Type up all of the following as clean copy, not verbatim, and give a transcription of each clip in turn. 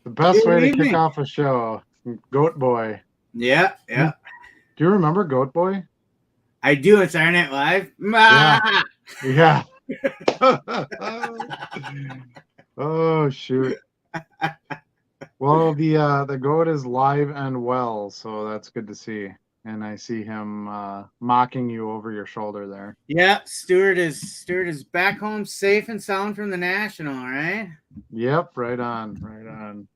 The best Good way to kick evening. off a show. Goat Boy. Yeah. Do you remember Goat Boy? I do. It's Saturday Night Live. Yeah. Ah! Yeah. Oh shoot. Well, the goat is live and well, so that's good to see. And I see him mocking you over your shoulder there. Yeah. Stuart is back home safe and sound from the National. All right. Yep, right on, right on.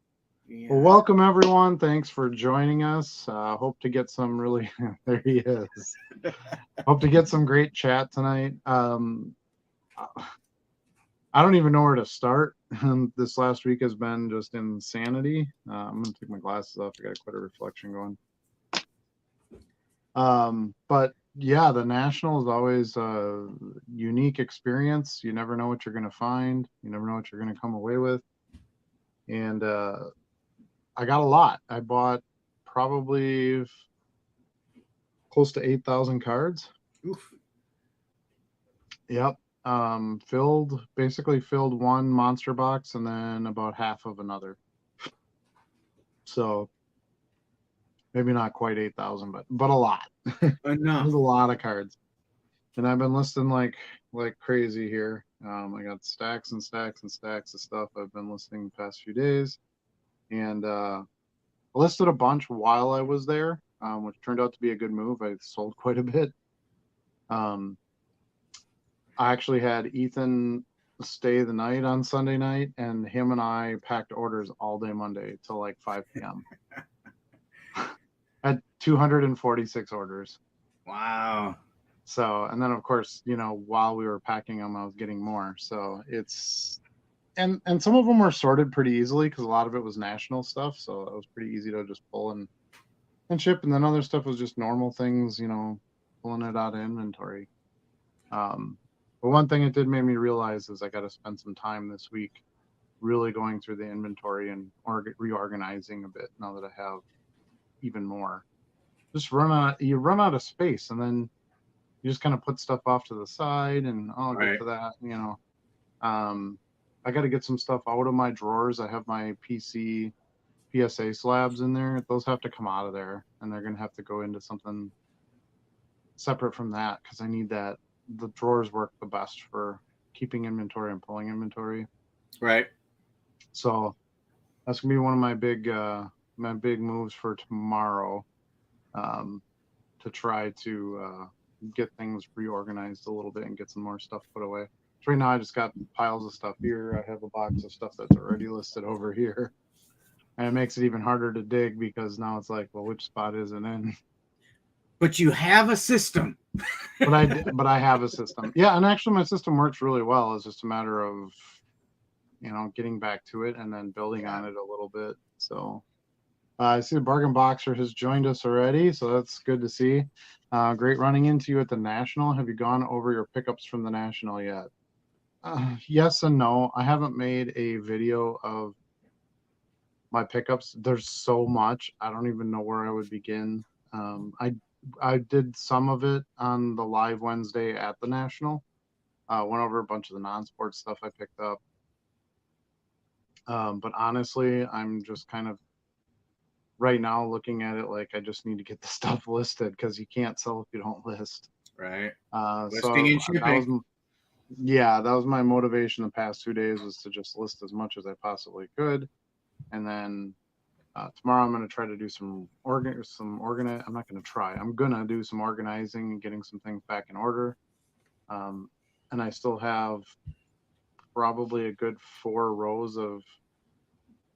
Well, Yeah. welcome everyone. Thanks for joining us. Hope to get some really there he is. Hope to get some great chat tonight. I don't even know where to start. This last week has been just insanity. I'm gonna take my glasses off. I got quite a reflection going. But yeah, the National is always a unique experience. You never know what you're gonna find. You never know what you're gonna come away with. And I got a lot. I bought probably close to 8,000 cards. Oof. Yep. Basically filled one monster box and then about half of another. So maybe not quite 8,000, but a lot. Enough. There's a lot of cards. And I've been listing like crazy here. I got stacks and stacks and stacks of stuff I've been listing the past few days. And I listed a bunch while I was there, which turned out to be a good move. I sold quite a bit. I actually had Ethan stay the night on Sunday night, and him and I packed orders all day Monday till like 5 p.m. Had 246 orders. Wow. So, and then of course, while we were packing them, I was getting more. So it's, and some of them were sorted pretty easily because a lot of it was national stuff. So it was pretty easy to just pull and ship. And then other stuff was just normal things, pulling it out of inventory. But one thing it did make me realize is I got to spend some time this week really going through the inventory and reorganizing a bit now that I have even more. You run out of space, and then you just kind of put stuff off to the side, and I'll get to that. I got to get some stuff out of my drawers. I have my PSA slabs in there. Those have to come out of there, and they're going to have to go into something separate from that because I need that. The drawers work the best for keeping inventory and pulling inventory. Right. So that's gonna be one of my big moves for tomorrow, to try to get things reorganized a little bit and get some more stuff put away. So right now I just got piles of stuff here. I have a box of stuff that's already listed over here, and it makes it even harder to dig because now it's like, well, which spot is it in? But you have a system. but I have a system. Yeah, and actually my system works really well. It's just a matter of getting back to it and then building on it a little bit. So I see the Bargain Boxer has joined us already, so that's good to see. Great running into you at the National. Have you gone over your pickups from the National yet? Yes and no. I haven't made a video of my pickups. There's so much. I don't even know where I would begin. I did some of it on the live Wednesday at the National. Went over a bunch of the non-sports stuff I picked up. But honestly, I'm just kind of right now looking at it like I just need to get the stuff listed because you can't sell if you don't list. Right. Listing and shipping. That was my motivation the past 2 days, was to just list as much as I possibly could. And then tomorrow I'm going to try to do I'm not going to try. I'm going to do some organizing and getting some things back in order. And I still have probably a good 4 rows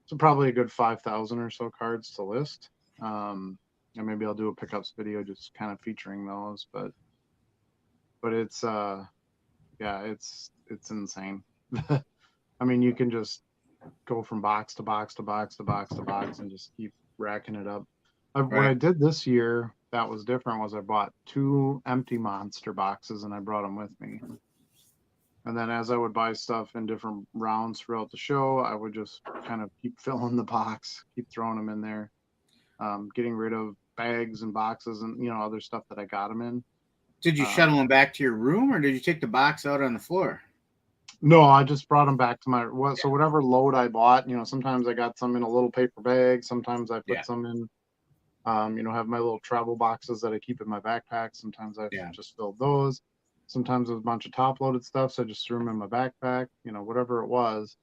so probably a good 5,000 or so cards to list. And maybe I'll do a pickups video just kind of featuring those, but it's it's insane. I mean, you can just go from box to box to box to box to box and just keep racking it up. What I did this year that was different was I bought 2 empty monster boxes and I brought them with me. And then as I would buy stuff in different rounds throughout the show, I would just kind of keep filling the box, keep throwing them in there, getting rid of bags and boxes and other stuff that I got them in. Did you shuttle them back to your room, or did you take the box out on the floor? No, I just brought them back to my what. So whatever load I bought, sometimes I got some in a little paper bag. Sometimes I Yeah. put some in, have my little travel boxes that I keep in my backpack. Sometimes I've Yeah. just filled those. Sometimes with a bunch of top loaded stuff, so I just threw them in my backpack. Whatever it was.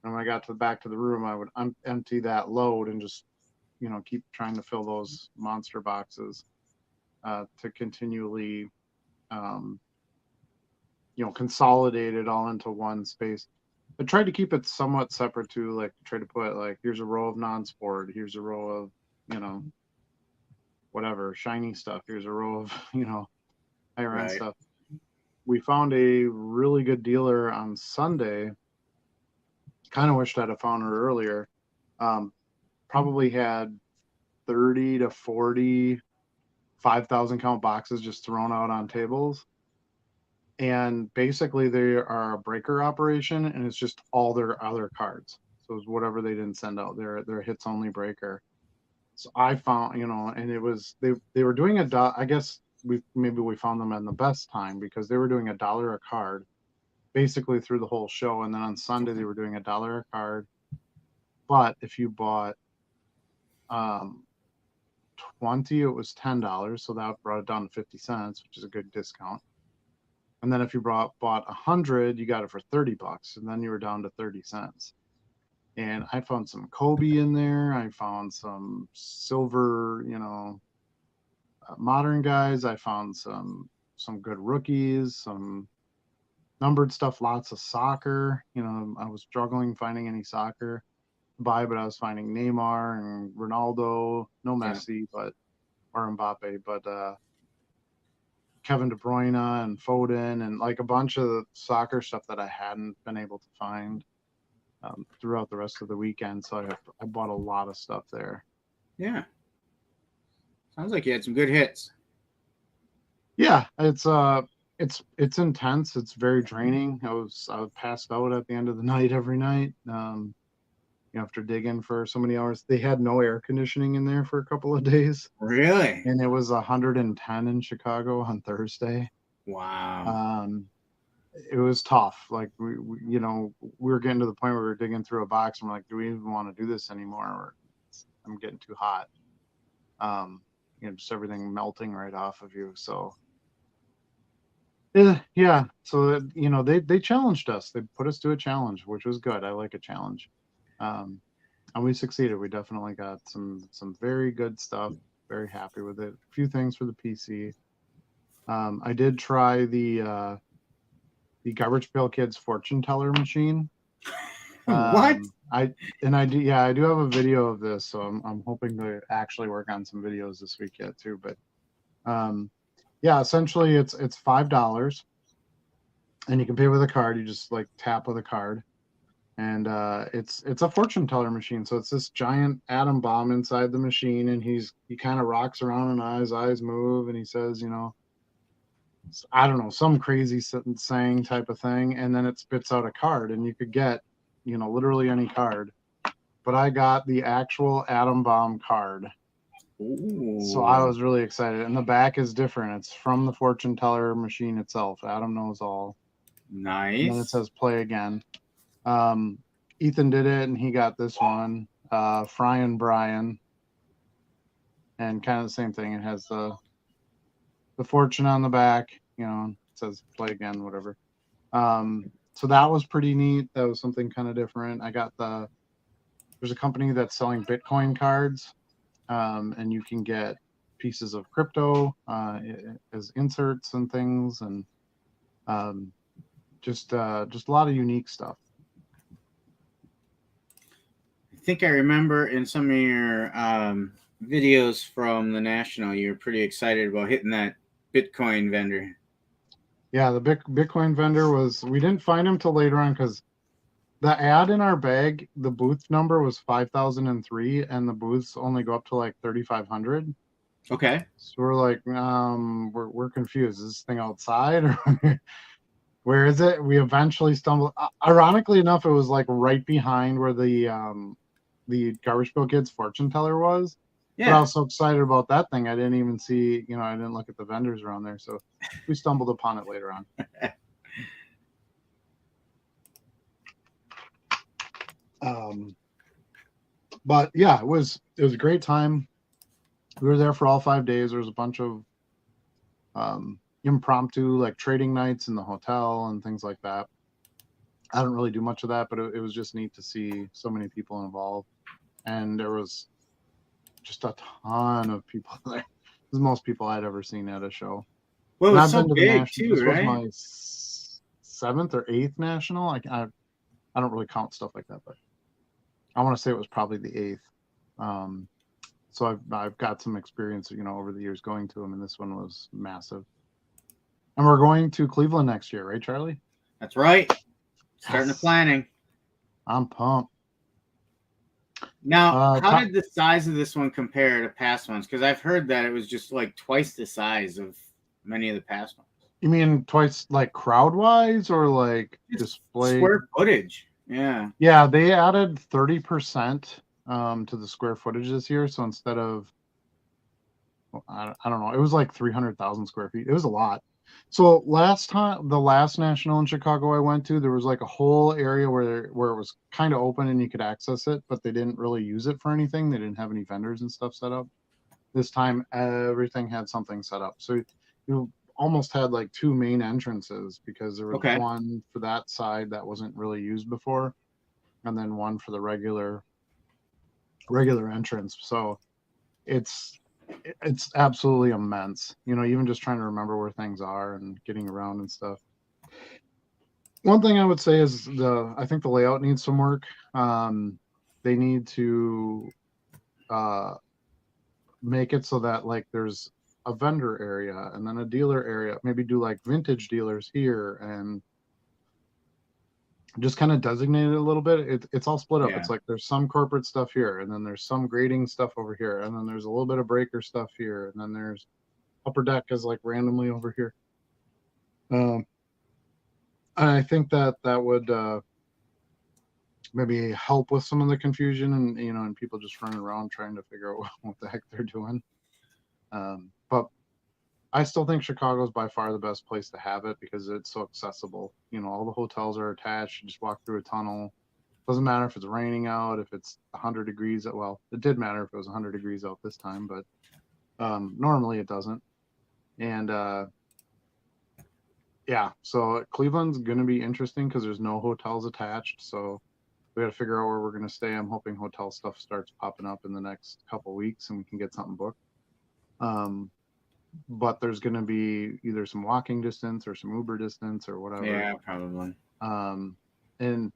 And when I got to the back to the room, I would empty that load and just, keep trying to fill those monster boxes to continually, um, consolidate it all into one space. I tried to keep it somewhat separate too, like try to put like here's a row of non-sport, here's a row of, whatever, shiny stuff, here's a row of, higher end Right. stuff. We found a really good dealer on Sunday. Kind of wished I'd have found her earlier. Probably had 30 to 40 5,000 count boxes just thrown out on tables. And basically they are a breaker operation and it's just all their other cards. So it's whatever they didn't send out, their hits only breaker. So I found, and it was they were doing I guess we found them in the best time because they were doing $1 a card basically through the whole show. And then on Sunday they were doing $1 a card. But if you bought 20, it was $10. So that brought it down to 50 cents, which is a good discount. And then if you bought 100, you got it for $30, and then you were down to 30 cents. And I found some Kobe in there. I found some silver, modern guys. I found some good rookies, some numbered stuff, lots of soccer. I was struggling finding any soccer to buy, but I was finding Neymar and Ronaldo, no Messi, or Mbappe, but Kevin De Bruyne and Foden and like a bunch of soccer stuff that I hadn't been able to find throughout the rest of the weekend. So I bought a lot of stuff there. Yeah. Sounds like you had some good hits. Yeah, it's intense. It's very draining. I was passed out at the end of the night every night. After digging for so many hours, they had no air conditioning in there for a couple of days. Really? And it was 110 in Chicago on Thursday. Wow. It was tough. Like we were getting to the point where we were digging through a box and we're like, do we even want to do this anymore? Or I'm getting too hot. Just everything melting right off of you. So yeah. So they challenged us. They put us to a challenge, which was good. I like a challenge. And we succeeded. We definitely got some very good stuff. Very happy with it. A few things for the PC. I did try the Garbage Pail Kids fortune teller machine. What? I do have a video of this, so I'm hoping to actually work on some videos this week yet too. But yeah, essentially it's $5, and you can pay with a card. You just like tap with a card, and it's a fortune teller machine. So it's this giant atom bomb inside the machine, and he kind of rocks around, and his eyes move, and he says, I don't know, some crazy saying type of thing, and then it spits out a card, and you could get, literally any card. But I got the actual atom bomb card. Ooh. So I was really excited. And the back is different. It's from the fortune teller machine itself. Adam knows all. Nice. And then it says play again. Ethan did it, and he got this one. Fry and Brian. And kind of the same thing. It has the fortune on the back, it says play again, whatever. So that was pretty neat. That was something kind of different. I got there's a company that's selling Bitcoin cards, and you can get pieces of crypto as inserts and things, and just a lot of unique stuff. I think I remember in some of your videos from the National, you were pretty excited about hitting that Bitcoin vendor. Yeah, the Bitcoin vendor we didn't find him till later on because the ad in our bag, the booth number was 5,003, and the booths only go up to like 3,500. Okay. So we're like, we're confused. Is this thing outside or where is it? We eventually stumbled. Ironically enough, it was like right behind where the Garbage Pail Kids fortune teller was. Yeah. But I was so excited about that thing, I didn't even see, I didn't look at the vendors around there. So we stumbled upon it later on. Um, but yeah, it was a great time. We were there for all 5 days. There was a bunch of impromptu like trading nights in the hotel and things like that. I don't really do much of that, but it was just neat to see so many people involved. And there was just a ton of people there. This is the most people I'd ever seen at a show. Well, And it's I've so been to the big national. too, This was right? my seventh or eighth national. I don't really count stuff like that, but I want to say it was probably the eighth. Um, so I've got some experience, over the years going to them, and this one was massive. And we're going to Cleveland next year, right, Charlie? That's right. Starting the Yes. planning. I'm pumped. Now, how did the size of this one compare to past ones? Because I've heard that it was just like twice the size of many of the past ones. You mean twice, like crowd-wise, or like display? Square footage. Yeah. Yeah, they added 30% to the square footage this year. So instead of, I don't know, it was like 300,000 square feet. It was a lot. So the last national in Chicago I went to, there was like a whole area where it was kind of open and you could access it, but they didn't really use it for anything. They didn't have any vendors and stuff set up. This time, everything had something set up. So you almost had like two main entrances because there was one for that side that wasn't really used before, and then one for the regular entrance. So it's absolutely immense. Even just trying to remember where things are and getting around and stuff. One thing I would say is I think the layout needs some work. They need to make it so that like there's a vendor area and then a dealer area. Maybe do like vintage dealers here and just kind of designate it a little bit. It's all split up. Yeah. It's like there's some corporate stuff here, and then there's some grading stuff over here, and then there's a little bit of breaker stuff here, and then there's upper deck is like randomly over here. I think that would maybe help with some of the confusion and people just running around trying to figure out what the heck they're doing. But I still think Chicago is by far the best place to have it because it's so accessible. All the hotels are attached. You just walk through a tunnel. Doesn't matter if it's raining out, if it's 100 degrees. Well, it did matter if it was 100 degrees out this time, but normally it doesn't. And yeah, so Cleveland's going to be interesting because there's no hotels attached. So we got to figure out where we're going to stay. I'm hoping hotel stuff starts popping up in the next couple of weeks and we can get something booked. But there's going to be either some walking distance or some Uber distance or whatever. Yeah, probably. And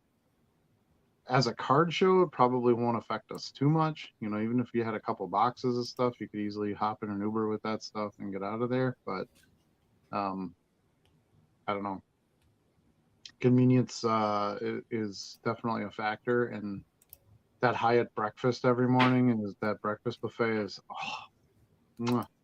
as a card show, it probably won't affect us too much. Even if you had a couple boxes of stuff, you could easily hop in an Uber with that stuff and get out of there. But I don't know. Convenience is definitely a factor, and that Hyatt breakfast every morning and that breakfast buffet is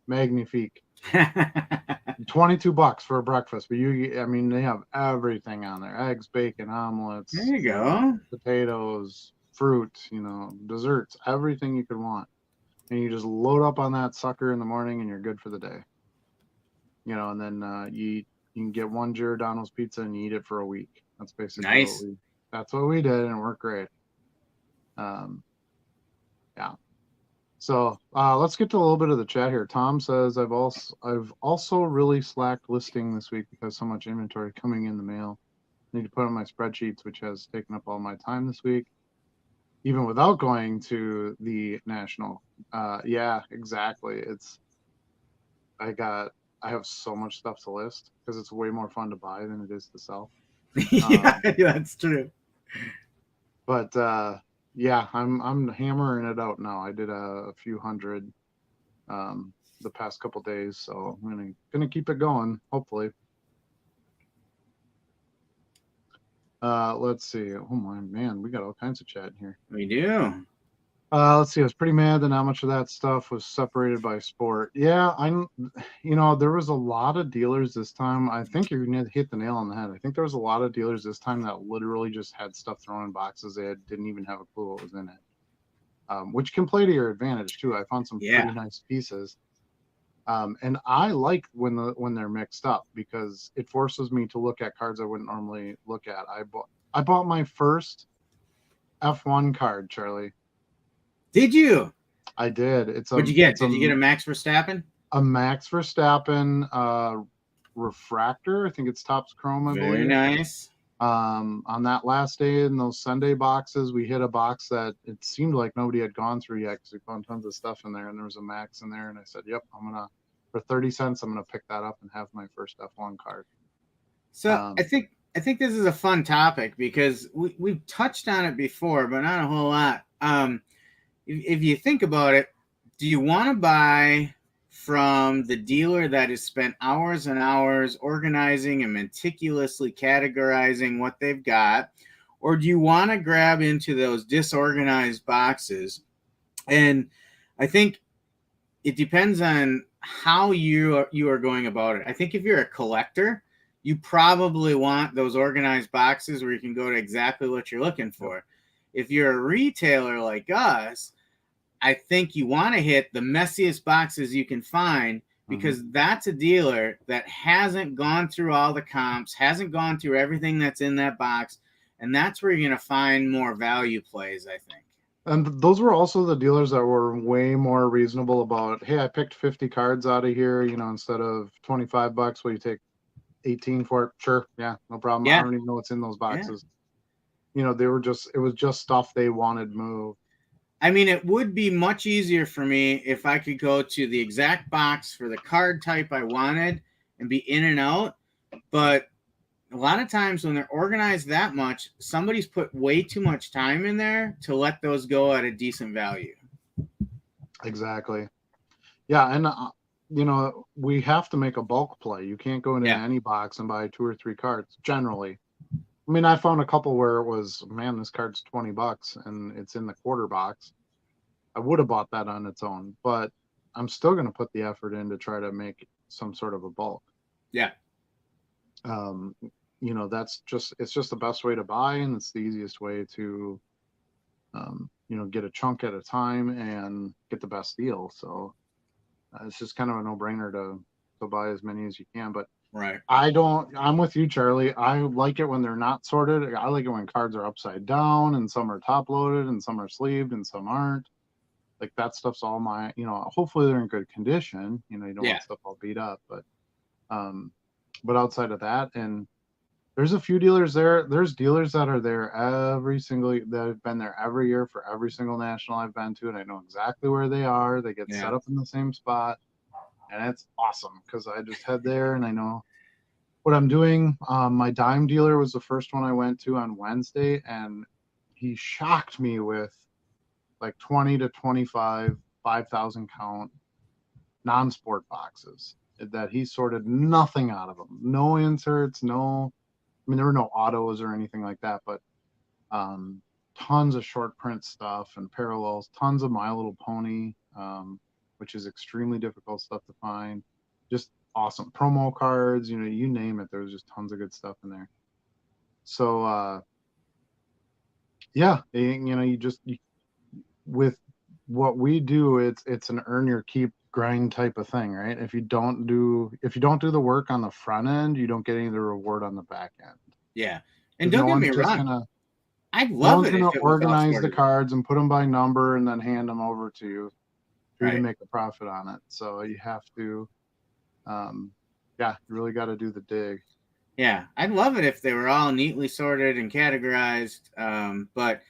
magnifique. $22 for a breakfast, but they have everything on there: eggs, bacon, omelets. There you go. Potatoes, fruit, desserts, everything you could want, and you just load up on that sucker in the morning, and you're good for the day. And then you can get one Giordano's pizza and you eat it for a week. That's basically nice. That's what we did, and it worked great. Yeah. So let's get to a little bit of the chat here. Tom says I've also really slacked listing this week because so much inventory coming in the mail. I need to put on my spreadsheets, which has taken up all my time this week, even without going to the national. Yeah, exactly. I have so much stuff to list because it's way more fun to buy than it is to sell. Yeah, that's true. But yeah, I'm hammering it out now. I did a few hundred the past couple days, so I'm gonna keep it going, hopefully. Let's see. Oh my man, we got all kinds of chat in here. We do. Let's see. I was pretty mad that not much of that stuff was separated by sport. Yeah, there was a lot of dealers this time. I think you're gonna hit the nail on the head. I think there was a lot of dealers this time that literally just had stuff thrown in boxes. They didn't even have a clue what was in it, which can play to your advantage too. I found some pretty nice pieces, and I like when they're mixed up because it forces me to look at cards I wouldn't normally look at. I bought my first F1 card, Charlie. Did you? I did. What'd you get? Did you get a Max Verstappen? A Max Verstappen refractor. I think it's Topps Chrome, I Very believe. nice. On that last day in those Sunday boxes, we hit a box that it seemed like nobody had gone through yet because we found tons of stuff in there, and there was a Max in there, and I said, "Yep, for 30 cents, I'm gonna pick that up and have my first F1 card." So I think this is a fun topic because we've touched on it before, but not a whole lot. If you think about it, do you want to buy from the dealer that has spent hours and hours organizing and meticulously categorizing what they've got, or do you want to grab into those disorganized boxes? And I think it depends on how you are going about it. I think if you're a collector, you probably want those organized boxes where you can go to exactly what you're looking for. If you're a retailer like us, I think you want to hit the messiest boxes you can find, because that's a dealer that hasn't gone through all the comps, hasn't gone through everything that's in that box, and that's where you're going to find more value plays, I think. And those were also the dealers that were way more reasonable about, hey, I picked 50 cards out of here, instead of $25, will you take 18 for it? Sure. Yeah, no problem. Yeah. I don't even know what's in those boxes. Yeah. It was just stuff they wanted moved. I mean, it would be much easier for me if I could go to the exact box for the card type I wanted and be in and out. But a lot of times when they're organized that much, somebody's put way too much time in there to let those go at a decent value. Exactly. Yeah. And, we have to make a bulk play. You can't go into any box and buy 2 or 3 cards generally. I mean, I found a couple where it was, man, this card's $20 and it's in the quarter box. I would have bought that on its own, but I'm still going to put the effort in to try to make some sort of a bulk. Yeah. It's just the best way to buy, and it's the easiest way to, get a chunk at a time and get the best deal. So it's just kind of a no-brainer to buy as many as you can, but right. I'm with you, Charlie. I like it when they're not sorted. I like it when cards are upside down and some are top loaded and some are sleeved and some aren't. Like that stuff's all hopefully they're in good condition. You don't want stuff all beat up, but outside of that, and there's a few dealers there. There's dealers that are there that have been there every year for every single national I've been to, and I know exactly where they are. They get set up in the same spot. And it's awesome because I just head there and I know what I'm doing. My dime dealer was the first one I went to on Wednesday, and he shocked me with like 20 to 25, 5,000 count non-sport boxes that he sorted nothing out of them. No inserts, there were no autos or anything like that, but tons of short print stuff and parallels, tons of My Little Pony, which is extremely difficult stuff to find. Just awesome promo cards, you name it. There was just tons of good stuff in there. So, with what we do, it's an earn your keep grind type of thing, right? If you don't do the work on the front end, you don't get any of the reward on the back end. Yeah. And don't get me wrong. I'd love it. No one's going to organize the cards and put them by number and then hand them over to you. To make a profit on it. So you have to, you really got to do the dig. Yeah, I'd love it if they were all neatly sorted and categorized. But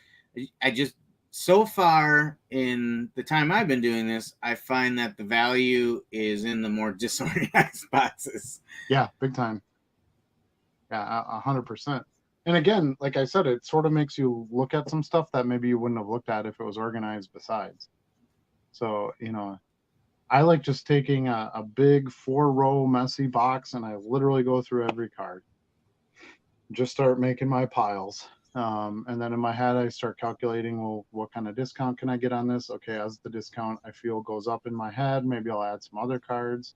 I just, so far in the time I've been doing this, I find that the value is in the more disorganized boxes. Yeah, big time. Yeah, 100%. And again, like I said, it sort of makes you look at some stuff that maybe you wouldn't have looked at if it was organized besides. So, I like just taking a big 4-row messy box and I literally go through every card. Just start making my piles. And then in my head, I start calculating, well, what kind of discount can I get on this? Okay, as the discount I feel goes up in my head, maybe I'll add some other cards.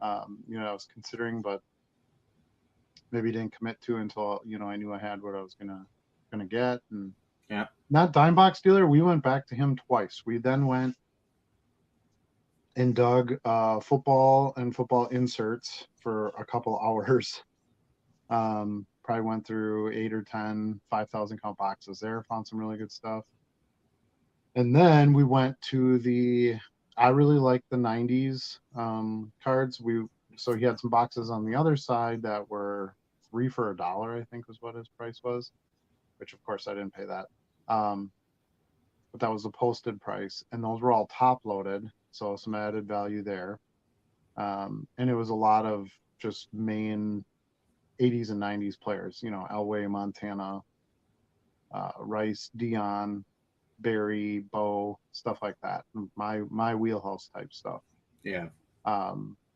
I was considering, but maybe didn't commit to until, I knew I had what I was gonna get. And that dime box dealer, we went back to him twice. We then went and dug football and football inserts for a couple hours, Probably went through 8 or 10 5,000 count boxes there. Found some really good stuff. And then we went to I really like the 90s cards. So he had some boxes on the other side that were 3 for $1, I think was what his price was, which of course I didn't pay that. But that was the posted price, and those were all top loaded, so some added value there. And it was a lot of just main 80s and 90s players, Elway, Montana, Rice, Dion, Barry, Bo, stuff like that. My wheelhouse type stuff. Yeah.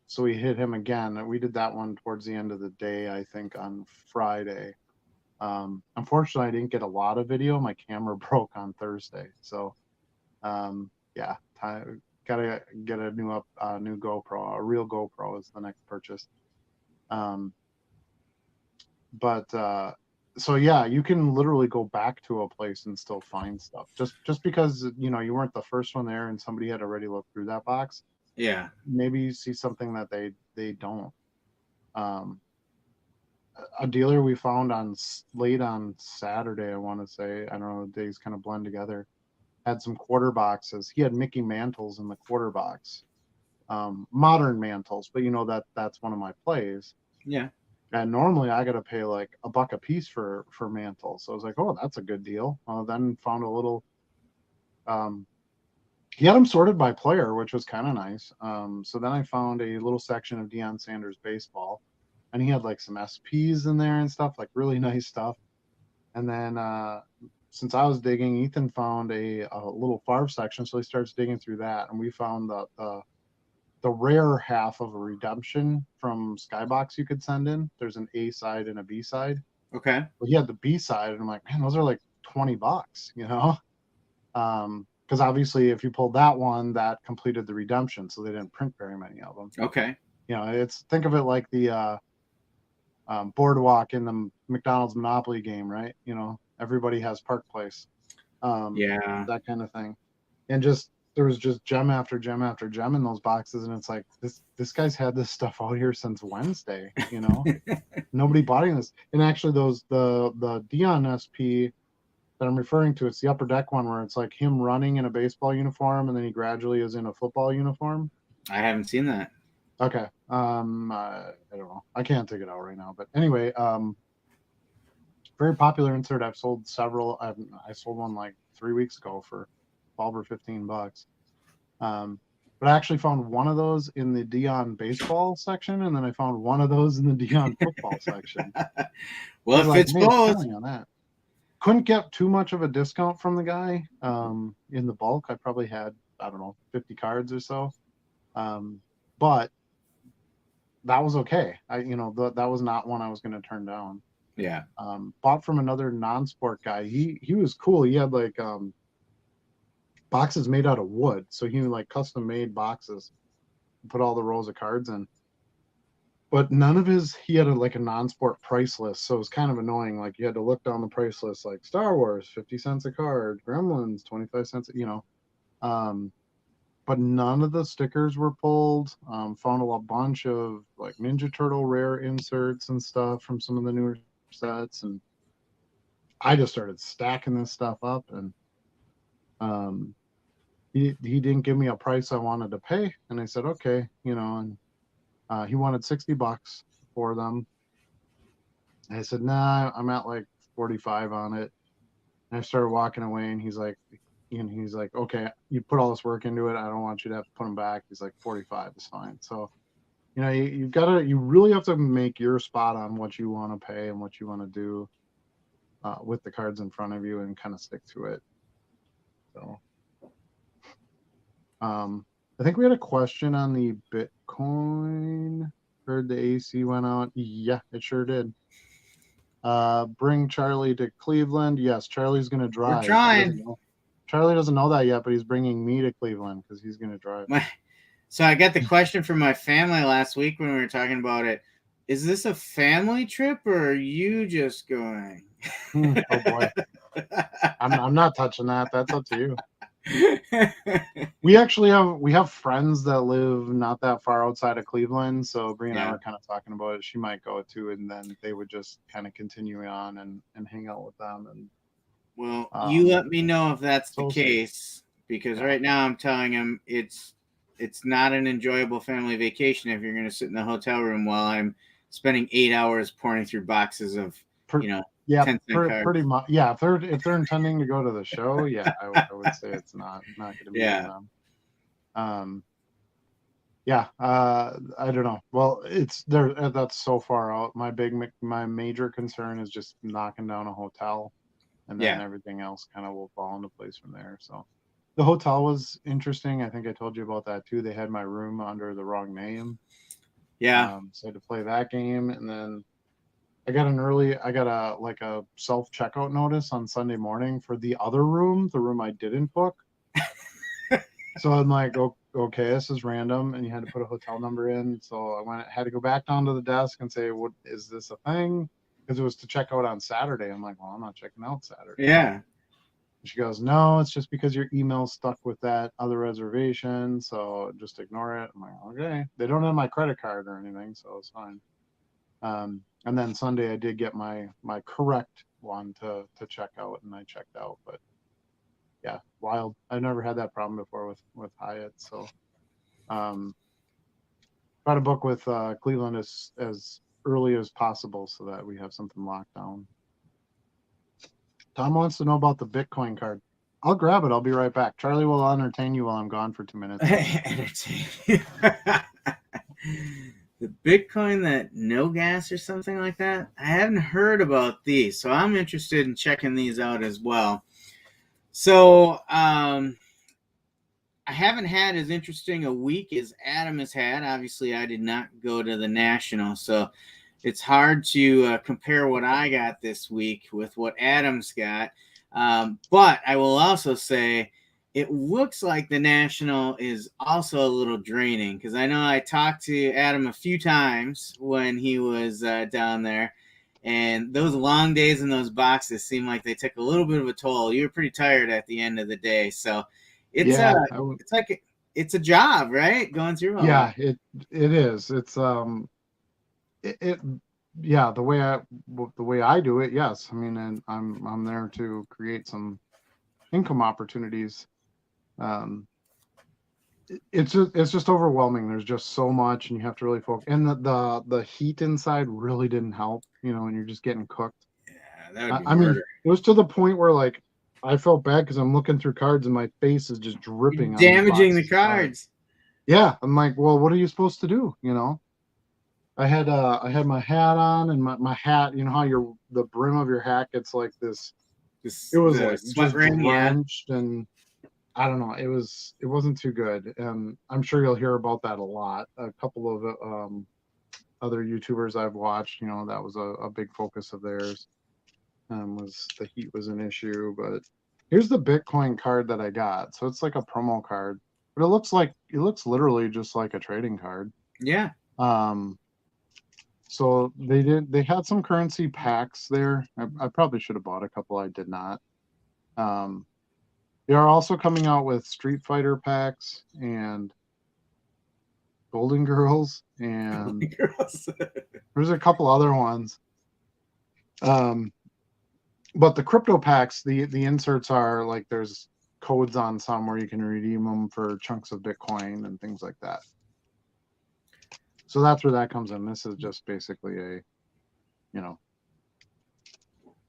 So we hit him again. We did that one towards the end of the day, I think, on Friday. Unfortunately, I didn't get a lot of video. My camera broke on Thursday, so yeah, gotta get a new GoPro. A real GoPro is the next purchase. So yeah, you can literally go back to a place and still find stuff just because you weren't the first one there and somebody had already looked through that box. Yeah, maybe you see something that they don't. A dealer we found late on Saturday, I want to say, I don't know, the days kind of blend together, had some quarter boxes. He had Mickey Mantles in the quarter box, modern Mantles, but that's one of my plays. Yeah. And normally I got to pay like $1 a piece for Mantles. So I was like, oh, that's a good deal. Then found a little, he had them sorted by player, which was kind of nice. So then I found a little section of Deion Sanders baseball, and he had like some SPs in there and stuff, like really nice stuff. And then since I was digging, Ethan found a little Favre section, so he starts digging through that, and we found the rare half of a redemption from Skybox you could send in. There's an A side and a B side. Okay. Well, he had the B side, and I'm like, man, those are like $20, because obviously if you pulled that one, that completed the redemption, so they didn't print very many of them. Okay. Think of it like the boardwalk in the McDonald's Monopoly game, right? Everybody has Park Place. Yeah. That kind of thing. And there was just gem after gem after gem in those boxes, and it's like this guy's had this stuff out here since Wednesday. Nobody bought any of this. And actually, the Dion SP that I'm referring to, it's the upper deck one where it's like him running in a baseball uniform, and then he gradually is in a football uniform. I haven't seen that. Okay. I don't know. I can't take it out right now, but anyway, very popular insert. I've sold several. I sold one like 3 weeks ago for $12 or $15. But I actually found one of those in the Dion baseball section, and then I found one of those in the Dion football section. Well, if it's both. On that. Couldn't get too much of a discount from the guy in the bulk. I probably had, I don't know, 50 cards or so. But that was okay. That was not one I was going to turn down. Yeah. Bought from another non-sport guy. He was cool. He had like boxes made out of wood. So he like custom made boxes, put all the rows of cards in. But he had like a non-sport price list. So it was kind of annoying. Like you had to look down the price list, like Star Wars, 50 cents a card, Gremlins, 25 cents, but none of the stickers were pulled. Found a bunch of like Ninja Turtle rare inserts and stuff from some of the newer sets, and I just started stacking this stuff up. And he didn't give me a price I wanted to pay, and I said okay, and he wanted $60 for them. And I said nah, I'm at like 45 on it. And I started walking away, and he's like, okay, you put all this work into it, I don't want you to have to put them back. He's like, 45 is fine. So you really have to make your spot on what you want to pay and what you want to do with the cards in front of you, and kind of stick to it. So I think we had a question on the Bitcoin. Heard the AC went out. Yeah, it sure did. Bring Charlie to Cleveland. Yes, Charlie's going to drive. We're trying. Charlie doesn't know that yet, but he's bringing me to Cleveland because he's going to drive. So I got the question from my family last week when we were talking about it. Is this a family trip, or are you just going? Oh boy, I'm not touching that. That's up to you. We actually have friends that live not that far outside of Cleveland, so Bree and I Yeah. were kind of talking about it. She might go too, and then they would just kind of continue on and hang out with them. And Well, you um, let me know if that's the so we'll see. case, because Yeah, right now I'm telling him it's not an enjoyable family vacation if you're going to sit in the hotel room while I'm spending 8 hours pouring through boxes of, per, you know, yeah, 10-cent pretty cards. much. Yeah, if they're intending to go to the show, yeah, I would say it's not going to be for Yeah. them. Um, yeah, I don't know. Well, it's there. That's so far out. My major concern is just knocking down a hotel, and then Yeah. everything else kind of will fall into place from there. So the hotel was interesting. I think I told you about that too. They had my room under the wrong name, Yeah. so I had to play that game, and then I got a like a self checkout notice on Sunday morning for the other room, the room I didn't book. So I'm like, okay, this is random, and you had to put a hotel number in. So had to go back down to the desk and say, what is this a thing? Because it was to check out on Saturday. I'm like, well, I'm not checking out Saturday. Yeah. She goes, no, it's just because your email stuck with that other reservation, so just ignore it. I'm like, okay. They don't have my credit card or anything, so it's fine. And then Sunday I did get my correct one to check out, and I checked out. But yeah, wild. I've never had that problem before with Hyatt, so um, try to book with Cleveland as early as possible so that we have something locked down. Tom wants to know about the Bitcoin card. I'll grab it. I'll be right back. Charlie will entertain you while I'm gone for 2 minutes. The Bitcoin that no gas or something like that. I haven't heard about these, so I'm interested in checking these out as well. So, I haven't had as interesting a week as Adam has had. Obviously, I did not go to the National, so it's hard to compare what I got this week with what Adam's got. But I will also say it looks like the National is also a little draining, because I know I talked to Adam a few times when he was down there, and those long days in those boxes seemed like they took a little bit of a toll. You were pretty tired at the end of the day, so it's Yeah, it's like it's a job, right? Going through all that. yeah, it is. It yeah, the way I do it, yes. I mean, and I'm there to create some income opportunities. Um, it's just overwhelming. There's just so much, and you have to really focus. And the heat inside really didn't help, and you're just getting cooked. Yeah, that would I, be I mean, murder. it was to the point where like I felt bad because I'm looking through cards and my face is just You're dripping on these damaging the boxes of cards. cards. Yeah, I'm like, well, what are you supposed to do? I had my hat on, and my hat, you know how the brim of your hat gets like this. It was The like sweat just ring, yeah. drenched, and I don't know. It wasn't too good, and I'm sure you'll hear about that a lot. A couple of other YouTubers I've watched, that was a big focus of theirs. Was the heat was an issue, but here's the Bitcoin card that I got. So it's like a promo card, but it looks literally just like a trading card. Yeah. Um, so they had some currency packs there. I probably should have bought a couple. I did not. Um, they are also coming out with Street Fighter packs and Golden Girls, and there's a couple other ones. But the crypto packs, the inserts are like there's codes on some where you can redeem them for chunks of Bitcoin and things like that. So that's where that comes in. This is just basically a,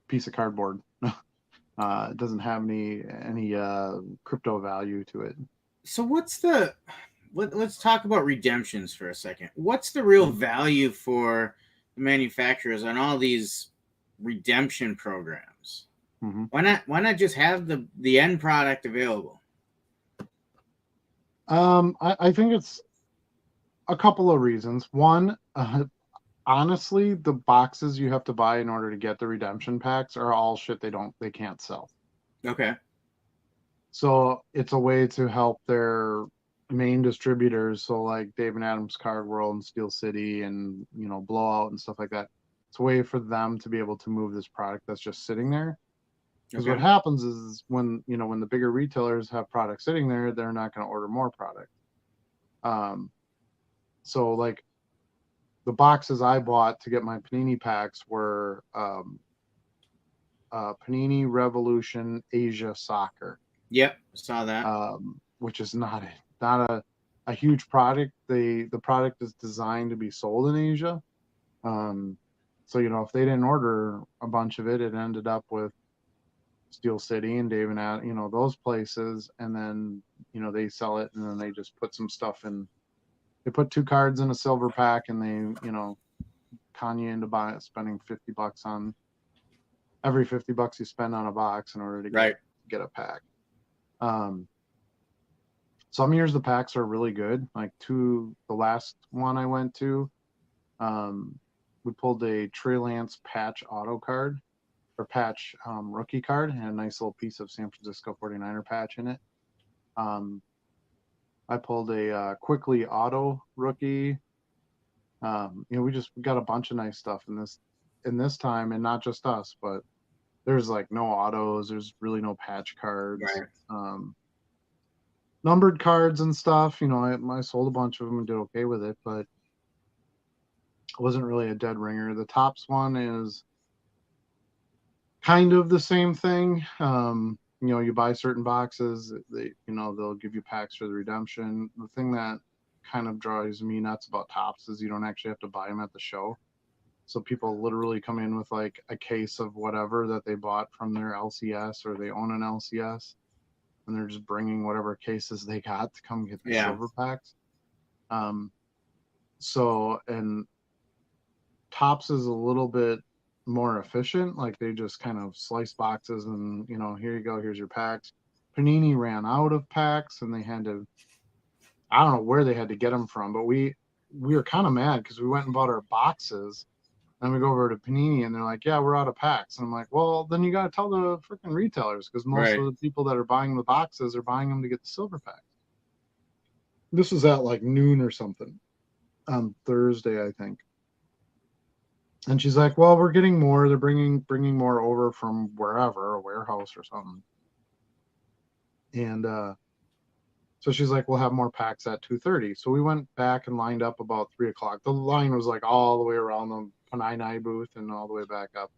piece of cardboard. It doesn't have any crypto value to it. So let's talk about redemptions for a second. What's the real value for the manufacturers on all these redemption programs? Mm-hmm. Why not just have the end product available? I think it's a couple of reasons. One, honestly, the boxes you have to buy in order to get the redemption packs are all shit they can't sell. Okay. So it's a way to help their main distributors. So like Dave and Adams Card World and Steel City and Blowout and stuff like that. It's a way for them to be able to move this product that's just sitting there. Because what happens is when the bigger retailers have product sitting there, they're not going to order more product. So like the boxes I bought to get my Panini packs were Panini Revolution Asia Soccer. Yep, saw that. Which is not a huge product. The product is designed to be sold in Asia. So if they didn't order a bunch of it, it ended up with Steel City and Dave and those places, and then they sell it, and then they just put some stuff in. They put 2 cards in a silver pack, and they con you into spending $50 on every $50 you spend on a box in order to get a pack. Some years the packs are really good. Like the last one I went to, we pulled a Trey Lance patch auto card or patch rookie card, and a nice little piece of San Francisco 49er patch in it. I pulled a quickly auto rookie. We got a bunch of nice stuff in this time, and not just us, but there's like no autos. There's really no patch cards. Right. Numbered cards and stuff. I sold a bunch of them and did okay with it, but it wasn't really a dead ringer. The Topps one is kind of the same thing. You buy certain boxes, they'll give you packs for the redemption. The thing that kind of drives me nuts about Topps is you don't actually have to buy them at the show. So people literally come in with like a case of whatever that they bought from their LCS, or they own an LCS, and they're just bringing whatever cases they got to come get the silver packs. And Topps is a little bit more efficient. Like they just kind of slice boxes and, here you go, here's your packs. Panini ran out of packs, and they had to, I don't know where they had to get them from, but we were kind of mad because we went and bought our boxes, and we go over to Panini and they're like, yeah, we're out of packs. And I'm like, well, then you got to tell the freaking retailers, because most of the people that are buying the boxes are buying them to get the silver packs. This was at like noon or something on Thursday, I think. And she's like, well, we're getting more. They're bringing more over from wherever, a warehouse or something. And so she's like, we'll have more packs at 2:30. So we went back and lined up about 3 o'clock. The line was like all the way around the Panini booth and all the way back up.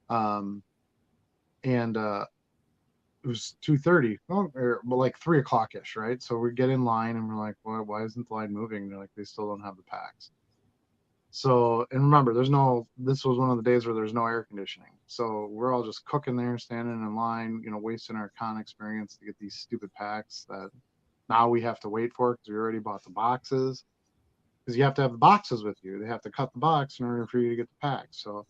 And it was 2:30, or like 3 o'clock-ish, right? So we get in line and we're like, well, why isn't the line moving? They're like, they still don't have the packs. So, and remember, this was one of the days where there's no air conditioning. So we're all just cooking there, standing in line, wasting our con experience to get these stupid packs that now we have to wait for because we already bought the boxes. Because you have to have the boxes with you. They have to cut the box in order for you to get the packs. So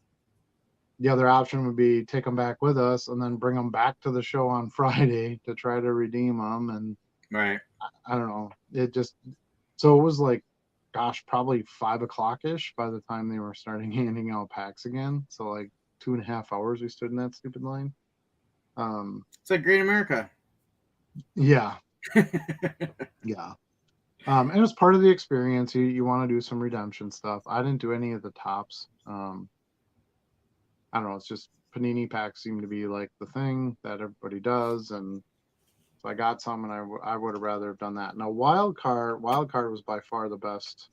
the other option would be take them back with us and then bring them back to the show on Friday to try to redeem them. And I don't know. So it was like, gosh, probably 5 o'clock-ish by the time they were starting handing out packs again. So like 2.5 hours we stood in that stupid line. It's like Great America. Yeah. Yeah. And it's part of the experience. You want to do some redemption stuff. I didn't do any of the Topps. I don't know. It's just Panini packs seem to be like the thing that everybody does. And so I got some, and I would have rather have done that. Now, Wild Card was by far the best.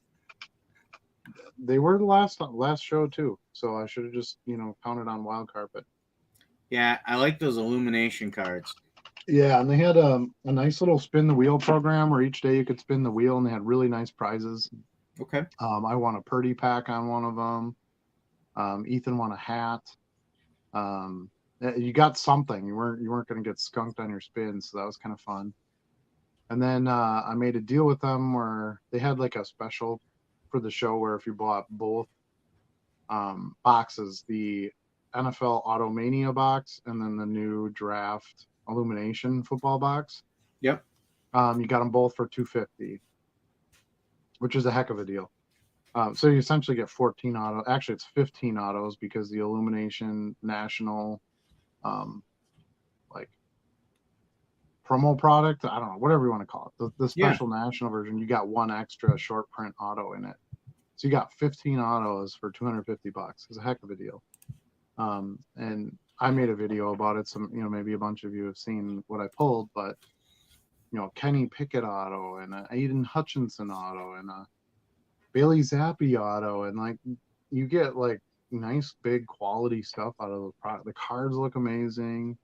They were the last show too, so I should have just counted on Wild Card. But yeah, I like those illumination cards. Yeah, and they had a nice little spin the wheel program where each day you could spin the wheel, and they had really nice prizes. Okay. I won a Purdy pack on one of them. Ethan won a hat. You got something. You weren't going to get skunked on your spin, so that was kind of fun. And then I made a deal with them where they had like a special for the show where if you bought both boxes, the NFL Automania box and then the new draft Illumination football box. Yep. You got them both for $250, which is a heck of a deal. So you essentially get 14 autos. Actually, it's 15 autos because the Illumination National, like promo product, I don't know, whatever you want to call it. The special national version, you got one extra short print auto in it. So you got 15 autos for $250. It's a heck of a deal. And I made a video about it. Maybe a bunch of you have seen what I pulled, but Kenny Pickett auto and a Aiden Hutchinson auto and a Bailey Zappi auto, and like you get like nice big quality stuff out of the product. The cards look amazing.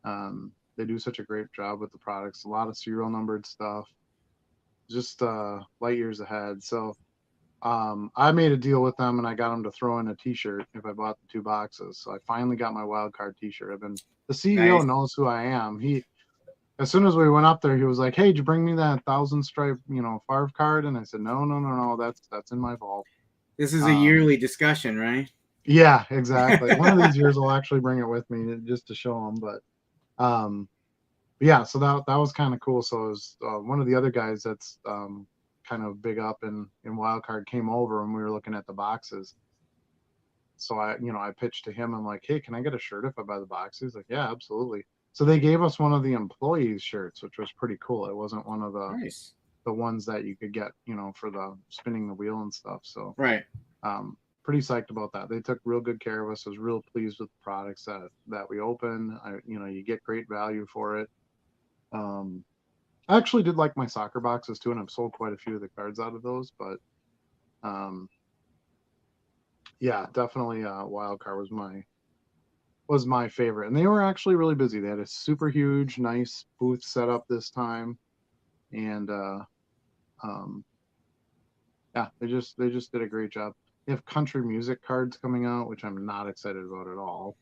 They do such a great job with the products. A lot of serial numbered stuff. Just light years ahead. So I made a deal with them and I got them to throw in a t-shirt if I bought the 2 boxes. So I finally got my wild card t-shirt. The CEO Nice. knows who I am. As soon as we went up there, he was like, "Hey, did you bring me that 1,000 stripe, Favre card?" And I said, No, that's in my vault. This is a yearly discussion, right? Yeah, exactly. One of these years I'll actually bring it with me just to show them. But yeah, so that was kind of cool. So it was one of the other guys that's kind of big up in wildcard came over and we were looking at the boxes. So I pitched to him. I'm like, "Hey, can I get a shirt if I buy the box?" He's like, "Yeah, absolutely." So they gave us one of the employees shirts, which was pretty cool. It wasn't one of the ones that you could get, for the spinning the wheel and stuff. So right. Pretty psyched about that. They took real good care of us. I was real pleased with the products that we opened. You get great value for it. I actually did like my soccer boxes too, and I've sold quite a few of the cards out of those. But yeah, definitely wild card was my favorite, and they were actually really busy. They had a super huge, nice booth set up this time, and yeah, they just did a great job. They have country music cards coming out, which I'm not excited about at all.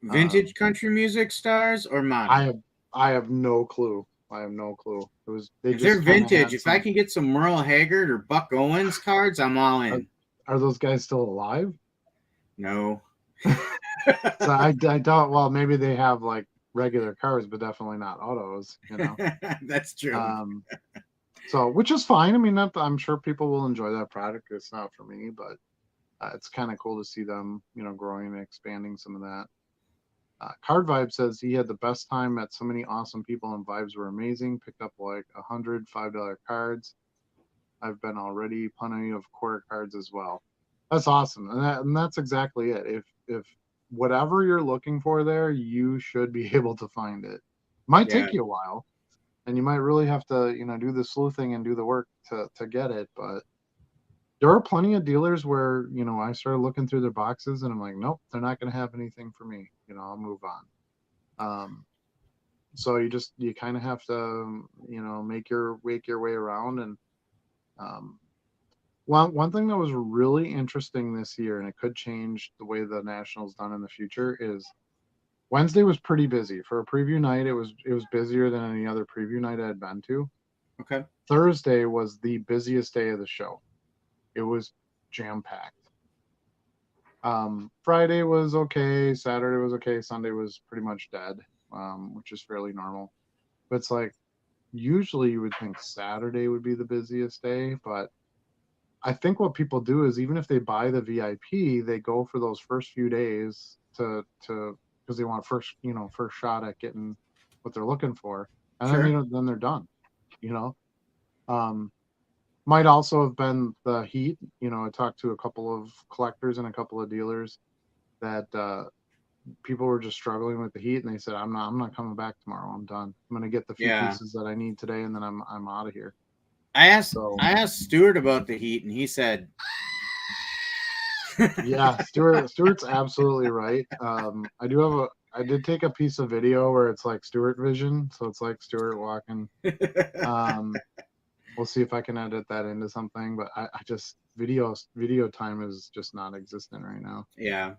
Vintage country music stars or modern? I have no clue. I have no clue. If they're vintage, if I can get some Merle Haggard or Buck Owens cards, I'm all in. Are those guys still alive? No. So I don't. Well, maybe they have like regular cars, but definitely not autos. That's true. So, which is fine. I mean, I'm sure people will enjoy that product. It's not for me, but it's kind of cool to see them, growing and expanding some of that. Card Vibe says he had the best time, met so many awesome people, and vibes were amazing. Picked up like 100 $5 cards. I've been already plenty of quarter cards as well. That's awesome, and that's exactly it. If whatever you're looking for there, you should be able to find it. Might take you a while, and you might really have to, do the sleuthing and do the work to get it. But there are plenty of dealers where, I started looking through their boxes and I'm like, nope, they're not going to have anything for me. I'll move on. So you kind of have to, make your way around. And one thing that was really interesting this year, and it could change the way the Nationals done in the future, is Wednesday was pretty busy for a preview night. It was busier than any other preview night I had been to. Okay. Thursday was the busiest day of the show. It was jam-packed. Friday was okay. Saturday was okay. Sunday was pretty much dead, which is fairly normal. But it's like, usually you would think Saturday would be the busiest day, but I think what people do is even if they buy the VIP, they go for those first few days to because they want first shot at getting what they're looking for, and then they're done. Might also have been the heat. I talked to a couple of collectors and a couple of dealers that people were just struggling with the heat, and they said, I'm not coming back tomorrow. I'm done. I'm going to get the few pieces that I need today, and then I'm out of here. I asked Stuart about the heat, and he said, yeah, Stuart's absolutely right. I did take a piece of video where it's like Stuart vision, so it's like Stuart walking. We'll see if I can edit that into something, but I just video time is just not existent right now. Yeah.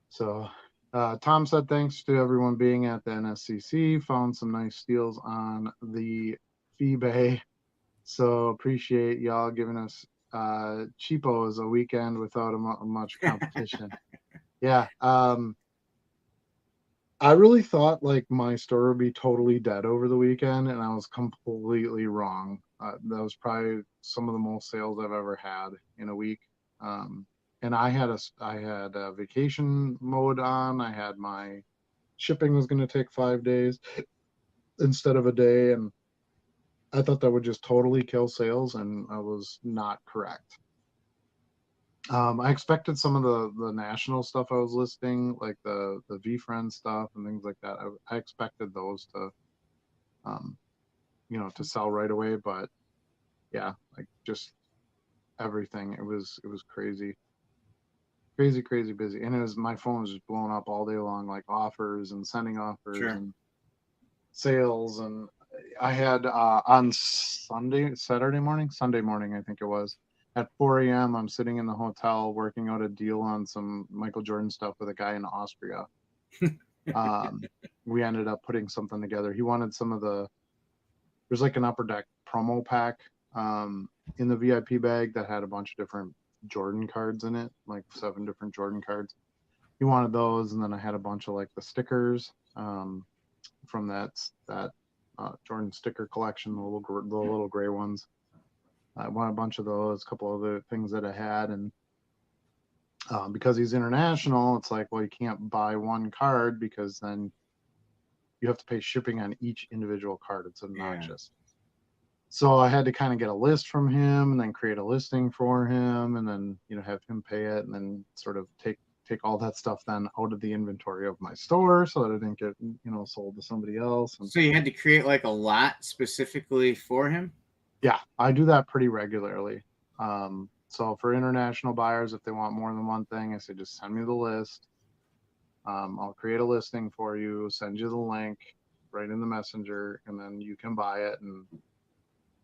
So Tom said thanks to everyone being at the NSCC. Found some nice steals on the eBay. So appreciate y'all giving us cheapos a weekend without much competition. Yeah. I really thought like my store would be totally dead over the weekend, and I was completely wrong. That was probably some of the most sales I've ever had in a week. And I had a vacation mode on. I had my shipping was going to take 5 days instead of a day, and I thought that would just totally kill sales, and I was not correct. I expected some of the national stuff I was listing, like the VFriend stuff and things like that. I expected those to, um, to sell right away, but yeah, like just everything. It was crazy, crazy, crazy busy, and my phone was just blowing up all day long, like offers and sending offers Sure. and sales. And I had on Sunday morning, I think it was, at 4 a.m. I'm sitting in the hotel working out a deal on some Michael Jordan stuff with a guy in Austria. um, we ended up putting something together. He wanted some of there's like an upper deck promo pack in the VIP bag that had a bunch of different Jordan cards in it, like 7 different Jordan cards. He wanted those, and then I had a bunch of like the stickers from that Jordan sticker collection, the little gray ones. I want a bunch of those, a couple other things that I had, and because he's international, it's like, well, you can't buy one card because then you have to pay shipping on each individual card. It's obnoxious. Yeah. So I had to kind of get a list from him and then create a listing for him and then, have him pay it and then sort of take all that stuff then out of the inventory of my store so that it didn't get, sold to somebody else. So you had to create like a lot specifically for him? Yeah, I do that pretty regularly. So for international buyers, if they want more than one thing, I say just send me the list. I'll create a listing for you, send you the link right in the messenger, and then you can buy it, and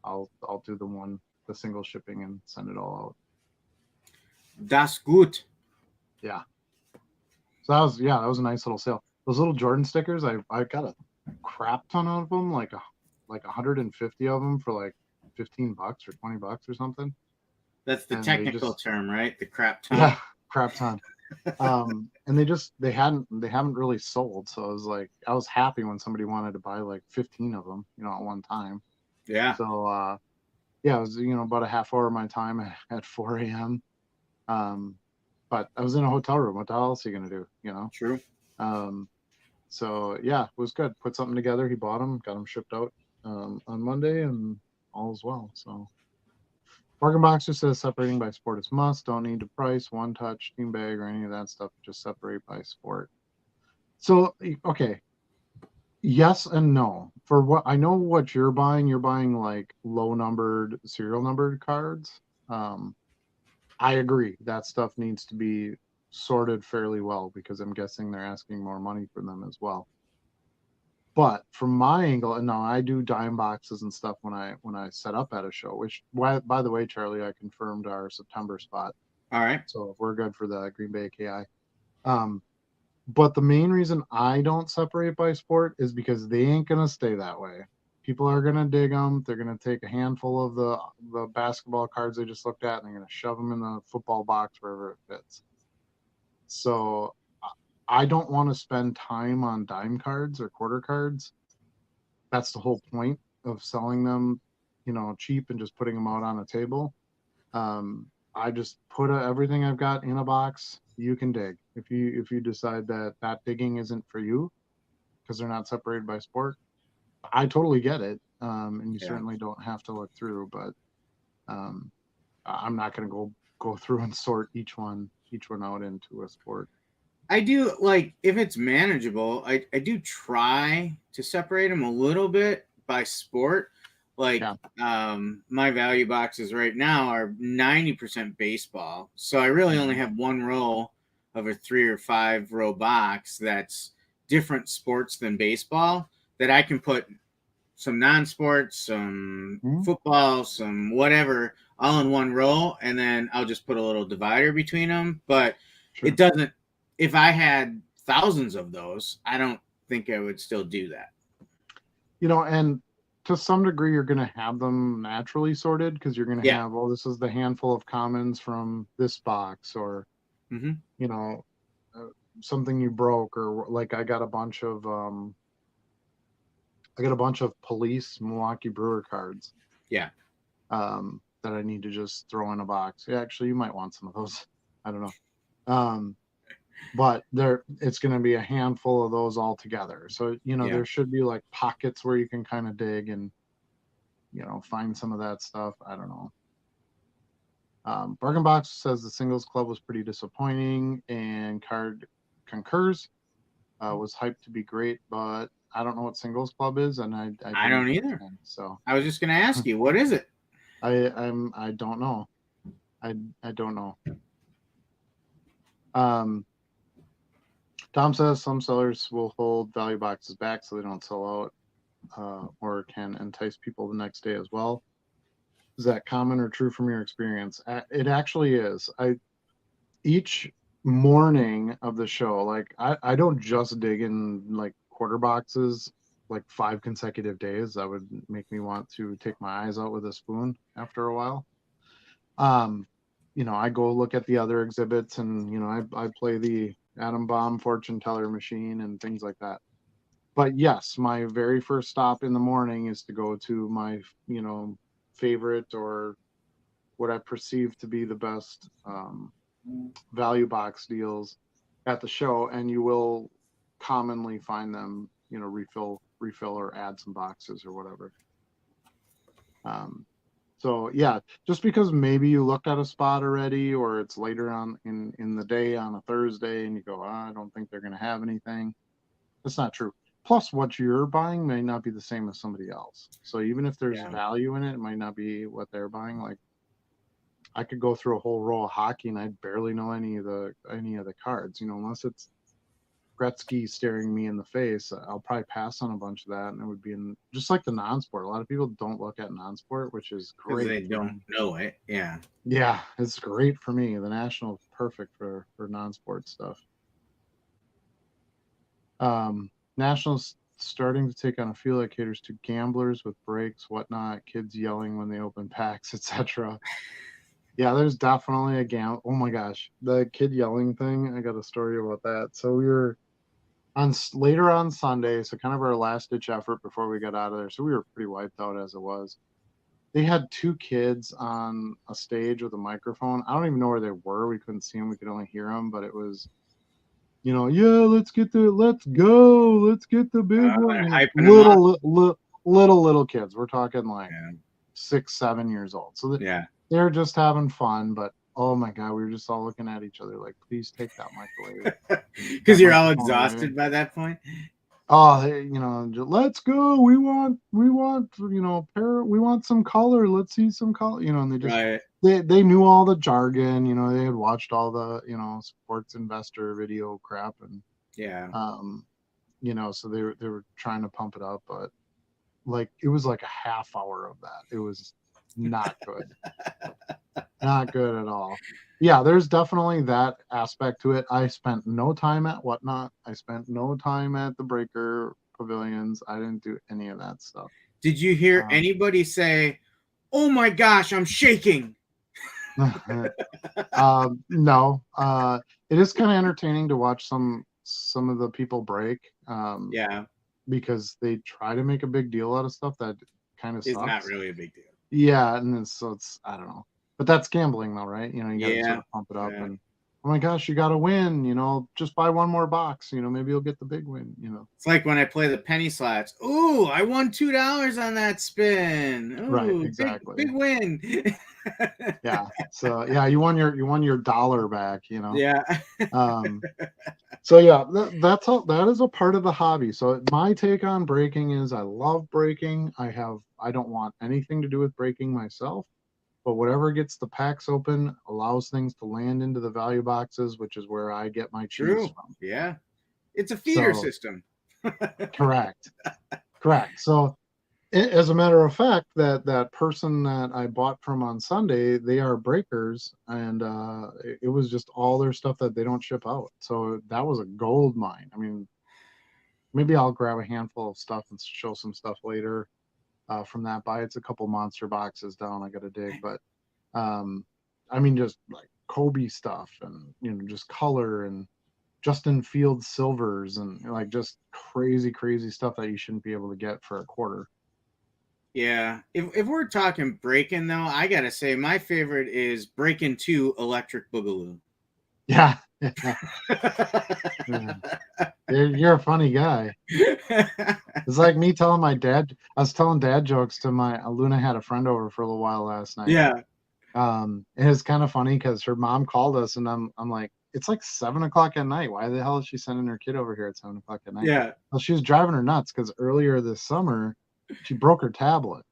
I'll do the single shipping and send it all out. That's good. Yeah. So that was a nice little sale. Those little Jordan stickers, I got a crap ton of them, like 150 of them for like $15 or $20 or something. That's the technical term, right? The crap ton. Yeah, crap ton. And they haven't really sold. So I was happy when somebody wanted to buy like 15 of them, at one time. Yeah. So yeah, it was, about a half hour of my time at 4 a.m. But I was in a hotel room. What the hell else are you going to do, True. So yeah, it was good. Put something together. He bought them, got them shipped out on Monday, and all is well. So Bargain Box just says separating by sport is must. Don't need to price, one touch, team bag, or any of that stuff. Just separate by sport. So okay, yes and no. For what I know, what you're buying like low numbered, serial numbered cards. I agree that stuff needs to be sorted fairly well because I'm guessing they're asking more money for them as well. But from my angle, and now I do dime boxes and stuff when I set up at a show, which by the way, Charlie, I confirmed our September spot. All right. So we're good for the Green Bay KI. But the main reason I don't separate by sport is because they ain't gonna stay that way. People are gonna dig them. They're gonna take a handful of the basketball cards they just looked at, and they're gonna shove them in the football box wherever it fits. So I don't want to spend time on dime cards or quarter cards. That's the whole point of selling them, cheap and just putting them out on a table. I just put everything I've got in a box. You can dig if you decide that digging isn't for you because they're not separated by sport. I totally get it, and you certainly don't have to look through. But I'm not going to go through and sort each one out into a sport. I do, like, if it's manageable, I do try to separate them a little bit by sport. Like, my value boxes right now are 90% baseball. So I really only have one row of a 3 or 5 row box that's different sports than baseball that I can put some non-sports, some football, some whatever, all in one row. And then I'll just put a little divider between them. But it doesn't, if I had thousands of those, I don't think I would still do that. And to some degree, you're going to have them naturally sorted because you're going to have, this is the handful of commons from this box, or, something you broke, or like I got a bunch of police Milwaukee Brewer cards. Yeah. That I need to just throw in a box. Yeah, actually, you might want some of those. I don't know. But it's going to be a handful of those all together. So, there should be like pockets where you can kind of dig and, find some of that stuff. I don't know. Bargain Box says the singles club was pretty disappointing, and Card concurs. Was hyped to be great, but I don't know what singles club is, and I don't either. So I was just going to ask you, what is it? I don't know. I don't know. Tom says some sellers will hold value boxes back so they don't sell out, or can entice people the next day as well. Is that common or true from your experience? It actually is. Each morning of the show, like I don't just dig in like quarter boxes like 5 consecutive days. That would make me want to take my eyes out with a spoon after a while. I go look at the other exhibits, and I play the atom bomb fortune teller machine and things like that. But yes, my very first stop in the morning is to go to my favorite, or what I perceive to be the best value box deals at the show, and you will commonly find them refill or add some boxes or whatever. So yeah, just because maybe you looked at a spot already, or it's later on in the day on a Thursday and you go, I don't think they're going to have anything. That's not true. Plus, what you're buying may not be the same as somebody else. So even if there's value in it, it might not be what they're buying. Like, I could go through a whole row of hockey and I'd barely know any of the cards, unless it's Gretzky staring me in the face. I'll probably pass on a bunch of that, and it would be just like the non-sport. A lot of people don't look at non-sport, which is great. They don't know it. Yeah. Yeah, it's great for me. The National is perfect for non-sport stuff. National's starting to take on a feel that caters to gamblers with breaks, whatnot, kids yelling when they open packs, etc. Yeah, there's definitely a oh my gosh, the kid yelling thing. I got a story about that. So we were later on Sunday, so kind of our last ditch effort before we got out of there. So we were pretty wiped out as it was. They had 2 kids on a stage with a microphone. I don't even know where they were. We couldn't see them. We could only hear them, but it was, yeah, let's get the big one. Little kids. We're talking like 6, 7 years old. So they're just having fun, but oh my God, we were just all looking at each other like, please take that microwave. Because you're all exhausted by that point. Oh, let's go. We want some color. Let's see some color. And they just they knew all the jargon. They had watched all the sports investor video crap, and so they were trying to pump it up, but like it was like a half hour of that. It was not good. Not good at all. Yeah, there's definitely that aspect to it. I spent no time at Whatnot. I spent no time at the Breaker pavilions. I didn't do any of that stuff. Did you hear anybody say, "Oh my gosh, I'm shaking"? No. It is kind of entertaining to watch some of the people break. Because they try to make a big deal out of stuff that kind of sucks. It's not really a big deal. Yeah, and it's I don't know. But that's gambling though, right? You gotta sort of pump it up and, oh my gosh, you gotta win, just buy one more box, maybe you'll get the big win, It's like when I play the penny slots. Ooh, I won $2 on that spin. Ooh, right, exactly. Big win. Yeah. So yeah, you won your dollar back, Yeah. So yeah, that is a part of the hobby. So my take on breaking is I love breaking. I don't want anything to do with breaking myself. But whatever gets the packs open allows things to land into the value boxes, which is where I get my cheese from. Yeah. It's a feeder system. Correct. So as a matter of fact, that person that I bought from on Sunday, they are breakers, and it was just all their stuff that they don't ship out. So that was a gold mine. I mean, maybe I'll grab a handful of stuff and show some stuff later. From that buy. It's a couple monster boxes down I gotta dig, but I mean, just like Kobe stuff, and just color, and Justin Fields silvers, and like just crazy stuff that you shouldn't be able to get for a quarter. Yeah, if we're talking breaking though, I gotta say my favorite is Breakin' 2 Electric Boogaloo. Yeah. You're a funny guy. It's like me telling my dad. I was telling dad jokes to Luna had a friend over for a little while last night. Yeah. And it's kind of funny because her mom called us, and I'm like, it's like 7 o'clock at night. Why the hell is she sending her kid over here at 7 o'clock at night? Yeah. Well, she was driving her nuts because earlier this summer she broke her tablet.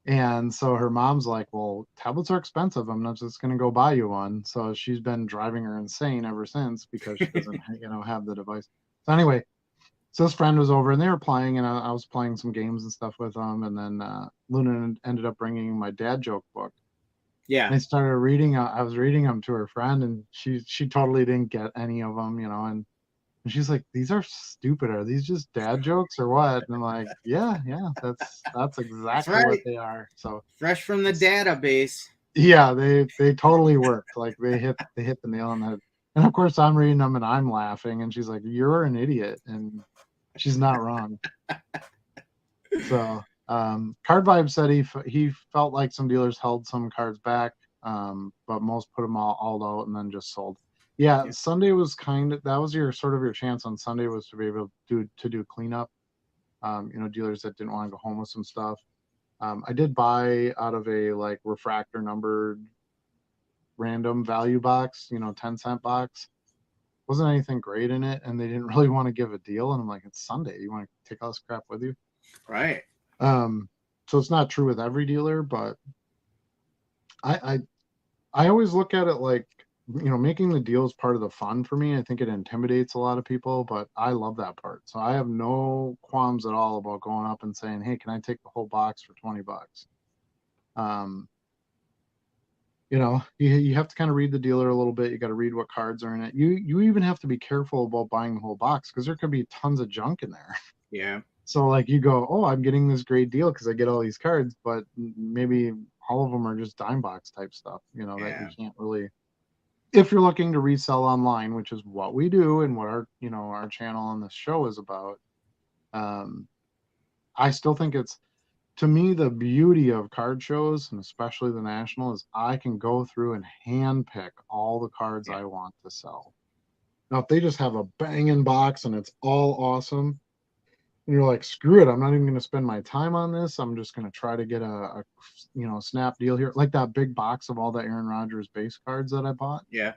And so her mom's like, well, tablets are expensive. I'm not just going to go buy you one. So she's been driving her insane ever since because she doesn't, have the device. So anyway, so this friend was over and they were playing, and I was playing some games and stuff with them. And then Luna ended up bringing my dad joke book. Yeah. And I started reading. I was reading them to her friend, and she totally didn't get any of them, And she's like, "These are stupid. Are these just dad jokes or what?" And I'm like, "Yeah, that's exactly right. what they are." So fresh from the database. yeah, they totally worked. Like they hit the nail on the head. And of course, I'm reading them and I'm laughing, and she's like, "You're an idiot," and she's not wrong. So, Card Vibe said he felt like some dealers held some cards back, but most put them all out and then just sold. Yeah, Sunday was that was your sort of your chance on Sunday, was to be able to do cleanup. Dealers that didn't want to go home with some stuff. I did buy out of a like refractor numbered random value box, 10-cent box. Wasn't anything great in it, and they didn't really want to give a deal. And I'm like, it's Sunday. You want to take all this crap with you? Right. So it's not true with every dealer, but I always look at it like, making the deals part of the fun for me. I think it intimidates a lot of people, but I love that part. So I have no qualms at all about going up and saying, "Hey, can I take the whole box for $20?" You have to kind of read the dealer a little bit. You got to read what cards are in it. You even have to be careful about buying the whole box because there could be tons of junk in there. Yeah. So like you go, "Oh, I'm getting this great deal because I get all these cards," but maybe all of them are just dime box type stuff, that you can't really, if you're looking to resell online, which is what we do and what our channel on this show is about. I still think it's, to me, the beauty of card shows, and especially the National, is I can go through and hand pick all the cards I want to sell. Now, if they just have a banging box and it's all awesome, and you're like, "Screw it, I'm not even going to spend my time on this. I'm just going to try to get a snap deal here." Like that big box of all the Aaron Rodgers base cards that I bought. Yeah.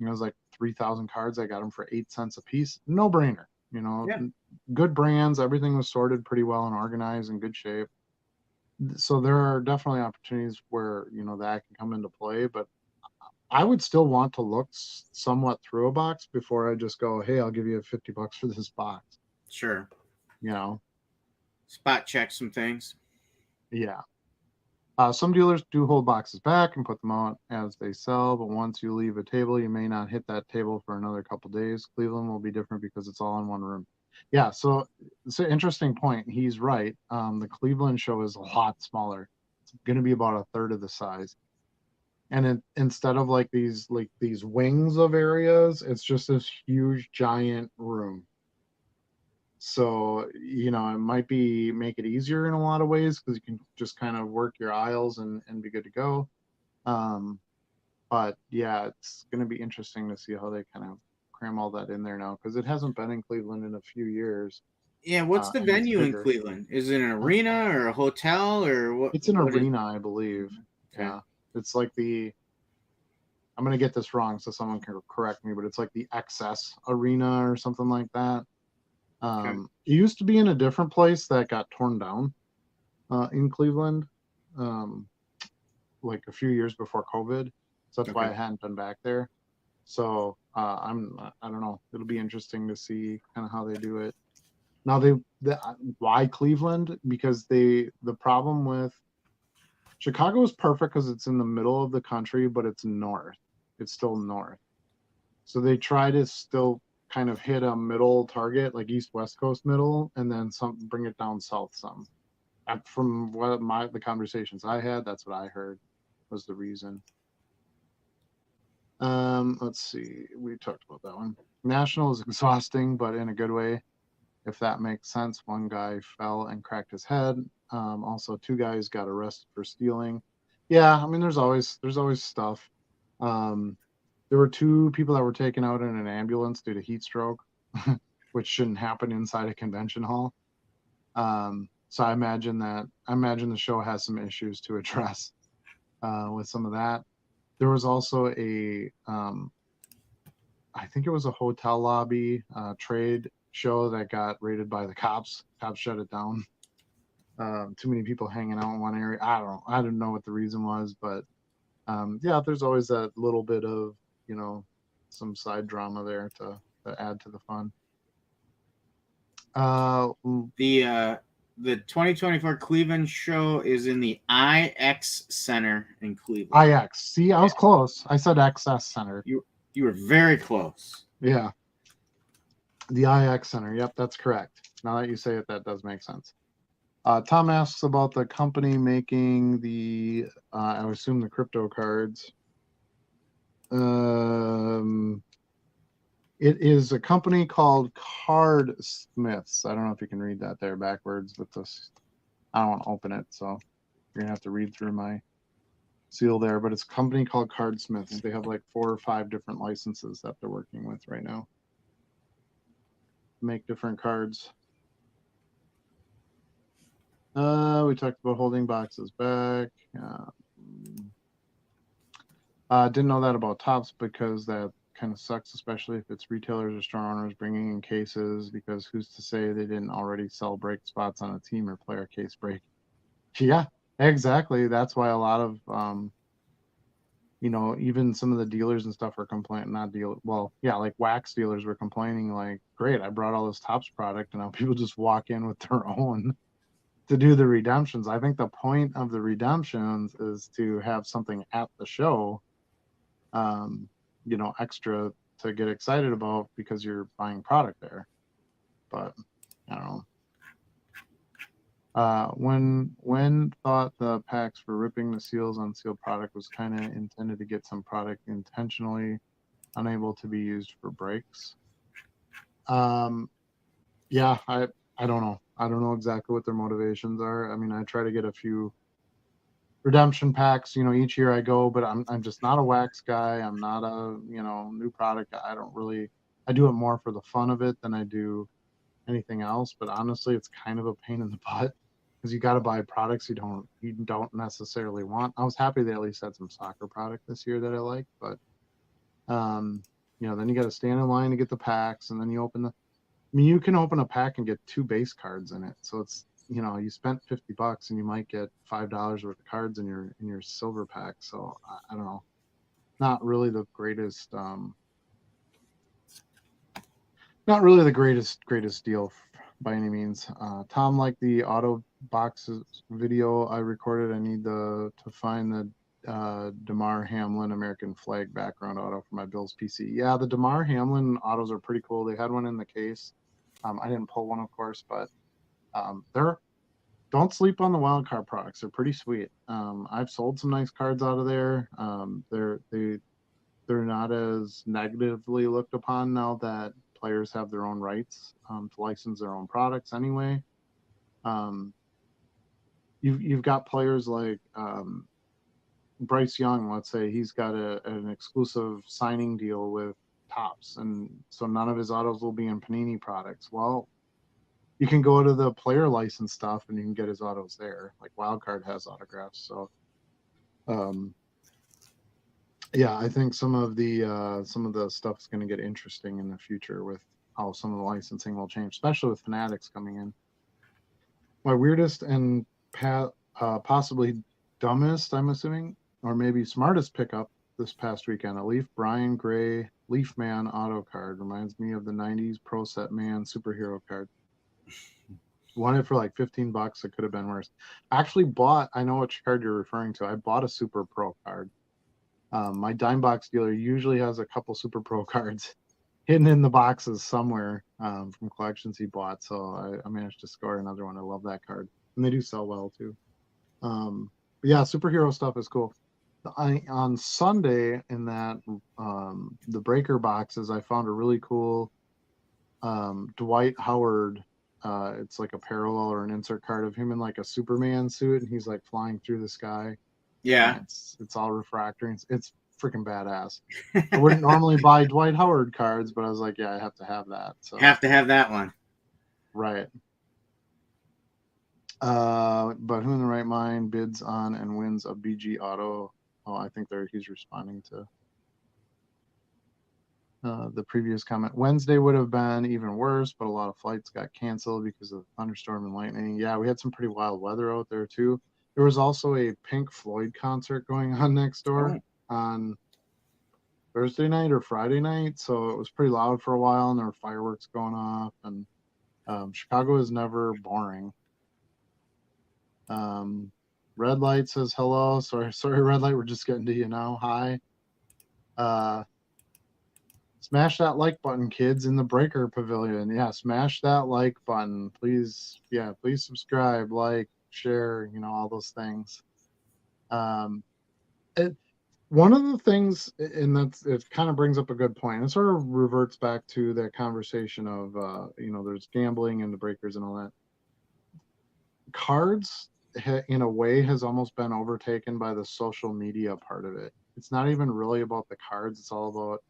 It was like 3,000 cards. I got them for 8 cents a piece. No brainer. Yeah. Good brands. Everything was sorted pretty well and organized, in good shape. So there are definitely opportunities where that can come into play, but I would still want to look somewhat through a box before I just go, "Hey, I'll give you $50 for this box." Sure. Spot check some things. Yeah. Some dealers do hold boxes back and put them out as they sell, but once you leave a table, you may not hit that table for another couple days. Cleveland will be different because it's all in one room. Yeah, so it's an interesting point. He's right. The Cleveland show is a lot smaller. It's going to be about a third of the size. And instead of like these wings of areas, it's just this huge giant room. So it might make it easier in a lot of ways because you can just kind of work your aisles and be good to go. But yeah, it's going to be interesting to see how they kind of cram all that in there now, because it hasn't been in Cleveland in a few years. Yeah, what's the venue in Cleveland? Is it an arena or a hotel or what? It's an arena, I believe. Okay. Yeah, it's like I'm going to get this wrong, so someone can correct me, but it's like the XS Arena or something like that. It used to be in a different place that got torn down in Cleveland, like a few years before COVID. So that's why I hadn't been back there. So I don't know. It'll be interesting to see kind of how they do it. Now why Cleveland? Because the problem with Chicago is perfect because it's in the middle of the country, but it's north. It's still north. So they try to still kind of hit a middle target, like east west coast middle, and then bring it down south some. From what the conversations I had, that's what I heard was the reason. Let's see. We talked about that one. National is exhausting, but in a good way, if that makes sense. One guy fell and cracked his head. Also, 2 guys got arrested for stealing. Yeah, I mean, there's always stuff. There were 2 people that were taken out in an ambulance due to heat stroke, which shouldn't happen inside a convention hall. So I imagine the show has some issues to address. with some of that. There was also I think it was a hotel lobby trade show that got raided by the cops. Cops shut it down. Too many people hanging out in one area. I don't know what the reason was, but yeah, there's always that little bit of, some side drama there to add to the fun. The 2024 Cleveland show is in the IX Center in Cleveland. IX. See, I was close. I said XS Center. You were very close. Yeah. The IX Center. Yep, that's correct. Now that you say it, that does make sense. Tom asks about the company making the, I would assume, the crypto cards. It is a company called Cardsmiths. I don't know if you can read that there backwards with this. I don't want to open it, so you're going to have to read through my seal there. But it's a company called Cardsmiths. They have like 4 or 5 different licenses that they're working with right now. Make different cards. We talked about holding boxes back. Didn't know that about Topps because that kind of sucks, especially if it's retailers or store owners bringing in cases, because who's to say they didn't already sell break spots on a team or play a case break? Yeah, exactly. That's why a lot of, even some of the dealers and stuff are complaining, like wax dealers were complaining, like, great, I brought all this Topps product and now people just walk in with their own to do the redemptions. I think the point of the redemptions is to have something at the show, extra to get excited about because you're buying product there. But I don't know. When thought the packs for ripping the seals on sealed product was kind of intended to get some product intentionally unable to be used for breaks. Yeah, I don't know. I don't know exactly what their motivations are. I mean, I try to get a few redemption packs, each year I go, but I'm just not a wax guy. I'm not a, new product. I do it more for the fun of it than I do anything else. But honestly, it's kind of a pain in the butt because you got to buy products you don't necessarily want. I was happy they at least had some soccer product this year that I liked, but then you got to stand in line to get the packs, and then you can open a pack and get 2 base cards in it. So it's, you spent $50 and you might get $5 worth of cards in your silver pack. So I don't know, not really the greatest, greatest deal by any means. Tom liked the auto boxes video I recorded. I need to find the Damar Hamlin American flag background auto for my Bills PC. Yeah, the Damar Hamlin autos are pretty cool. They had one in the case. I didn't pull one, of course, but don't sleep on the wild card products. They're pretty sweet. I've sold some nice cards out of there. They're not as negatively looked upon now that players have their own rights to license their own products anyway. You've got players like Bryce Young. Let's say he's got an exclusive signing deal with Topps, and so none of his autos will be in Panini products. Well, you can go to the player license stuff and you can get his autos there. Like Wildcard has autographs. So yeah, I think some of the stuff is going to get interesting in the future with how some of the licensing will change, especially with Fanatics coming in. My weirdest and possibly dumbest, I'm assuming, or maybe smartest pickup this past weekend, a Leaf Brian Gray Leaf Man auto card. Reminds me of the 90s Pro Set Man superhero card. Won it for like $15. It could have been worse. Actually I know which card you're referring to. I bought a Super Pro card. My dime box dealer usually has a couple Super Pro cards hidden in the boxes somewhere from collections he bought. So I managed to score another one. I love that card. And they do sell well too. But yeah, superhero stuff is cool. On Sunday in that the breaker boxes, I found a really cool Dwight Howard. It's like a parallel or an insert card of him in like a Superman suit, and he's like flying through the sky. Yeah, it's all refractor. It's freaking badass. I wouldn't normally buy Dwight Howard cards, but I was like, yeah, I have to have that. So have to have that one. Right. But who in the right mind bids on and wins a BG Auto? Oh, I think he's responding to the previous comment. Wednesday would have been even worse, but a lot of flights got canceled because of thunderstorm and lightning. Yeah, we had some pretty wild weather out there too. There was also a Pink Floyd concert going on next door on Thursday night or Friday night, so it was pretty loud for a while, and there were fireworks going off. And Chicago is never boring. Red Light says hello. Sorry, Red Light. We're just getting to you now. Hi. Smash that like button, kids, in the Breaker Pavilion. Yeah, smash that like button, please. Yeah, please subscribe, like, share. All those things. One of the things, and it kind of brings up a good point. It sort of reverts back to that conversation of there's gambling and the breakers and all that. Cards, in a way, has almost been overtaken by the social media part of it. It's not even really about the cards. It's all about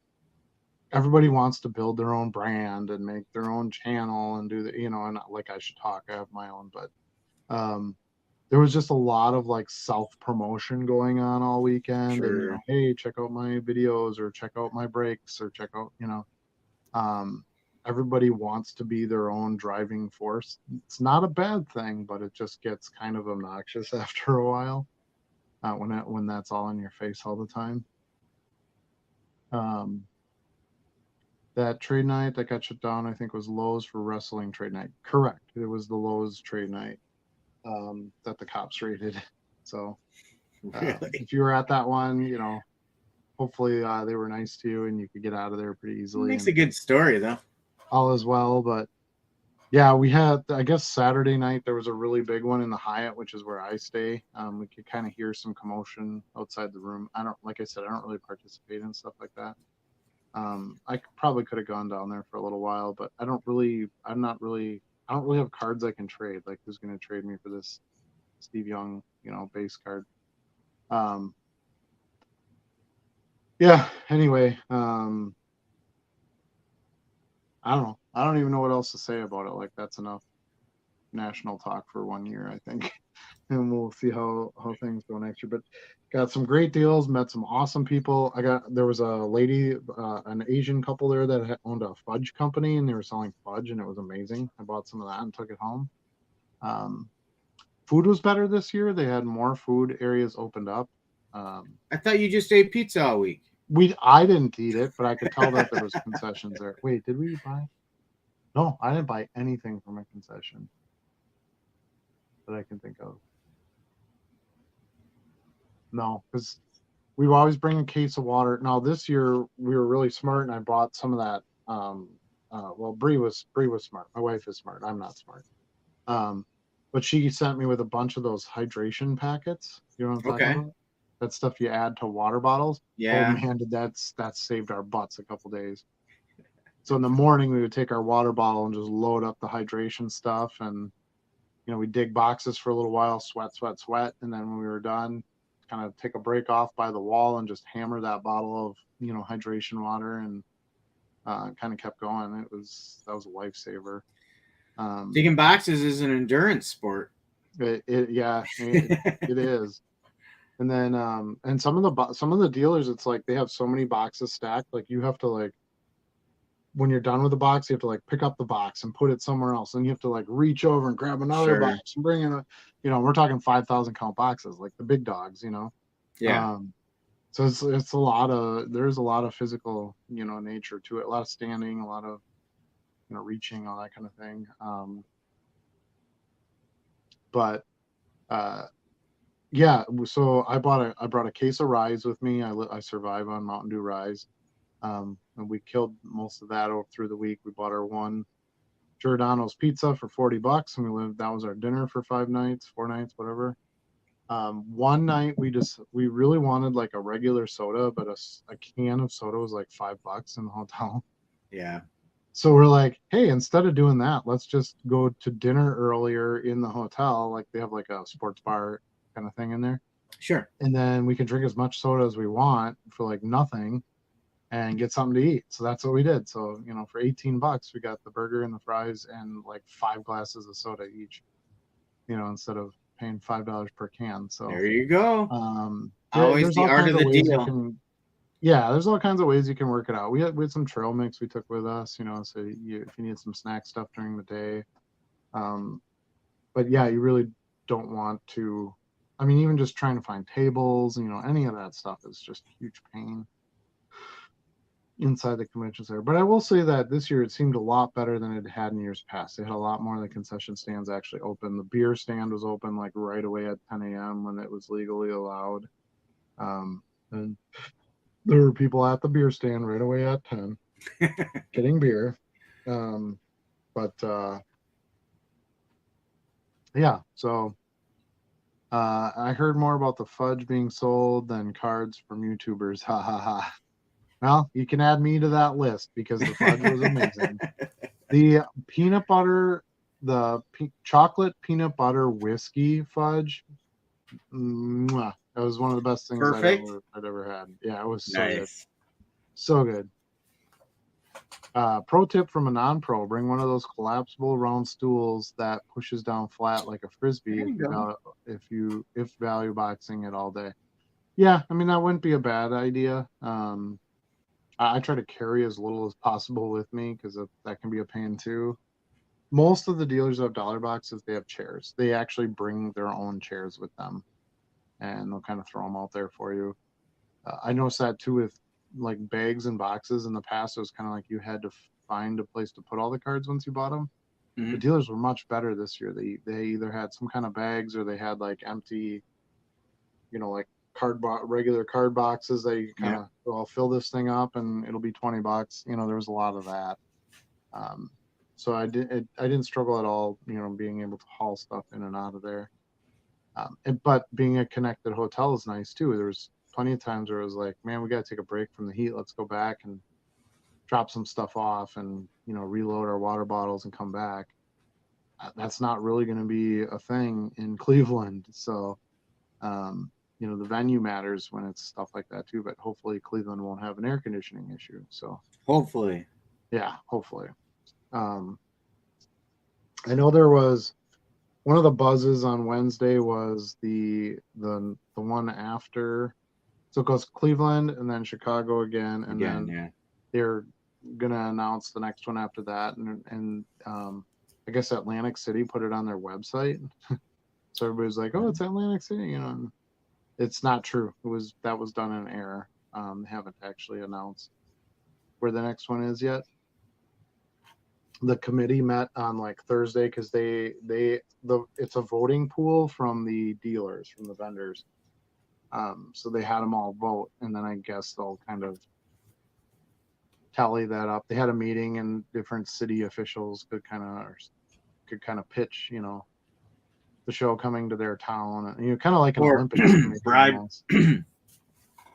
everybody wants to build their own brand and make their own channel and do the, and like I should talk, I have my own, but there was just a lot of like self promotion going on all weekend. Sure. And hey, check out my videos or check out my breaks or check out, everybody wants to be their own driving force. It's not a bad thing, but it just gets kind of obnoxious after a while when that's all in your face all the time. That trade night that got shut down, I think, was Lowe's for wrestling trade night. Correct. It was the Lowe's trade night that the cops raided. So if you were at that one, hopefully they were nice to you and you could get out of there pretty easily. It makes a good story, though. All as well. But yeah, we had, I guess, Saturday night, there was a really big one in the Hyatt, which is where I stay. We could kind of hear some commotion outside the room. Like I said, I don't really participate in stuff like that. I probably could have gone down there for a little while, but I don't really have cards I can trade. Like, who's going to trade me for this Steve Young, base card? Yeah. Anyway, I don't know. I don't even know what else to say about it. Like, that's enough national talk for 1 year, I think. And we'll see how things go next year. But got some great deals, met some awesome people. There was a lady, an Asian couple there that owned a fudge company, and they were selling fudge, and it was amazing. I bought some of that and took it home. Food was better this year. They had more food areas opened up. I thought you just ate pizza all week. I didn't eat it, but I could tell that there was concessions there. Wait, did we buy? No, I didn't buy anything from a concession that I can think of. No, because we always bring a case of water. Now this year we were really smart, and I bought some of that. Well, Bree was smart. My wife is smart. I'm not smart. But she sent me with a bunch of those hydration packets. You know what I'm talking about? That stuff you add to water bottles. Yeah. Oh man, that saved our butts a couple days. So in the morning we would take our water bottle and just load up the hydration stuff, and we dig boxes for a little while, sweat, and then when we were done, kind of take a break off by the wall and just hammer that bottle of hydration water, and kind of kept going. That was a lifesaver. Digging boxes is an endurance sport. It is. And then and some of the dealers, it's like they have so many boxes stacked, like you have to, like, when you're done with the box, you have to like pick up the box and put it somewhere else, and you have to like reach over and grab another box and bring in we're talking 5,000 count boxes, like the big dogs. Yeah. So there's a lot of physical nature to it, a lot of standing, a lot of reaching, all that kind of thing. But yeah, so I brought a case of Rise with me. I survive on Mountain Dew Rise. And we killed most of that through the week. We bought our one Giordano's pizza for $40, and that was our dinner for 4 nights, whatever. One night we really wanted like a regular soda, but a can of soda was like $5 in the hotel. Yeah. So we're like, hey, instead of doing that, let's just go to dinner earlier in the hotel. Like, they have like a sports bar kind of thing in there. Sure. And then we can drink as much soda as we want for like nothing, and get something to eat. So that's what we did. So, for $18, we got the burger and the fries and like 5 glasses of soda each. instead of paying $5 per can. So there you go. Always there's the all art kinds of of the ways deal. you can. Yeah, there's all kinds of ways you can work it out. We had some trail mix we took with us, so if you need some snack stuff during the day. But yeah, you really don't want to. I mean, even just trying to find tables, any of that stuff is just a huge pain inside the convention center. But I will say that this year it seemed a lot better than it had in years past. They had a lot more of the concession stands actually open. The beer stand was open like right away at 10 a.m. when it was legally allowed. And there were people at the beer stand right away at 10 getting beer. Yeah, so I heard more about the fudge being sold than cards from YouTubers. Ha ha ha. Well, you can add me to that list because the fudge was amazing. The peanut butter, chocolate peanut butter whiskey fudge, that was one of the best things I'd ever had. Yeah, it was so good. So good. Pro tip from a non-pro: bring one of those collapsible round stools that pushes down flat like a frisbee if value boxing it all day. Yeah, I mean that wouldn't be a bad idea. I try to carry as little as possible with me because that can be a pain too. Most of the dealers of dollar boxes, they have chairs. They actually bring their own chairs with them, and they'll kind of throw them out there for you. I noticed that too with like bags and boxes in the past. It was kind of like you had to find a place to put all the cards once you bought them. Mm-hmm. The dealers were much better this year. They either had some kind of bags or they had like empty, like regular card boxes that you kind of, I'll fill this thing up and it'll be $20. There was a lot of that. So I didn't struggle at all, being able to haul stuff in and out of there. But being a connected hotel is nice too. There was plenty of times where it was like, man, we got to take a break from the heat. Let's go back and drop some stuff off and, reload our water bottles and come back. That's not really going to be a thing in Cleveland. So, the venue matters when it's stuff like that too, but hopefully Cleveland won't have an air conditioning issue. So hopefully. Yeah, hopefully. I know there was one of the buzzes on Wednesday was the one after. So it goes Cleveland and then Chicago again, and then they're gonna announce the next one after that, and I guess Atlantic City put it on their website, so everybody's like, "Oh, it's Atlantic City," and it's not true. That was done in error. They haven't actually announced where the next one is yet. The committee met on like Thursday because it's a voting pool from the dealers, from the vendors. So they had them all vote, and then I guess they'll kind of tally that up. They had a meeting, and different city officials could kind of pitch, the show coming to their town, and kind of like an Olympics bribe.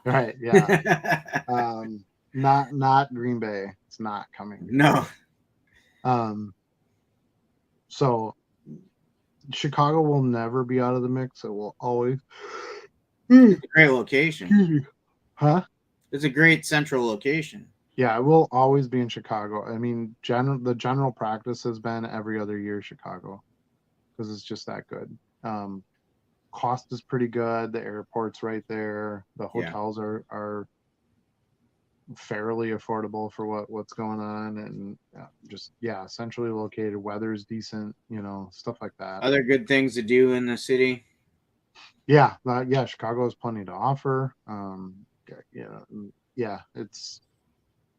Right? Yeah. Not Green Bay. It's not coming. No. So Chicago will never be out of the mix. It will always. It's a great location. Huh? It's a great central location. Yeah, it will always be in Chicago. I mean, the general practice has been every other year Chicago because it's just that good. Cost is pretty good. The airport's right there. The hotels are fairly affordable for what's going on, and centrally located. Weather's decent, stuff like that. Other good things to do in the city. Yeah, Chicago has plenty to offer. It's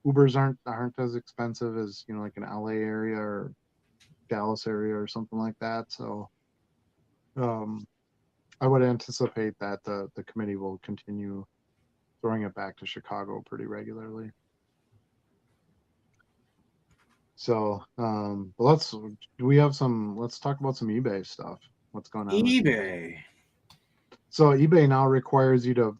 Ubers aren't as expensive as like an LA area or Dallas area or something like that. So I would anticipate that the committee will continue throwing it back to Chicago pretty regularly. So let's talk about some eBay stuff. What's going on? eBay. So eBay now requires you to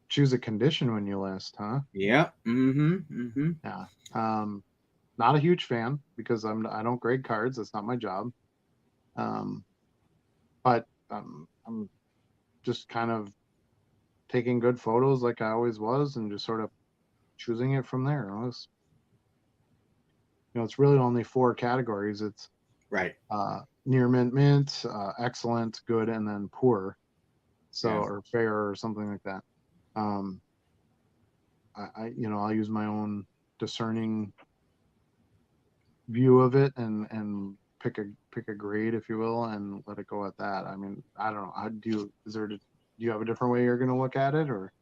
choose a condition when you list, huh? Yeah. Yeah. Not a huge fan because I don't grade cards. That's not my job. But I'm just kind of taking good photos like I always was and just sort of choosing it from there. It's really only 4 categories. It's right. near mint, excellent, good, and then poor. So, Yeah. or fair or something like that. Um, I'll use my own discerning view of it and pick a grade, if you will, and let it go at that. I mean, I don't know. Do you have a different way you're going to look at it, or?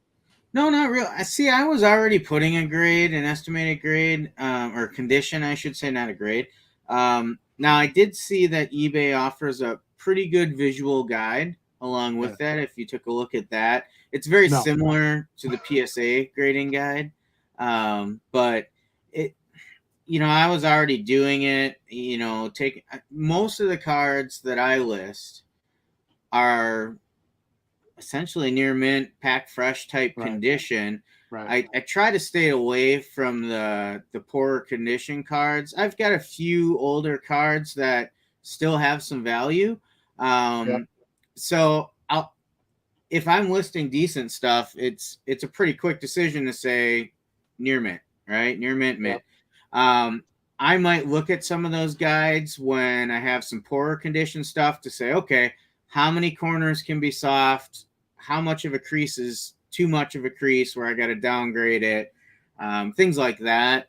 No, not real. I see. I was already putting a grade, an estimated grade, or condition, I should say, not a grade. Now, I did see that eBay offers a pretty good visual guide along Yeah. with that. If you took a look at that, it's very No. similar to the PSA grading guide, but it. I was already doing it. Take most of the cards that I list are essentially near mint, pack fresh type Right. condition. Right. I try to stay away from the poorer condition cards. I've got a few older cards that still have some value. Yep. So if I'm listing decent stuff, it's a pretty quick decision to say near mint, right? Near mint, mint. Yep. I might look at some of those guides when I have some poorer condition stuff to say, okay, how many corners can be soft? How much of a crease is too much of a crease where I got to downgrade it? Things like that.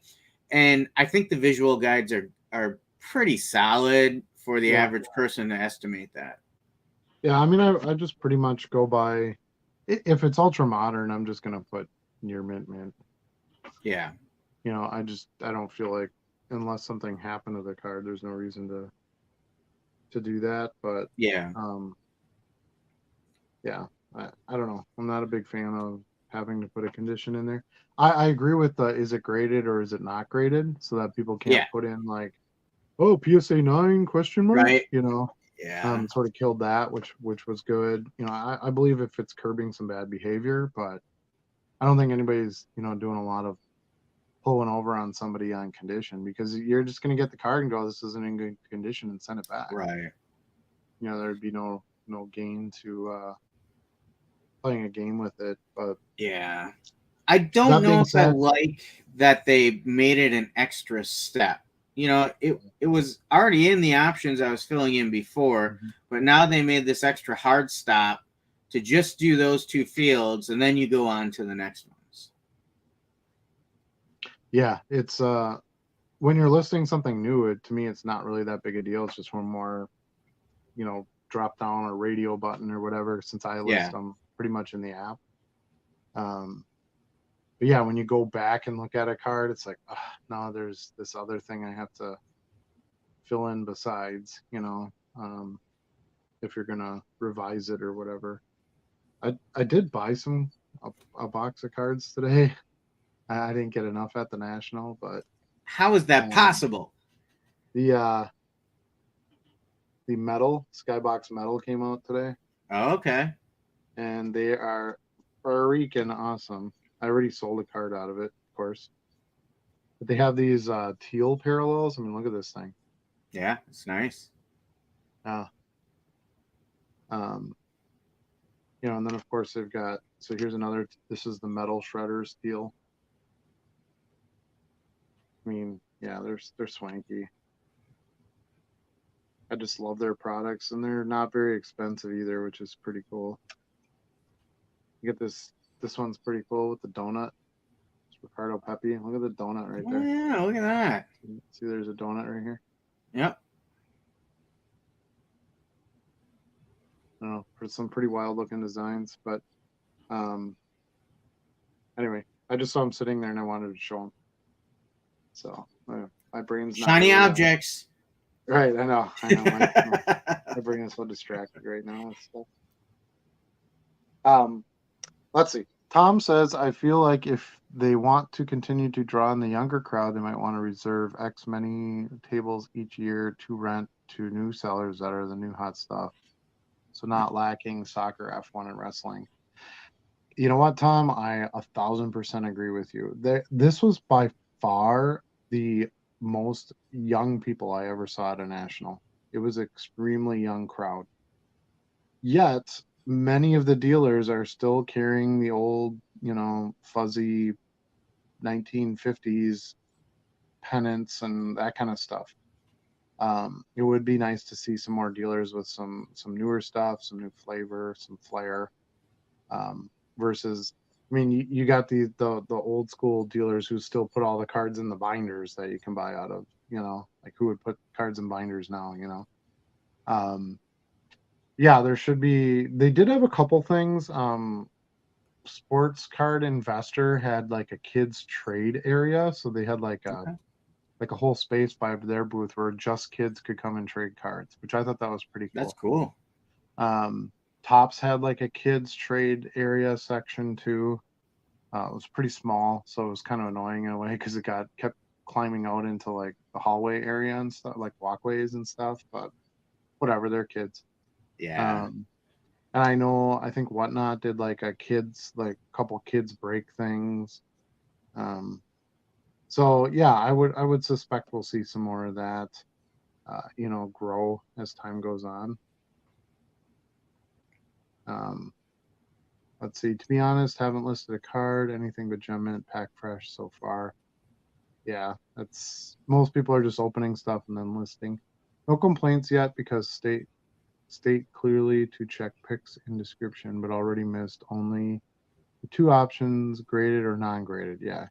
And I think the visual guides are pretty solid for the Yeah. average person to estimate that. Yeah. I mean, I just pretty much go by, if it's ultra modern, I'm just going to put near mint. Yeah. I don't feel like, unless something happened to the card, there's no reason to do that. But Yeah. yeah, I don't know. I'm not a big fan of having to put a condition in there. I agree with the, is it graded or is it not graded, so that people can't Yeah. put in like, oh, PSA 9 question mark, Right. you know. Yeah. Sort of killed that, which was good. I believe if it's curbing some bad behavior, but I don't think anybody's, doing a lot of pulling over on somebody on condition, because you're just going to get the card and go, this isn't in good condition, and send it back. Right. There'd be no gain to playing a game with it. But Yeah. I don't that know being if I said, like that they made it an extra step. It was already in the options I was filling in before, but now they made this extra hard stop to just do those two fields, and then you go on to the next ones. yeah, it's when you're listing something new, to me, it's not really that big a deal. It's just one more, drop down or radio button or whatever, since I list them pretty much in the app. But yeah, when you go back and look at a card, it's like, no, there's this other thing I have to fill in besides, if you're gonna revise it or whatever. I did buy a box of cards today. I didn't get enough at the National, but how is that possible? The metal Skybox metal came out today. Oh, okay. And they are freaking awesome. I already sold a card out of it, of course. But they have these teal parallels. I mean, look at this thing. Yeah, it's nice. And then of course they've got, so here's another, this is the metal shredder steel. I mean, yeah, they're swanky. I just love their products, and they're not very expensive either, which is pretty cool. You get this one's pretty cool with the donut. It's Ricardo Pepi. Look at the donut right there. Yeah, look at that. See, there's a donut right here. Yep. I don't know, for some pretty wild looking designs, but anyway, I just saw him sitting there and I wanted to show him. So my brain's not shiny really objects. Right, I know. My brain is so distracted right now with stuff. Let's see. Tom says, I feel like if they want to continue to draw in the younger crowd, they might want to reserve X many tables each year to rent to new sellers that are the new hot stuff. So not lacking soccer, F1, and wrestling. You know what, Tom? I 1,000% agree with you. This was by far the most young people I ever saw at a national. It was an extremely young crowd. Yet many of the dealers are still carrying the old, fuzzy 1950s pennants and that kind of stuff. It would be nice to see some more dealers with some newer stuff, some new flavor, some flair. Versus, I mean, you got the old school dealers who still put all the cards in the binders that you can buy out of. Like who would put cards in binders now? Yeah, there should be. They did have a couple things. Sports Card Investor had like a kids trade area, so they had like Okay. a whole space by their booth where just kids could come and trade cards, which I thought that was pretty That's cool. cool. Tops had like a kids trade area section too. It was pretty small, so it was kind of annoying in a way because it kept climbing out into like the hallway area and stuff, like walkways and stuff. But whatever, they're kids. Yeah. And I think Whatnot did like a couple kids break things. So yeah, I would suspect we'll see some more of that, grow as time goes on. Um, let's see. To be honest, haven't listed a card, anything but Gem Mint Pack Fresh so far. Yeah, that's most people are just opening stuff and then listing. No complaints yet because state clearly to check picks in description, but already missed only the two options, graded or non-graded. Yeah,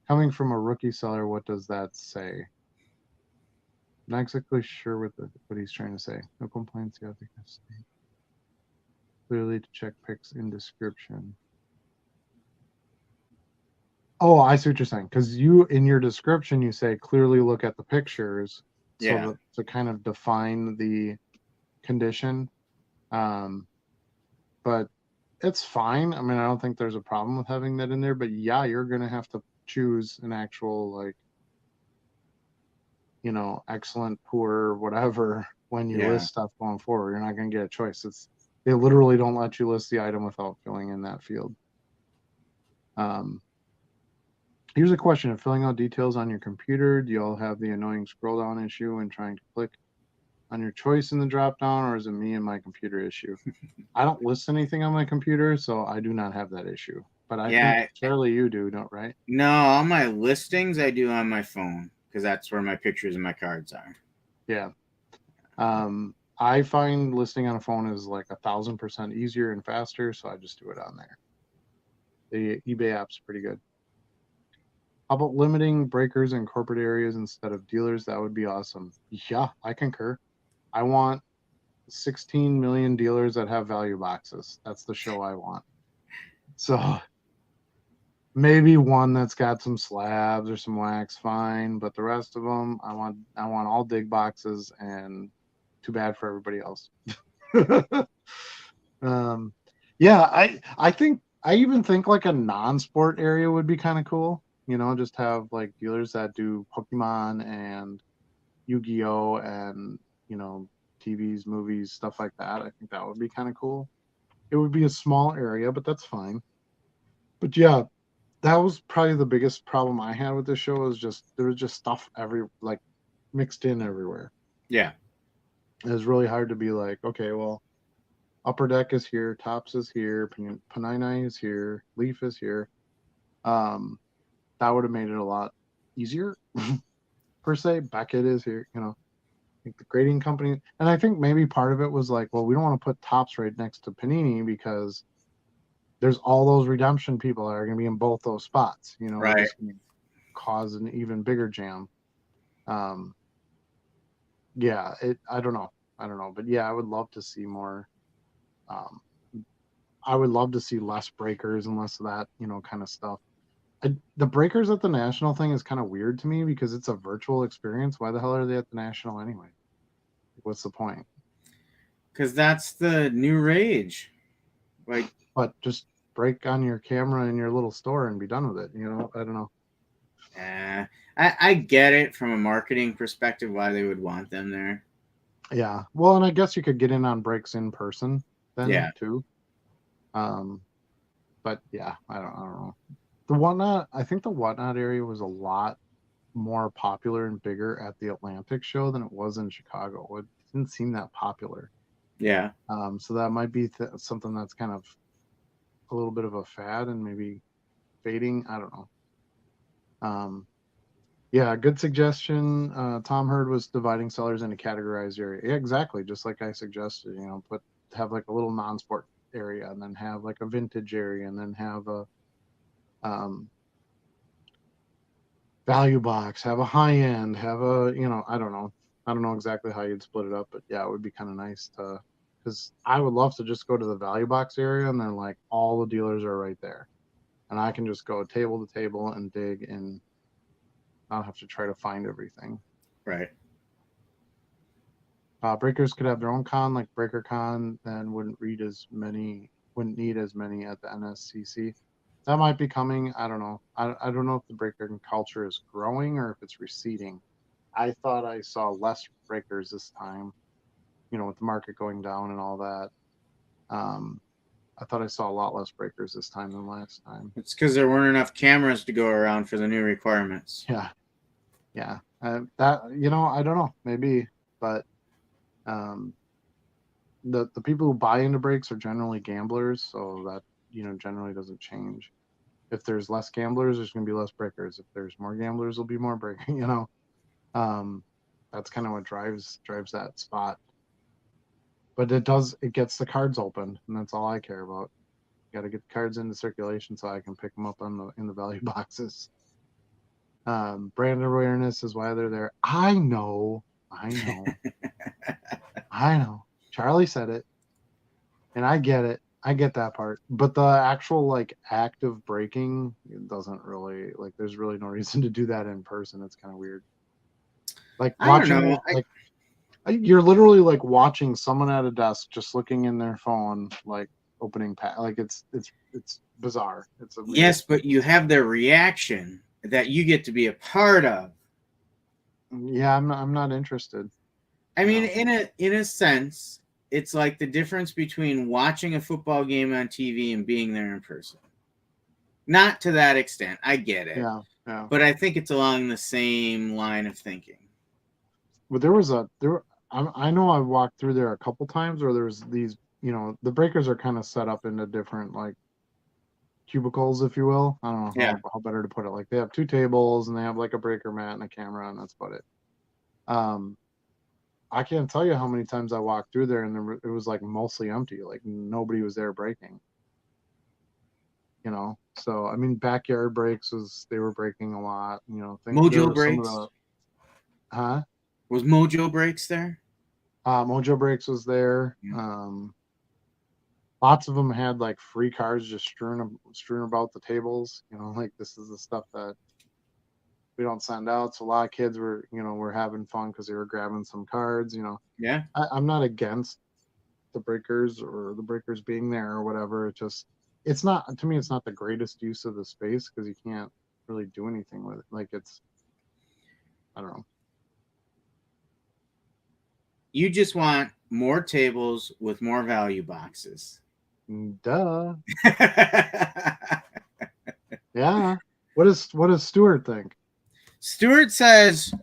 coming from a rookie seller, what does that say? Not exactly sure what he's trying to say. No complaints yet because clearly to check picks in description. Oh, I see what you're saying. Because in your description, you say clearly look at the pictures, so Yeah. that to kind of define the condition. Um, but it's fine. I mean, I don't think there's a problem with having that in there. But yeah, you're gonna have to choose an actual like, excellent, poor, whatever when you Yeah. list stuff going forward. You're not gonna get a choice. They literally don't let you list the item without filling in that field. Um, Here's a question. If filling out details on your computer, do you all have the annoying scroll down issue when trying to click on your choice in the drop down, or is it me and my computer issue? I don't list anything on my computer, so I do not have that issue. But I think, Yeah. Charlie, you do, don't, right? No, all my listings I do on my phone because that's where my pictures and my cards are. Yeah. I find listing on a phone is like 1,000% easier and faster, so I just do it on there. The eBay app's pretty good. How about limiting breakers in corporate areas instead of dealers? That would be awesome. Yeah, I concur. I want 16 million dealers that have value boxes. That's the show I want. So maybe one that's got some slabs or some wax, fine. But the rest of them, I want all dig boxes, and too bad for everybody else. um, yeah, I even think like a non-sport area would be kind of cool. Just have like dealers that do Pokemon and Yu-Gi-Oh and TVs, movies, stuff like that. I think that would be kind of cool. It would be a small area, but that's fine. But yeah, that was probably the biggest problem I had with this show is just there was just stuff like mixed in everywhere. Yeah. It was really hard to be like, okay, well, Upper Deck is here, Tops is here, Panini is here, Leaf is here. That would have made it a lot easier per se. Beckett is here, like the grading company. And I think maybe part of it was like, well, we don't want to put Tops right next to Panini because there's all those redemption people that are going to be in both those spots. We're Right. just going to cause an even bigger jam. Yeah, I don't know, but yeah, I would love to see more. Um, I would love to see less breakers and less of that, kind of stuff. The breakers at the national thing is kind of weird to me because it's a virtual experience. Why the hell are they at the national anyway? What's the point? Because that's the new rage. Like, but just break on your camera in your little store and be done with it. I don't know. I get it from a marketing perspective why they would want them there. Yeah. Well, and I guess you could get in on breaks in person then too. But yeah, I don't know. I think the Whatnot area was a lot more popular and bigger at the Atlantic show than it was in Chicago. It didn't seem that popular. Yeah. So that might be something that's kind of a little bit of a fad and maybe fading. I don't know. Yeah, good suggestion. Tom Hurd was dividing sellers into categorized area. Yeah, exactly, just like I suggested. Have like a little non-sport area, and then have like a vintage area, and then have a um, value box, have a high end, have a I don't know exactly how you'd split it up, but yeah, it would be kind of nice to, because I would love to just go to the value box area and then like all the dealers are right there, and I can just go table to table and dig and not have to try to find everything. Right. Breakers could have their own con, like BreakerCon, then wouldn't need as many at the NSCC. That might be coming. I don't know. I don't know if the breaker culture is growing or if it's receding. I thought I saw less breakers this time, with the market going down and all that. I thought I saw a lot less breakers this time than last time. It's because there weren't enough cameras to go around for the new requirements. Yeah. That I don't know, maybe, but the people who buy into breaks are generally gamblers, so that generally doesn't change. If there's less gamblers, there's going to be less breakers. If there's more gamblers, there'll be more breaking. That's kind of what drives that spot. But it gets the cards open, and that's all I care about. Got to get the cards into circulation so I can pick them up in the value boxes. Brand awareness is why they're there. I know. I know. Charlie said it, and I get it. I get that part, but the actual like active breaking, it doesn't really like. There's really no reason to do that in person. It's kind of weird. Like watching, like you're literally like watching someone at a desk just looking in their phone, like opening like it's bizarre. It's a weird... Yes, but you have their reaction that you get to be a part of. Yeah, I'm not interested. I mean, in a sense, it's like the difference between watching a football game on TV and being there in person. Not to that extent. I get it. Yeah. But I think it's along the same line of thinking. But I know I walked through there a couple times where there's these, the breakers are kind of set up into different like cubicles, if you will. I don't know how better to put it. Like they have two tables and they have like a breaker mat and a camera, and that's about it. I can't tell you how many times I walked through there and it was like mostly empty. Like nobody was there breaking. So I mean, backyard breaks they were breaking a lot. Mojo Breaks. Was Mojo Breaks there? Mojo Breaks was there. Yeah. Lots of them had like free cards just strewn about the tables. Like this is the stuff that we don't send out. So a lot of kids were having fun because they were grabbing some cards. Yeah. I'm not against the breakers or the breakers being there or whatever. It's not, to me, it's not the greatest use of the space because you can't really do anything with it. Like I don't know. You just want more tables with more value boxes. Duh. Yeah. What does Stuart think? Stuart says,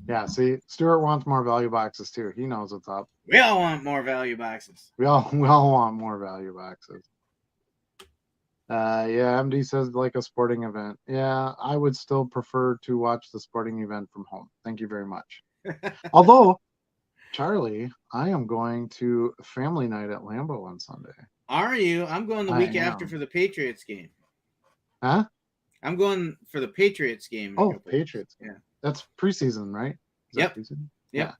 yeah, see, Stuart wants more value boxes too. He knows what's up. We all want more value boxes. We all want more value boxes. Yeah, MD says like a sporting event. Yeah, I would still prefer to watch the sporting event from home. Thank you very much. Although, Charlie, I am going to family night at Lambeau on Sunday. Are you? I'm going the week after for the Patriots game. Huh? I'm going for the Patriots game. Oh, Patriots. Yeah. That's preseason, right? Yep. Preseason? Yep. Yeah.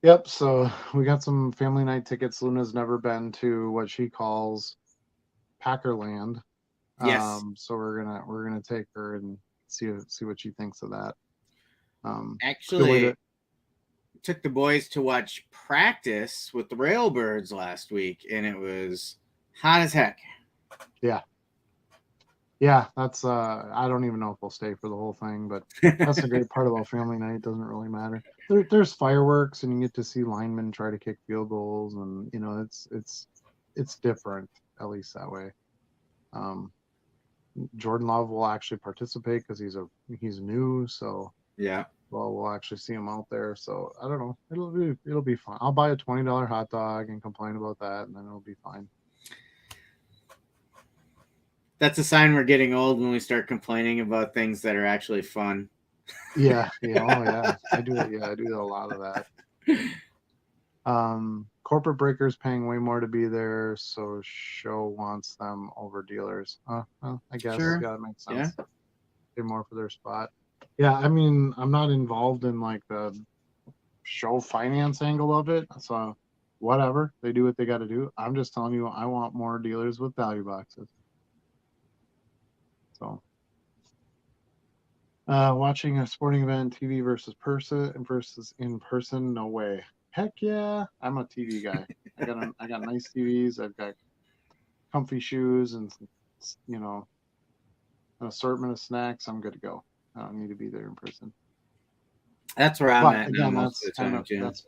Yep. So we got some family night tickets. Luna's never been to what she calls Packerland. Yes. So we're gonna take her and see what she thinks of that. Actually, took the boys to watch practice with the Railbirds last week, and it was hot as heck. Yeah, that's I don't even know if we'll stay for the whole thing, but that's the great part about family night. It doesn't really matter. There's fireworks, and you get to see linemen try to kick field goals, and it's different, at least that way. Jordan Love will actually participate because he's new, so yeah. Well, we'll actually see him out there. So I don't know. It'll be fun. I'll buy a $20 hot dog and complain about that, and then it'll be fine. That's a sign we're getting old when we start complaining about things that are actually fun. Yeah, yeah, oh yeah. I do it. Yeah, I do a lot of that. Corporate breakers paying way more to be there, so show wants them over dealers. Well, I guess Sure. yeah, that makes Yeah. sense. Pay more for their spot. Yeah, I mean, I'm not involved in like the show finance angle of it, so whatever, they do what they got to do. I'm just telling you, I want more dealers with value boxes. So, watching a sporting event, TV versus in person, no way. Heck yeah, I'm a TV guy. I got nice TVs. I've got comfy shoes and an assortment of snacks. I'm good to go. I don't need to be there in person. That's where I'm But at now again, most that's of the kind time, of too.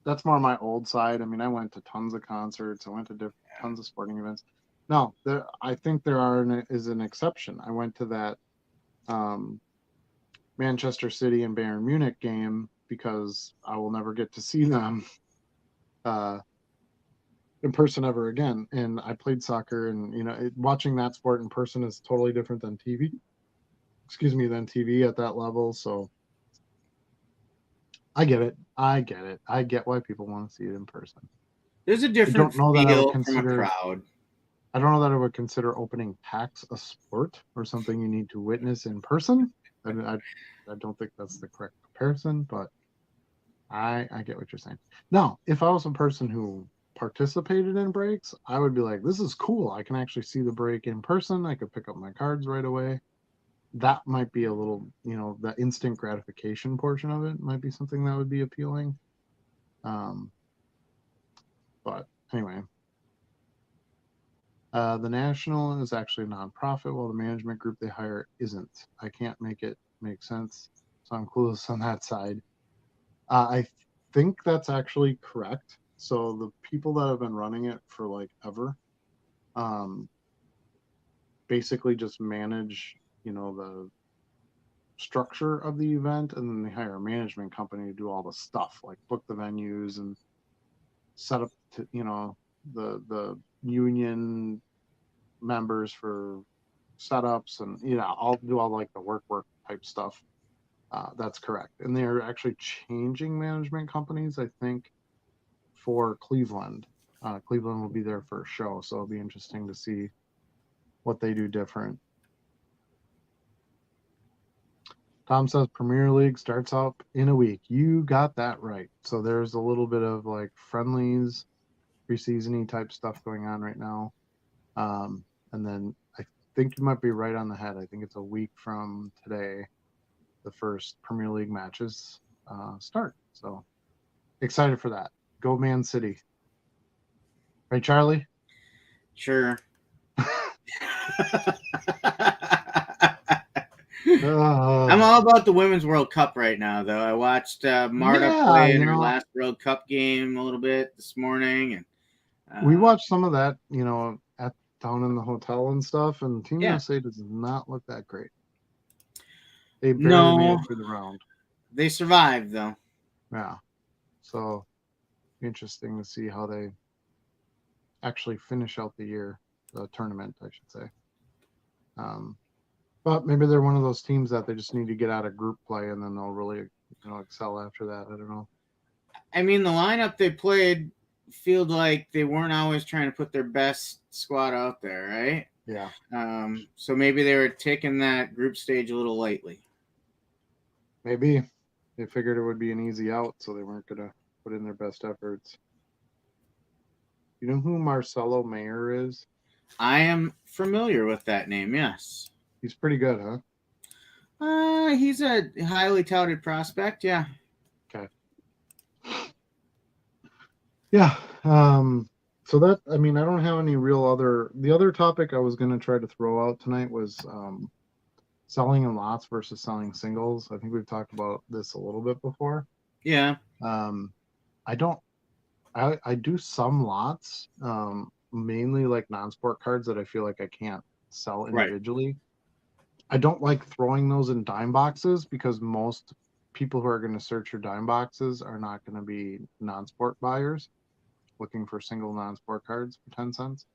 that's more my old side. I mean, I went to tons of concerts. I went to tons of sporting events. No, I think is an exception. I went to that um, Manchester City and Bayern Munich game because I will never get to see them uh, in person ever again. And I played soccer, and watching that sport in person is totally different than TV. Excuse me, than TV at that level. So I get it. I get it. I get why people want to see it in person. There's a I different don't know that I would feel from a consider. crowd. I don't know that I would consider opening packs a sport or something you need to witness in person. I don't think that's the correct comparison, but I get what you're saying. Now, if I was a person who participated in breaks, I would be like, this is cool. I can actually see the break in person. I could pick up my cards right away. That might be a little, the instant gratification portion of it might be something that would be appealing. Um, but anyway, the National is actually a nonprofit, while the management group they hire isn't. I can't make it make sense, so I'm clueless on that side. I think that's actually correct. So the people that have been running it for like ever, um, basically just manage, the structure of the event, and then they hire a management company to do all the stuff, like book the venues and set up, the union members for setups, and I'll do all like the work type stuff. That's correct. And they're actually changing management companies, I think, for Cleveland. Cleveland will be their first show, so it'll be interesting to see what they do different. Tom says Premier League starts out in a week. You got that right. So there's a little bit of like friendlies, preseason-y type stuff going on right now. And then I think you might be right on the head. I think it's a week from today the first Premier League matches start. So excited for that. Go Man City. Right, Charlie? Sure. I'm all about the Women's World Cup right now, though. I watched Marta play in her last World Cup game a little bit this morning, and we watched some of that, down in the hotel and stuff. And Team USA does not look that great. They barely made it through the round. They survived, though. Yeah, so interesting to see how they actually finish out the tournament, I should say. But maybe they're one of those teams that they just need to get out of group play, and then they'll really, excel after that. I don't know. I mean, the lineup they played feel like they weren't always trying to put their best squad out there, right? Yeah. So maybe they were taking that group stage a little lightly. Maybe they figured it would be an easy out, so they weren't going to put in their best efforts. You know who Marcelo Mayer is? I am familiar with that name, yes. He's pretty good, huh? He's a highly touted prospect, yeah. Okay. Yeah. So that, I mean, I don't have any real the other topic I was going to try to throw out tonight was selling in lots versus selling singles. I think we've talked about this a little bit before. Yeah. I do some lots, mainly like non-sport cards that I feel like I can't sell individually. Right. I don't like throwing those in dime boxes because most people who are going to search your dime boxes are not going to be non-sport buyers looking for single non-sport cards for 10 cents.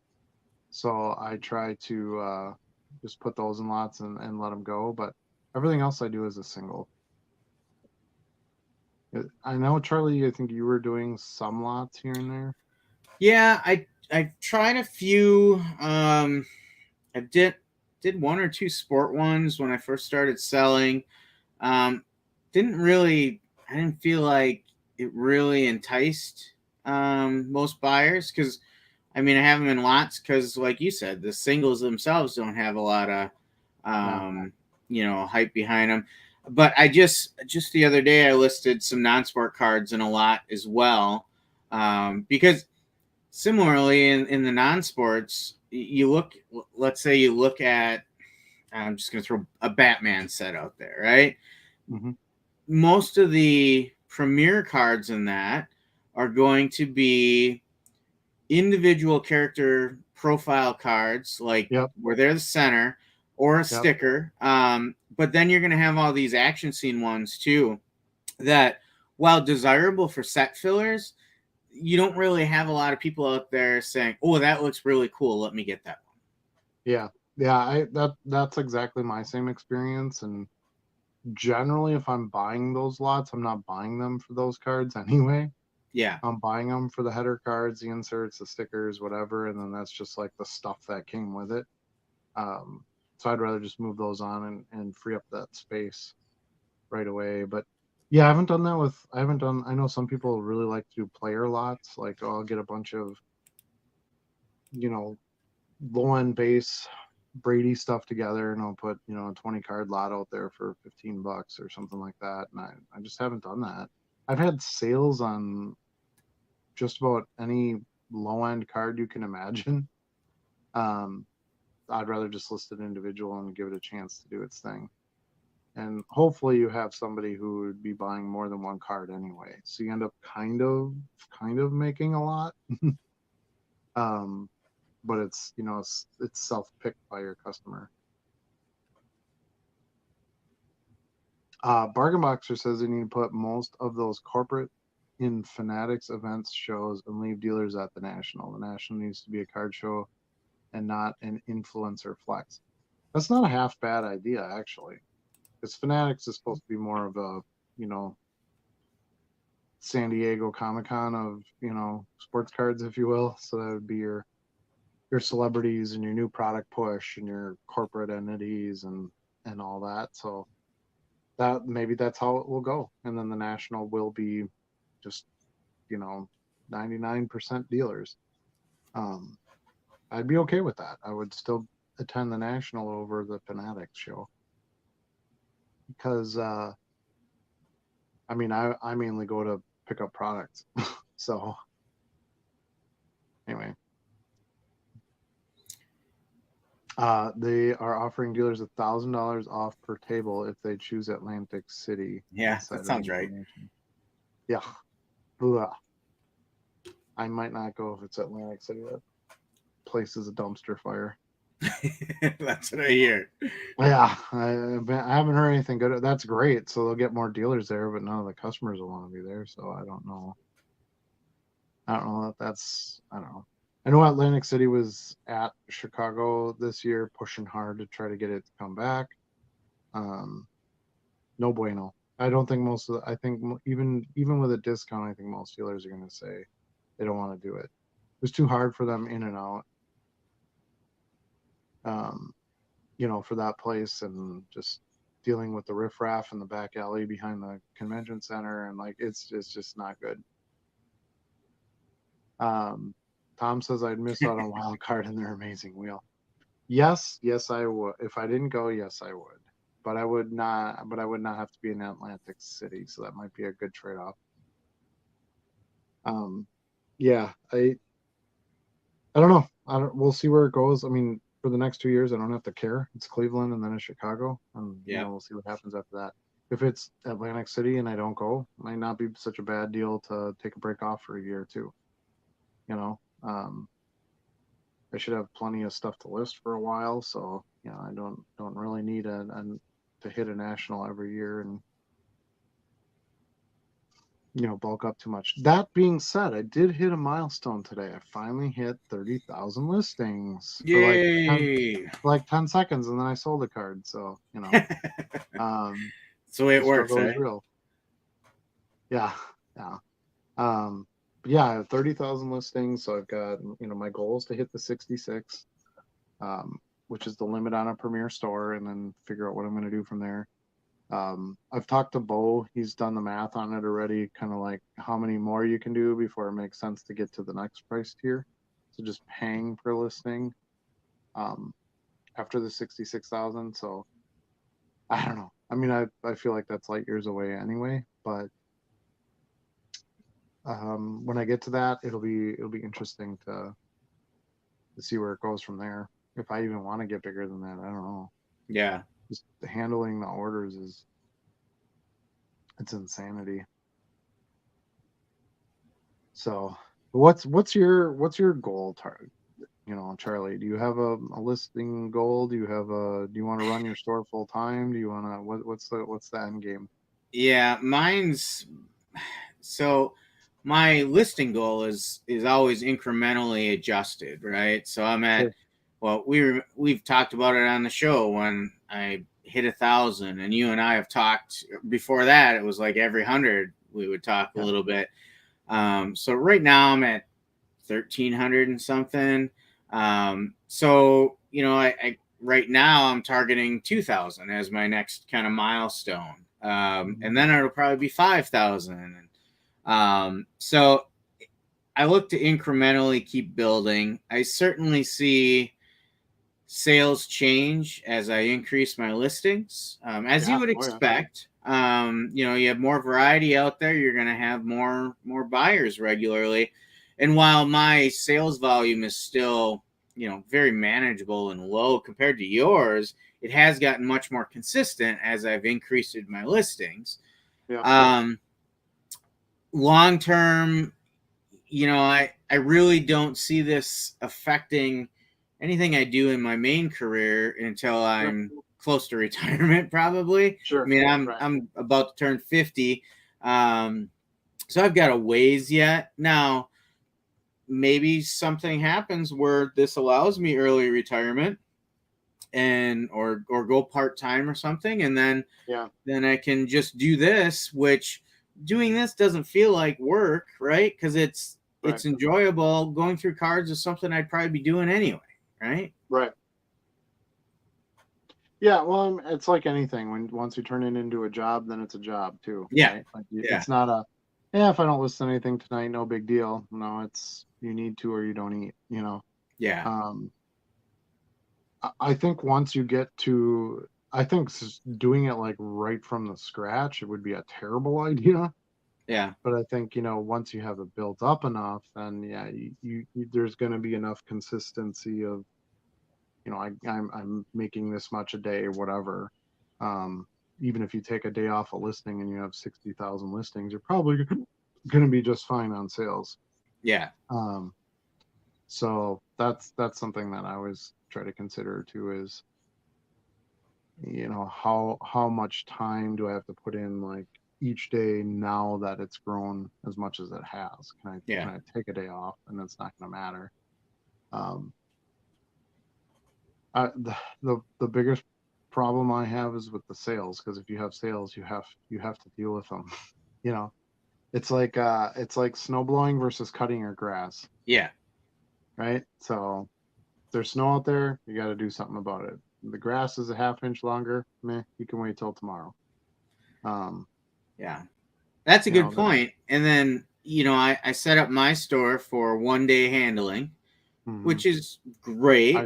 So I try to just put those in lots and let them go. But everything else I do is a single. I know, Charlie, I think you were doing some lots here and there. Yeah, I tried a few. I did one or two sport ones when I first started selling. Um, I didn't feel like it really enticed most buyers because, I mean, I have them in lots because, like you said, the singles themselves don't have a lot of, No. hype behind them. But I just the other day I listed some non-sport cards in a lot as well, because similarly in the non-sports, you look. Let's say you look at. I'm just going to throw a Batman set out there, right? Mm-hmm. Most of the premier cards in that are going to be individual character profile cards, like Yep. where they're the center, or a Yep. sticker. But then you're going to have all these action scene ones too that, while desirable for set fillers, you don't really have a lot of people out there saying, "Oh, that looks really cool. Let me get that one." Yeah. Yeah. That's exactly my same experience. And generally, if I'm buying those lots, I'm not buying them for those cards anyway. Yeah. I'm buying them for the header cards, the inserts, the stickers, whatever, and then that's just like the stuff that came with it. So I'd rather just move those on and free up that space right away. But yeah, I haven't done, I know some people really like to do player lots. Like, oh, I'll get a bunch of, you know, low end base Brady stuff together and I'll put, a 20 card lot out there for $15 or something like that. And I just haven't done that. I've had sales on just about any low end card you can imagine. Um, I'd rather just list it individual and give it a chance to do its thing. And hopefully you have somebody who would be buying more than one card anyway. So you end up kind of making a lot. um, but it's self-picked by your customer. Bargain Boxer says they need to put most of those corporate in Fanatics events shows and leave dealers at the National. The National needs to be a card show and not an influencer flex. That's not a half bad idea, actually. Because Fanatics is supposed to be more of a, you know, San Diego Comic Con of, sports cards, if you will. So that would be your celebrities and your new product push and your corporate entities and all that. So that maybe that's how it will go. And then the National will be just, you know, 99% dealers. Um, I'd be okay with that. I would still attend the National over the Fanatics show because I mean I mainly go to pick up products. So anyway, they are offering dealers $1,000 off per table if they choose Atlantic City. Yeah, that sounds right. Yeah. Blah. I might not go if it's Atlantic City. That place is a dumpster fire. That's what I hear. Yeah, I haven't heard anything good. That's great. So they'll get more dealers there, but none of the customers will want to be there. So I don't know. I don't know I don't know. I know Atlantic City was at Chicago this year, pushing hard to try to get it to come back. Um, no bueno. I don't think I think even with a discount, I think most dealers are going to say they don't want to do it. It was too hard for them in and out. Um, for that place and just dealing with the riffraff in the back alley behind the convention center and like it's just not good. Tom says I'd miss out on wild card in their amazing wheel. Yes, I would. If I didn't go, yes, I would. But I would not. But I would not have to be in Atlantic City, so that might be a good trade-off. Yeah, I don't know. We'll see where it goes. I mean, for the next 2 years, I don't have to care. It's Cleveland and then it's Chicago, and we'll see what happens after that. If it's Atlantic City and I don't go, it might not be such a bad deal to take a break off for a year or two. I should have plenty of stuff to list for a while, so I don't really need to hit a national every year. And bulk up too much. That being said, I did hit a milestone today. I finally hit 30,000 listings for Yay! like 10 seconds, and then I sold a card. So, That's the way it the works, struggle is right? real. Yeah. Yeah. But yeah, I have 30,000 listings. So I've got, my goal is to hit the 66, which is the limit on a Premier store, and then figure out what I'm going to do from there. I've talked to Bo. He's done the math on it already, kind of like how many more you can do before it makes sense to get to the next price tier. So just paying per listing after the 66,000. So I don't know. I mean, I feel like that's light years away anyway, but when I get to that, it'll be interesting to see where it goes from there. If I even want to get bigger than that, I don't know. Yeah. Just handling the orders it's insanity. So what's your goal target? Charlie, do you have a listing goal? Do you want to run your store full time? Do you want to, what's the end game? Yeah, so my listing goal is always incrementally adjusted, right? So I'm at, Sure. well, we've talked about it on the show when I hit 1,000, and you and I have talked before that. It was like every 100 we would talk a little bit. So right now I'm at 1,300 and something. So I right now I'm targeting 2,000 as my next kind of milestone, and then it'll probably be 5,000. So I look to incrementally keep building. I certainly see sales change as I increase my listings, as you would expect. You have more variety out there. You're going to have more buyers regularly. And while my sales volume is still, very manageable and low compared to yours, it has gotten much more consistent as I've increased my listings. Yeah. Long term, I really don't see this affecting anything I do in my main career until I'm close to retirement, probably. Sure. I mean, I'm about to turn 50. So I've got a ways yet. Now, maybe something happens where this allows me early retirement or go part-time or something. And then I can just do this, which doing this doesn't feel like work, right? Because it's enjoyable. Going through cards is something I'd probably be doing anyway, right? Right. Yeah, well, it's like anything. Once you turn it into a job, then it's a job too. Yeah. Right? Like it's not if I don't listen to anything tonight, no big deal. No, it's you need to or you don't eat. Yeah. I think once you get to, I think doing it like right from the scratch, it would be a terrible idea. Yeah. But I think, once you have it built up enough, then yeah, you there's going to be enough consistency of, I'm making this much a day or whatever. Even if you take a day off a listing and you have 60,000 listings, you're probably going to be just fine on sales. Yeah. So that's something that I always try to consider too is, how much time do I have to put in like each day now that it's grown as much as it has? Can I take a day off and it's not going to matter? The biggest problem I have is with the sales, because if you have sales, you have to deal with them. It's like snow blowing versus cutting your grass. Yeah. Right. So if there's snow out there, you got to do something about it. The grass is a half inch longer. Meh, you can wait till tomorrow. Yeah, that's a good point. And then, I set up my store for 1 day handling, which is great.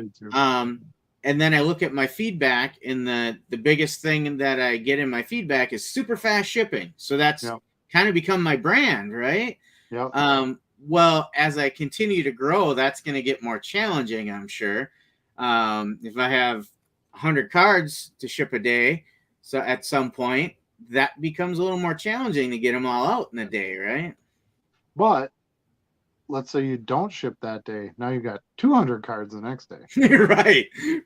And then I look at my feedback, and the biggest thing that I get in my feedback is super fast shipping. So that's kind of become my brand, right? Yeah. Well, as I continue to grow, that's going to get more challenging, I'm sure. If I have 100 cards to ship a day, so at some point, that becomes a little more challenging to get them all out in a day, right? But let's say you don't ship that day. Now you got 200 cards the next day.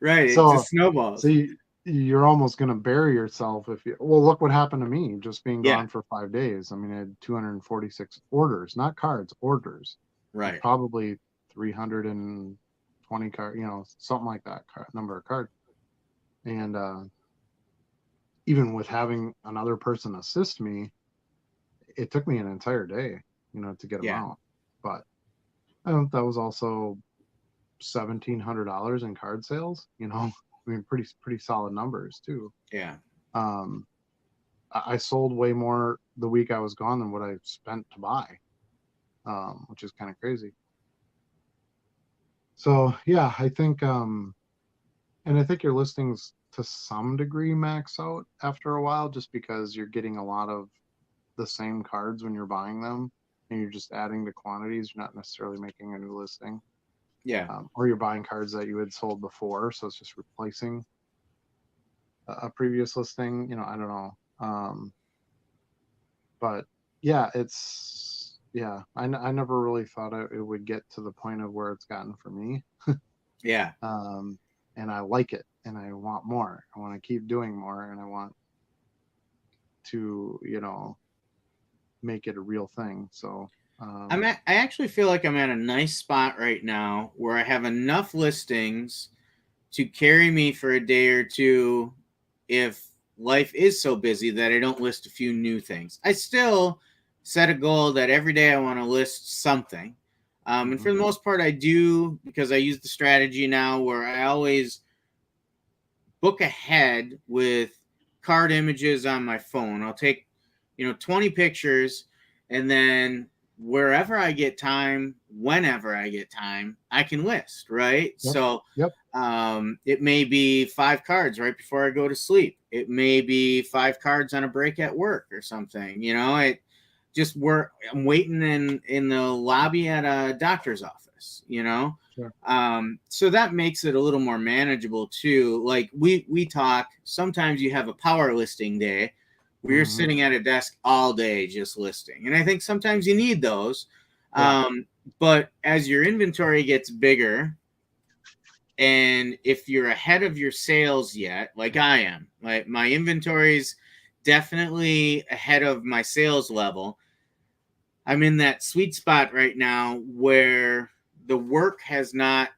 Right. So, it's a snowball. So you're almost going to bury yourself if you, well, look what happened to me just being Yeah. gone for 5 days. I mean, I had 246 orders, not cards, orders. Right. Probably 320 card, something like that number of cards. And even with having another person assist me, it took me an entire day, to get them out. But that was also $1,700 in card sales. I mean, pretty solid numbers too. Yeah. I sold way more the week I was gone than what I spent to buy, which is kind of crazy. So yeah, I think, and I think your listings to some degree max out after a while, just because you're getting a lot of the same cards when you're buying them, and you're just adding the quantities. You're not necessarily making a new listing. Yeah. Or you're buying cards that you had sold before, so it's just replacing a previous listing. I don't know. But yeah, I never really thought it would get to the point of where it's gotten for me. Yeah. And I like it, and I want more. I want to keep doing more, and I want to, make it a real thing. So I actually feel like I'm at a nice spot right now where I have enough listings to carry me for a day or two if life is so busy that I don't list a few new things. I still set a goal that every day I want to list something. And for the most part, I do, because I use the strategy now where I always book ahead with card images on my phone. I'll take, 20 pictures, and then wherever I get time, whenever I get time, I can list, right? Yep. So Yep. It may be 5 cards right before I go to sleep. It may be 5 cards on a break at work or something. It just I'm waiting in the lobby at a doctor's office. Sure. So that makes it a little more manageable too. Like we talk. Sometimes you have a power listing day where you're sitting at a desk all day just listing, and I think sometimes you need those. Yeah. But as your inventory gets bigger, and if you're ahead of your sales yet, like I am, like my inventory's definitely ahead of my sales level. I'm in that sweet spot right now where the work has not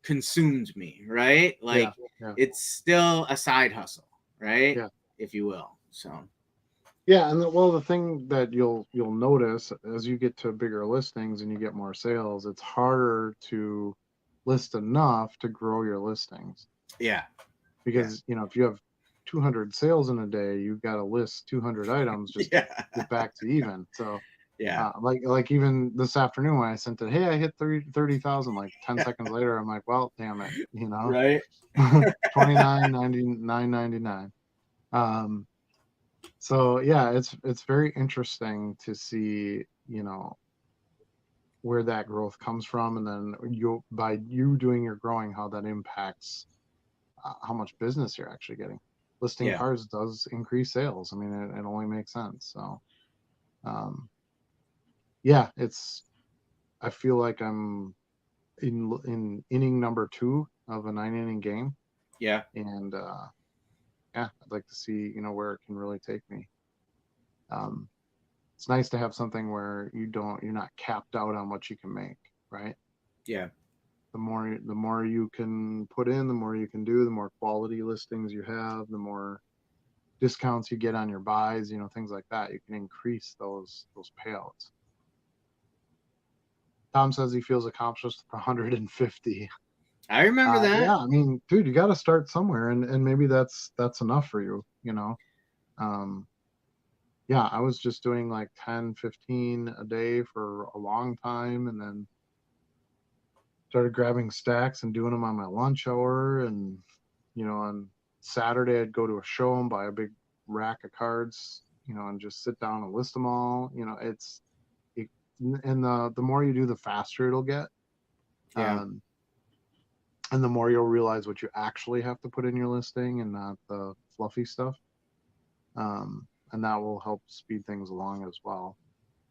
consumed me, right? Like it's still a side hustle, right? Yeah. If you will. So yeah, and the thing that you'll notice as you get to bigger listings and you get more sales, it's harder to list enough to grow your listings. Yeah. Because if you have 200 sales in a day, you've got to list 200 items just to get back to even. So like even this afternoon when I sent it, hey, I hit 30,000, like 10 seconds later, I'm like, well, damn it, right. 29.99. So yeah, it's very interesting to see, where that growth comes from, and then by you doing your growing, how that impacts how much business you're actually getting. Listing cards does increase sales. I mean, it only makes sense. So, yeah, I feel like I'm in inning number 2 of a 9-inning game. Yeah. And I'd like to see, where it can really take me. It's nice to have something where you're not capped out on what you can make, right? Yeah. The more you can put in, the more you can do, the more quality listings you have, the more discounts you get on your buys, things like that. You can increase those payouts. Tom says he feels accomplished with 150. I remember that. Yeah, I mean, dude, you got to start somewhere, and maybe that's enough for you, yeah, I was just doing like 10, 15 a day for a long time, and then started grabbing stacks and doing them on my lunch hour. And, on Saturday, I'd go to a show and buy a big rack of cards, and just sit down and list them all. And the more you do, the faster it'll get. Yeah. And the more you'll realize what you actually have to put in your listing and not the fluffy stuff. And that will help speed things along as well.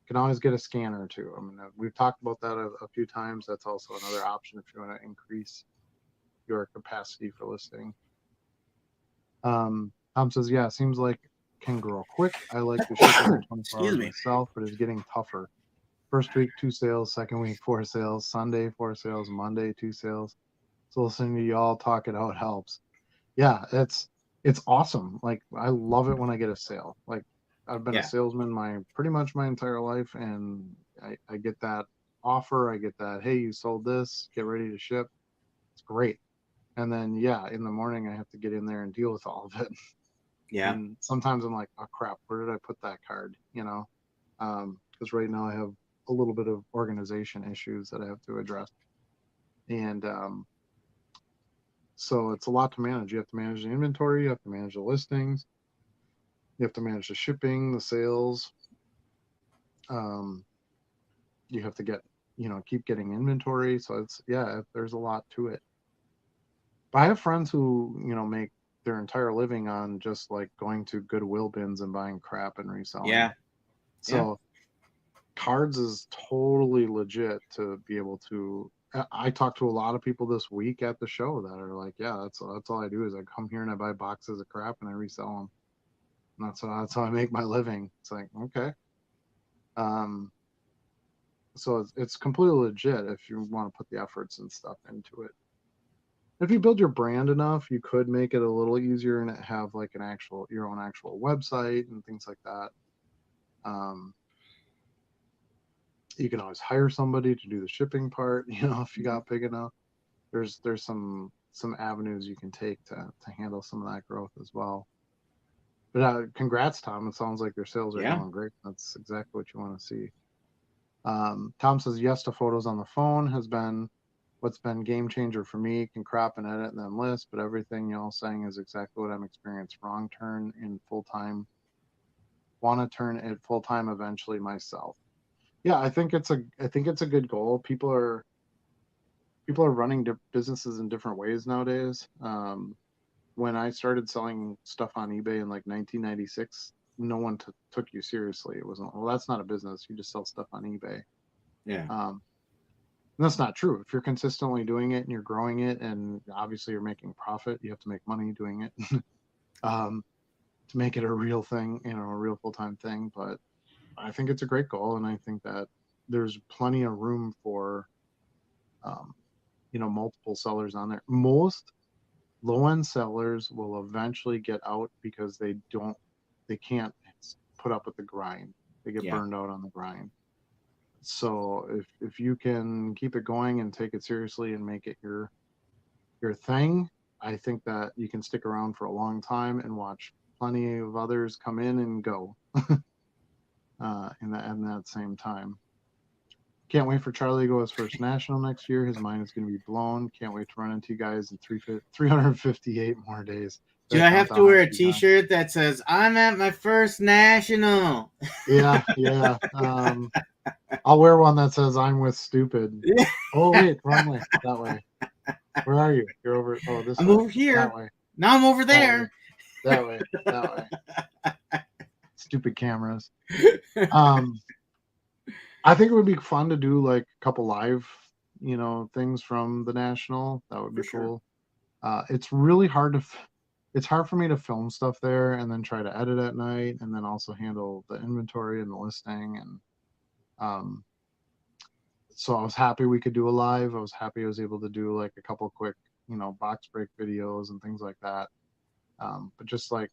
You can always get a scanner too. I mean, we've talked about that a few times. That's also another option if you want to increase your capacity for listing. Tom says, yeah, seems like can grow quick. I like to ship every 24 Excuse hours me. myself, but it's getting tougher. First week, 2 sales. Second week, 4 sales. Sunday, 4 sales. Monday, 2 sales. So listening to y'all talk it out helps. Yeah, it's awesome. Like, I love it when I get a sale. Like, I've been a salesman pretty much my entire life, and I get that offer. I get that, hey, you sold this, get ready to ship. It's great. And then, yeah, in the morning, I have to get in there and deal with all of it. Yeah. And sometimes I'm like, oh, crap, where did I put that card? You know, because right now I have a little bit of organization issues that I have to address. And so it's a lot to manage. You have to manage the inventory, you have to manage the listings, you have to manage the shipping, the sales. You have to keep getting inventory. So there's a lot to it. But I have friends who, make their entire living on just like going to Goodwill bins and buying crap and reselling. Yeah. So cards is totally legit to be able to. I talked to a lot of people this week at the show that are like, yeah, that's all I do is I come here and I buy boxes of crap and I resell them. And that's how I make my living. It's like, okay. So it's completely legit if you want to put the efforts and stuff into it. If you build your brand enough, you could make it a little easier and have like your own actual website and things like that. You can always hire somebody to do the shipping part, if you got big enough. There's some avenues you can take to handle some of that growth as well. But congrats, Tom. It sounds like your sales are going great. That's exactly what you want to see. Tom says yes to photos on the phone has been what's been game changer for me. Can crop and edit and then list, but everything y'all saying is exactly what I'm experiencing. Wrong turn in full time. Want to turn it full time eventually myself. Yeah, I think it's a good goal. People are running businesses in different ways nowadays. When I started selling stuff on eBay in like 1996, no one took you seriously. It wasn't, well, that's not a business. You just sell stuff on eBay. Yeah. That's not true. If you're consistently doing it and you're growing it, and obviously you're making profit, you have to make money doing it to make it a real thing, a real full-time thing. But I think it's a great goal, and I think that there's plenty of room for, multiple sellers on there. Most low-end sellers will eventually get out because they can't put up with the grind. They get burned out on the grind. So if you can keep it going and take it seriously and make it your thing, I think that you can stick around for a long time and watch plenty of others come in and go in that same time. Can't wait for Charlie to go his first national next year. His mind is going to be blown. Can't wait to run into you guys in 358 more days. Do I have to wear a T-shirt that says "I'm at my first national"? Yeah. I'll wear one that says "I'm with stupid." Oh wait, wrong way. That way. Where are you? You're over. Oh, this. I'm way. over here. That way. Now I'm over there. That way. Stupid cameras. I think it would be fun to do like a couple live, things from the national. That would be cool. It's really hard it's hard for me to film stuff there and then try to edit at night and then also handle the inventory and the listing. And so I was happy we could do a live. I was happy I was able to do like a couple quick, box break videos and things like that. But just like,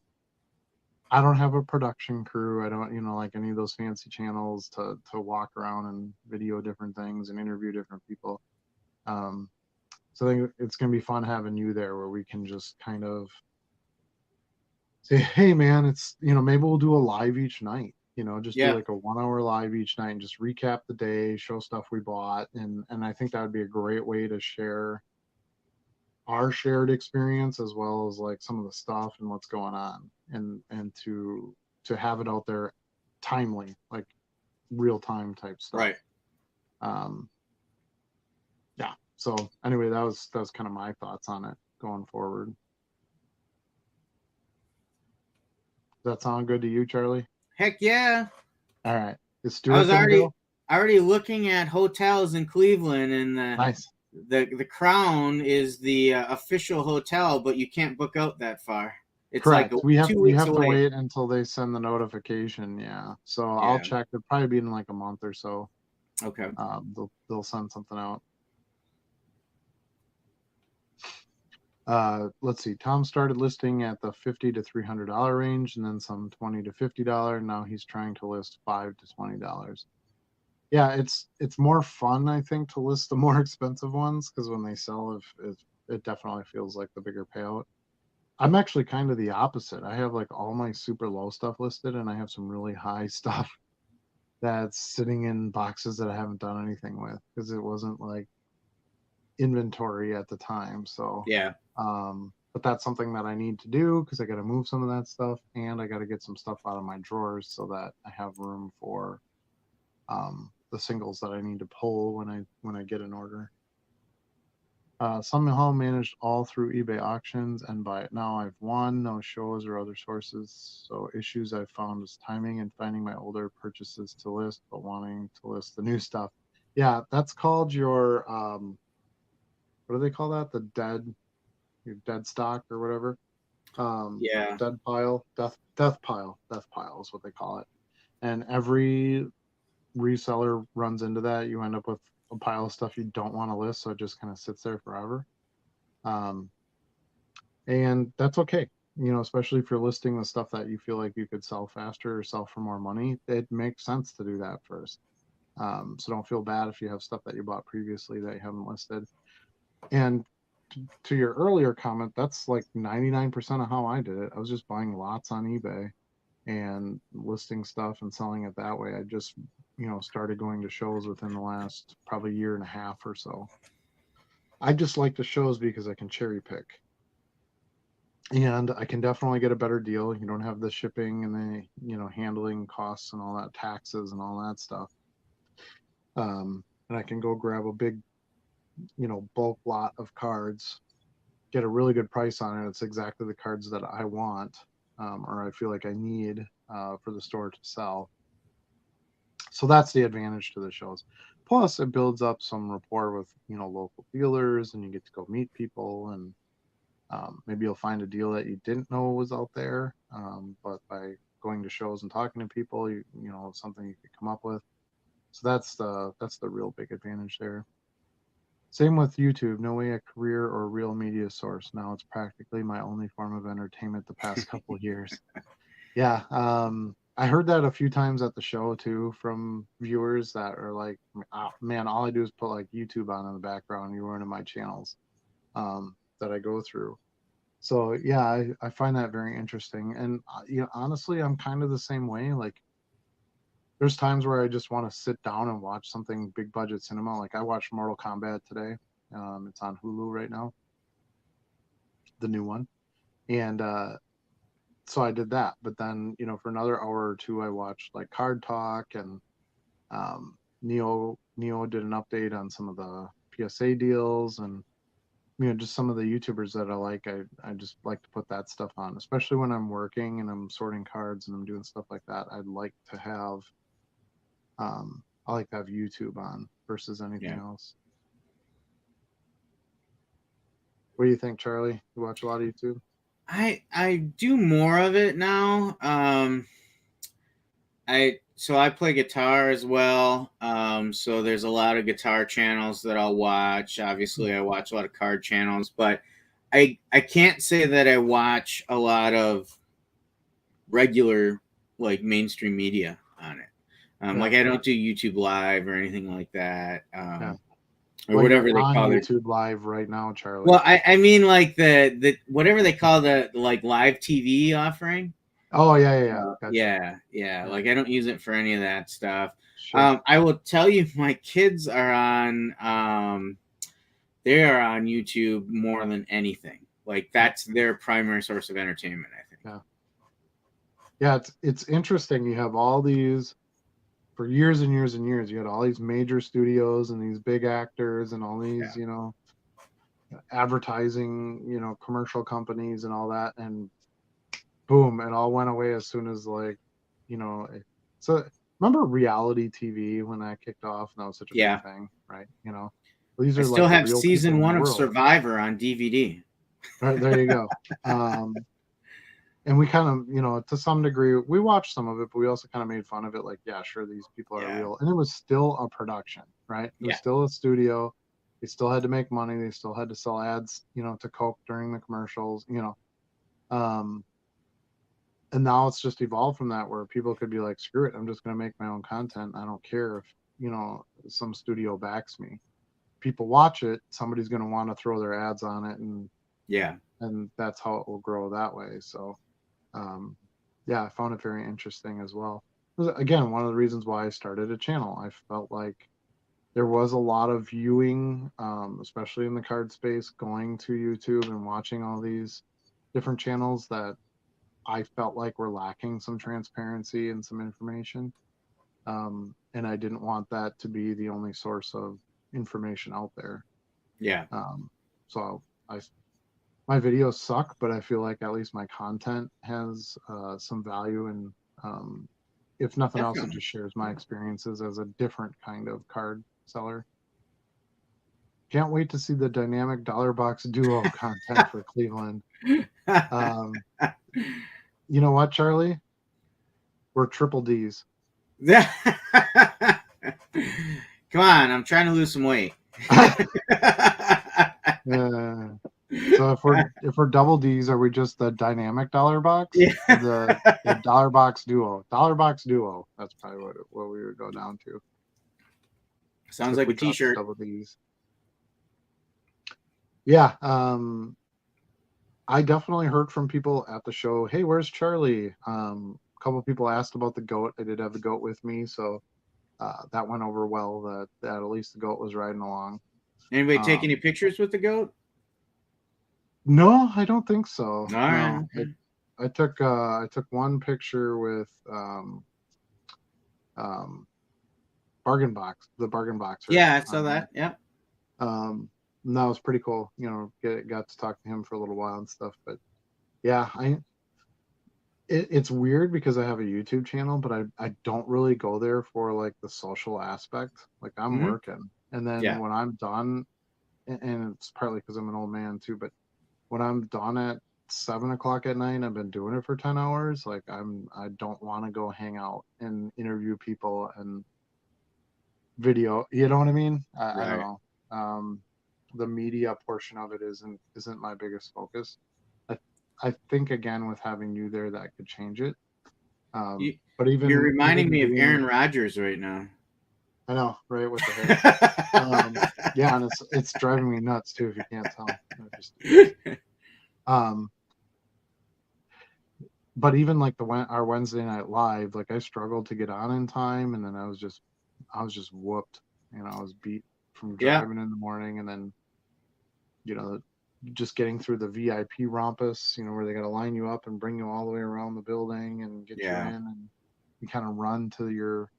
I don't have a production crew. I don't, like any of those fancy channels to walk around and video different things and interview different people. So I think it's going to be fun having you there where we can just kind of say, hey man, it's, maybe we'll do a live each night, do like a 1 hour live each night and just recap the day, show stuff we bought. And I think that would be a great way to share our shared experience as well as like some of the stuff and what's going on and to have it out there timely, like real time type stuff. Right. Yeah. So anyway, that was kind of my thoughts on it going forward. Does that sound good to you, Charlie? Heck yeah. All right. I was already looking at hotels in Cleveland, and nice. The Crown is the official hotel, but you can't book out that far. It's Correct. like We have 2 weeks to away. wait until they send the notification. Yeah. So I'll Yeah. check. It'll probably be in like a month or so. Okay. They'll send something out. Let's see. Tom started listing at the $50 to $300 range, and then some $20 to $50. Now he's trying to list $5 to $20. Yeah, it's more fun, I think, to list the more expensive ones because when they sell, it definitely feels like the bigger payout. I'm actually kind of the opposite. I have like all my super low stuff listed, and I have some really high stuff that's sitting in boxes that I haven't done anything with because it wasn't like inventory at the time. So Yeah. but that's something that I need to do because I got to move some of that stuff and I got to get some stuff out of my drawers so that I have room for the singles that I need to pull when I get an order. Somehow managed all through eBay auctions and by now I've won, no shows or other sources. So issues I've found is timing and finding my older purchases to list, but wanting to list the new stuff. Yeah, that's called your what do they call that? Your dead stock or whatever. Yeah. Dead pile, death pile is what they call it. And every reseller runs into that. You end up with a pile of stuff you don't want to list, so it just kind of sits there forever. And that's okay, especially if you're listing the stuff that you feel like you could sell faster or sell for more money. It makes sense to do that first. So don't feel bad if you have stuff that you bought previously that you haven't listed. And to your earlier comment, that's like 99% of how I did it. I was just buying lots on eBay and listing stuff and selling it that way. I just, started going to shows within the last probably year and a half or so. I just like the shows because I can cherry pick. And I can definitely get a better deal. You don't have the shipping and the, handling costs and all that, taxes and all that stuff. And I can go grab a big, bulk lot of cards, get a really good price on it. It's exactly the cards that I want, or I feel like I need for the store to sell. So that's the advantage to the shows. Plus, it builds up some rapport with local dealers, and you get to go meet people, and maybe you'll find a deal that you didn't know was out there. But by going to shows and talking to people, something you could come up with. So that's the real big advantage there. Same with YouTube. No way a career or real media source. Now it's practically my only form of entertainment the past couple of years. Yeah. I heard that a few times at the show too from viewers that are like, oh, man, all I do is put like YouTube on in the background. You're one of my channels that I go through. So yeah, I find that very interesting. And honestly, I'm kind of the same way. Like there's times where I just want to sit down and watch something big budget cinema. Like I watched Mortal Kombat today. It's on Hulu right now, the new one. And so I did that. But then, for another hour or two, I watched like Card Talk and Neo did an update on some of the PSA deals and just some of the YouTubers that I like. I just like to put that stuff on, especially when I'm working and I'm sorting cards and I'm doing stuff like that. I like to have YouTube on versus anything else. What do you think, Charlie? You watch a lot of YouTube? I do more of it now. I play guitar as well. So there's a lot of guitar channels that I'll watch. Obviously, I watch a lot of card channels, but I can't say that I watch a lot of regular like mainstream media on it. Like I don't do YouTube Live or anything like that. Or whatever they call it. YouTube Live right now, Charlie. Well, I mean like the whatever they call the like live TV offering. Oh yeah. Gotcha. Yeah. Like I don't use it for any of that stuff. Sure. I will tell you, my kids are on. They are on YouTube more than anything. Like that's their primary source of entertainment, I think. Yeah, it's interesting. You have all these. For years and years and years, you had all these major studios and these big actors and all these, advertising, commercial companies and all that. And boom, it all went away as soon as so remember reality TV when that kicked off? And that was such a big thing, right? These are I still have season 1 of Survivor on DVD. Right, there you go. and we kind of, you know, to some degree, we watched some of it, but we also kind of made fun of it. Like, yeah, sure, these people are real. And it was still a production, right? It was still a studio. They still had to make money. They still had to sell ads, you know, to Coke during the commercials, you know. And now it's just evolved from that, where people could be like, screw it, I'm just going to make my own content. I don't care if, you know, some studio backs me. People watch it, somebody's going to want to throw their ads on it, and that's how it will grow that way. So yeah, I found it very interesting as well. It was, again, one of the reasons why I started a channel. I felt like there was a lot of viewing, especially in the card space, going to YouTube and watching all these different channels that I felt like were lacking some transparency and some information. And I didn't want that to be the only source of information out there. Yeah. So my videos suck, but I feel like at least my content has some value, and if nothing else, it just shares my experiences as a different kind of card seller. Can't wait to see the dynamic dollar box duo content for Cleveland. You know what, Charlie? We're triple D's. Come on, I'm trying to lose some weight. So if we're double D's, are we just the dynamic dollar box? Yeah. The dollar box duo. Dollar box duo. That's probably what we would go down to. Sounds like a t-shirt. Double D's. Yeah. I definitely heard from people at the show, hey, where's Charlie? A couple of people asked about the goat. I did have the goat with me, so that went over well, that at least the goat was riding along. Anybody take any pictures with the goat? No, I don't think so. All right. No. I took one picture with Bargain Box, the Bargain Boxer. Yeah, I saw that. Yep. And that was pretty cool. You know, got to talk to him for a little while and stuff. But yeah, it's weird because I have a YouTube channel, but I don't really go there for like the social aspect. Like I'm working, and then when I'm done, and it's partly because I'm an old man too, but when I'm done at 7 o'clock at night, I've been doing it for 10 hours. Like I don't want to go hang out and interview people and video. You know what I mean? I don't know. The media portion of it isn't my biggest focus. I think, again, with having you there, that could change it. But you're reminding me of Aaron Rodgers right now. I know, right, with the hair. Yeah, and it's driving me nuts too, if you can't tell. But even like our Wednesday night live, like I struggled to get on in time, and then I was just whooped. You know, I was beat from driving in the morning, and then, you know, just getting through the VIP rumpus, you know, where they got to line you up and bring you all the way around the building and get you in, and you kind of run to your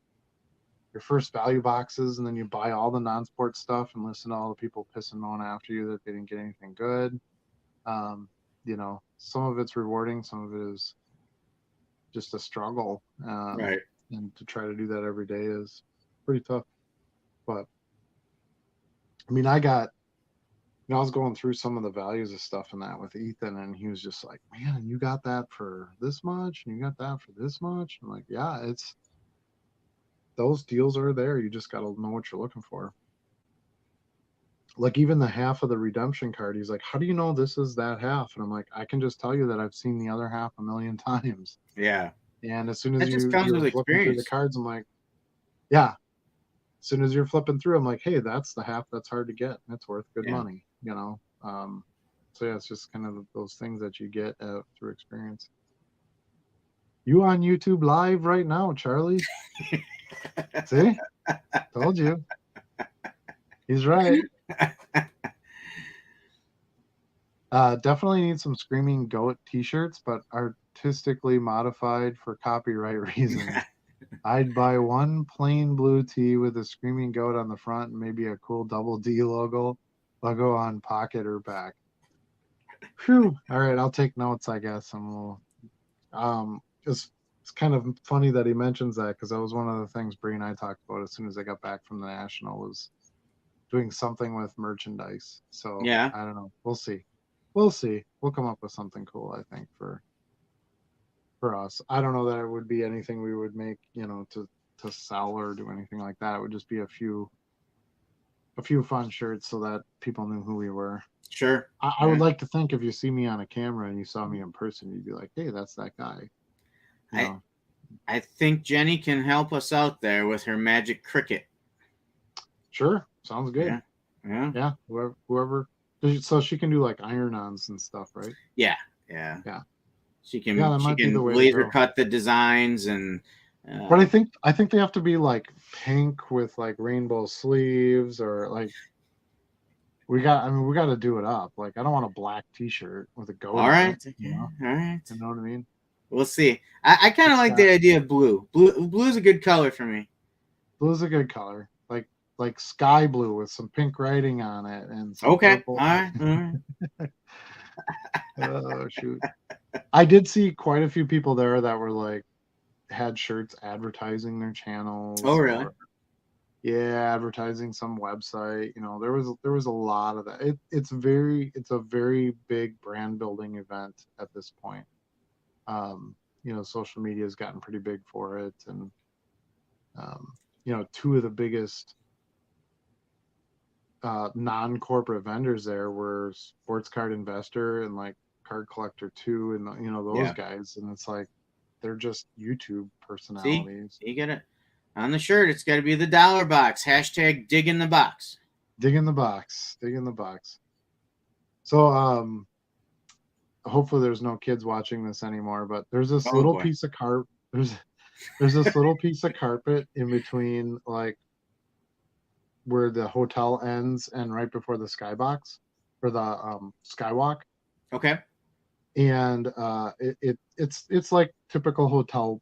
first value boxes, and then you buy all the non-sport stuff and listen to all the people pissing on after you that they didn't get anything good. You know, some of it's rewarding, some of it is just a struggle. Right. And to try to do that every day is pretty tough. But I mean, I was going through some of the values of stuff and that with Ethan, and he was just like, man, you got that for this much, and you got that for this much. I'm like, yeah, those deals are there. You just got to know what you're looking for. Like even the half of the redemption card, he's like, how do you know this is that half? And I'm like, I can just tell you that I've seen the other half a million times. Yeah. And as soon as you're flipping through the cards, I'm like, yeah. As soon as you're flipping through, I'm like, hey, that's the half that's hard to get. It's worth good money, you know? So yeah, it's just kind of those things that you get through experience. You on YouTube live right now, Charlie? See? Told you. He's right. Definitely need some Screaming Goat t-shirts, but artistically modified for copyright reasons. I'd buy one plain blue tee with a Screaming Goat on the front and maybe a cool double D logo on pocket or back. Whew. All right, I'll take notes, I guess. And we'll it's kind of funny that he mentions that, because that was one of the things Bree and I talked about as soon as I got back from the National, was doing something with merchandise. So yeah, I don't know. We'll see. We'll come up with something cool, I think, for for us. I don't know that it would be anything we would make, to sell or do anything like that. It would just be a few fun shirts so that people knew who we were. Sure. I would like to think if you see me on a camera and you saw me in person, you'd be like, hey, that's that guy. I think Jenny can help us out there with her magic Cricut. Sure. Sounds good. Yeah. Whoever. So she can do like iron-ons and stuff, right? Yeah. She can laser cut the designs and. But I think they have to be like pink with like rainbow sleeves, or like we got to do it up. Like I don't want a black T-shirt with a goat. All right. Okay. All right. You know what I mean? We'll see. I kind of like the idea of blue. Blue's a good color for me. Blue's a good color. Like sky blue with some pink writing on it and some purple. All right. Oh shoot! I did see quite a few people there that were like had shirts advertising their channels. Oh really? Advertising some website. There was a lot of that. It's a very big brand building event at this point. Social media has gotten pretty big for it, and two of the biggest non-corporate vendors there were Sports Card Investor and like Card Collector 2 and those guys, and it's like they're just YouTube personalities. See, you get it on the shirt. It's got to be the dollar box. # dig in the box. Dig in the box. So hopefully there's no kids watching this anymore, but there's this little piece of carpet. There's this little piece of carpet in between like where the hotel ends and right before the skybox or the skywalk. Okay. And it's like typical hotel,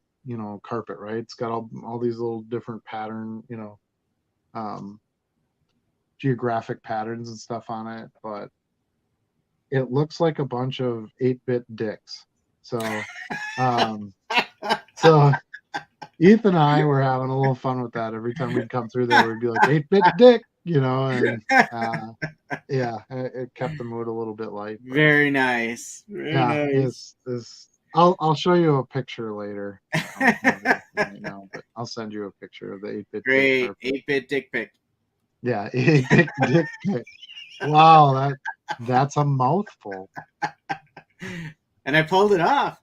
carpet, right? It's got all these little different pattern, geographic patterns and stuff on it, but it looks like a bunch of 8-bit dicks. So Ethan and I were having a little fun with that. Every time we'd come through there, we'd be like 8-bit dick, and it kept the mood a little bit light. Very nice. Very nice. I'll show you a picture later. Right now, but I'll send you a picture of the 8-bit. Great 8-bit dick pic. Yeah, 8-bit dick pic. Wow, that's a mouthful. And I pulled it off.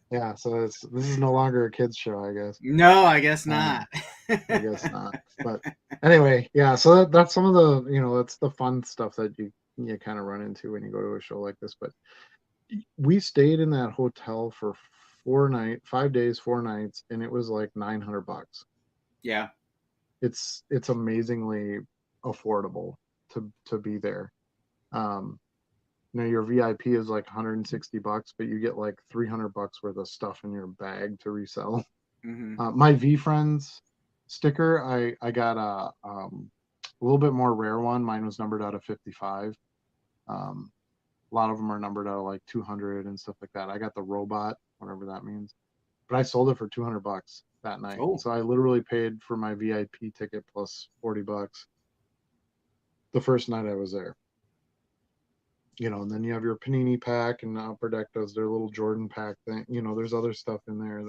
Yeah, so this is no longer a kids show, I guess. No, I guess not. I guess not. But anyway, yeah, so that's some of the, that's the fun stuff that you kind of run into when you go to a show like this. But we stayed in that hotel for 5 days, 4 nights, and it was like $900. Yeah. It's amazingly affordable to be there. Your VIP is like $160, but you get like $300 worth of stuff in your bag to resell. Mm-hmm. My VeeFriends sticker, I got a little bit more rare one. Mine was numbered out of 55. A lot of them are numbered out of like 200 and stuff like that. I got the robot, whatever that means, but I sold it for $200 that night. Oh. So I literally paid for my VIP ticket plus $40 the first night I was there. And then you have your Panini pack, and Upper Deck does their little Jordan pack thing. There's other stuff in there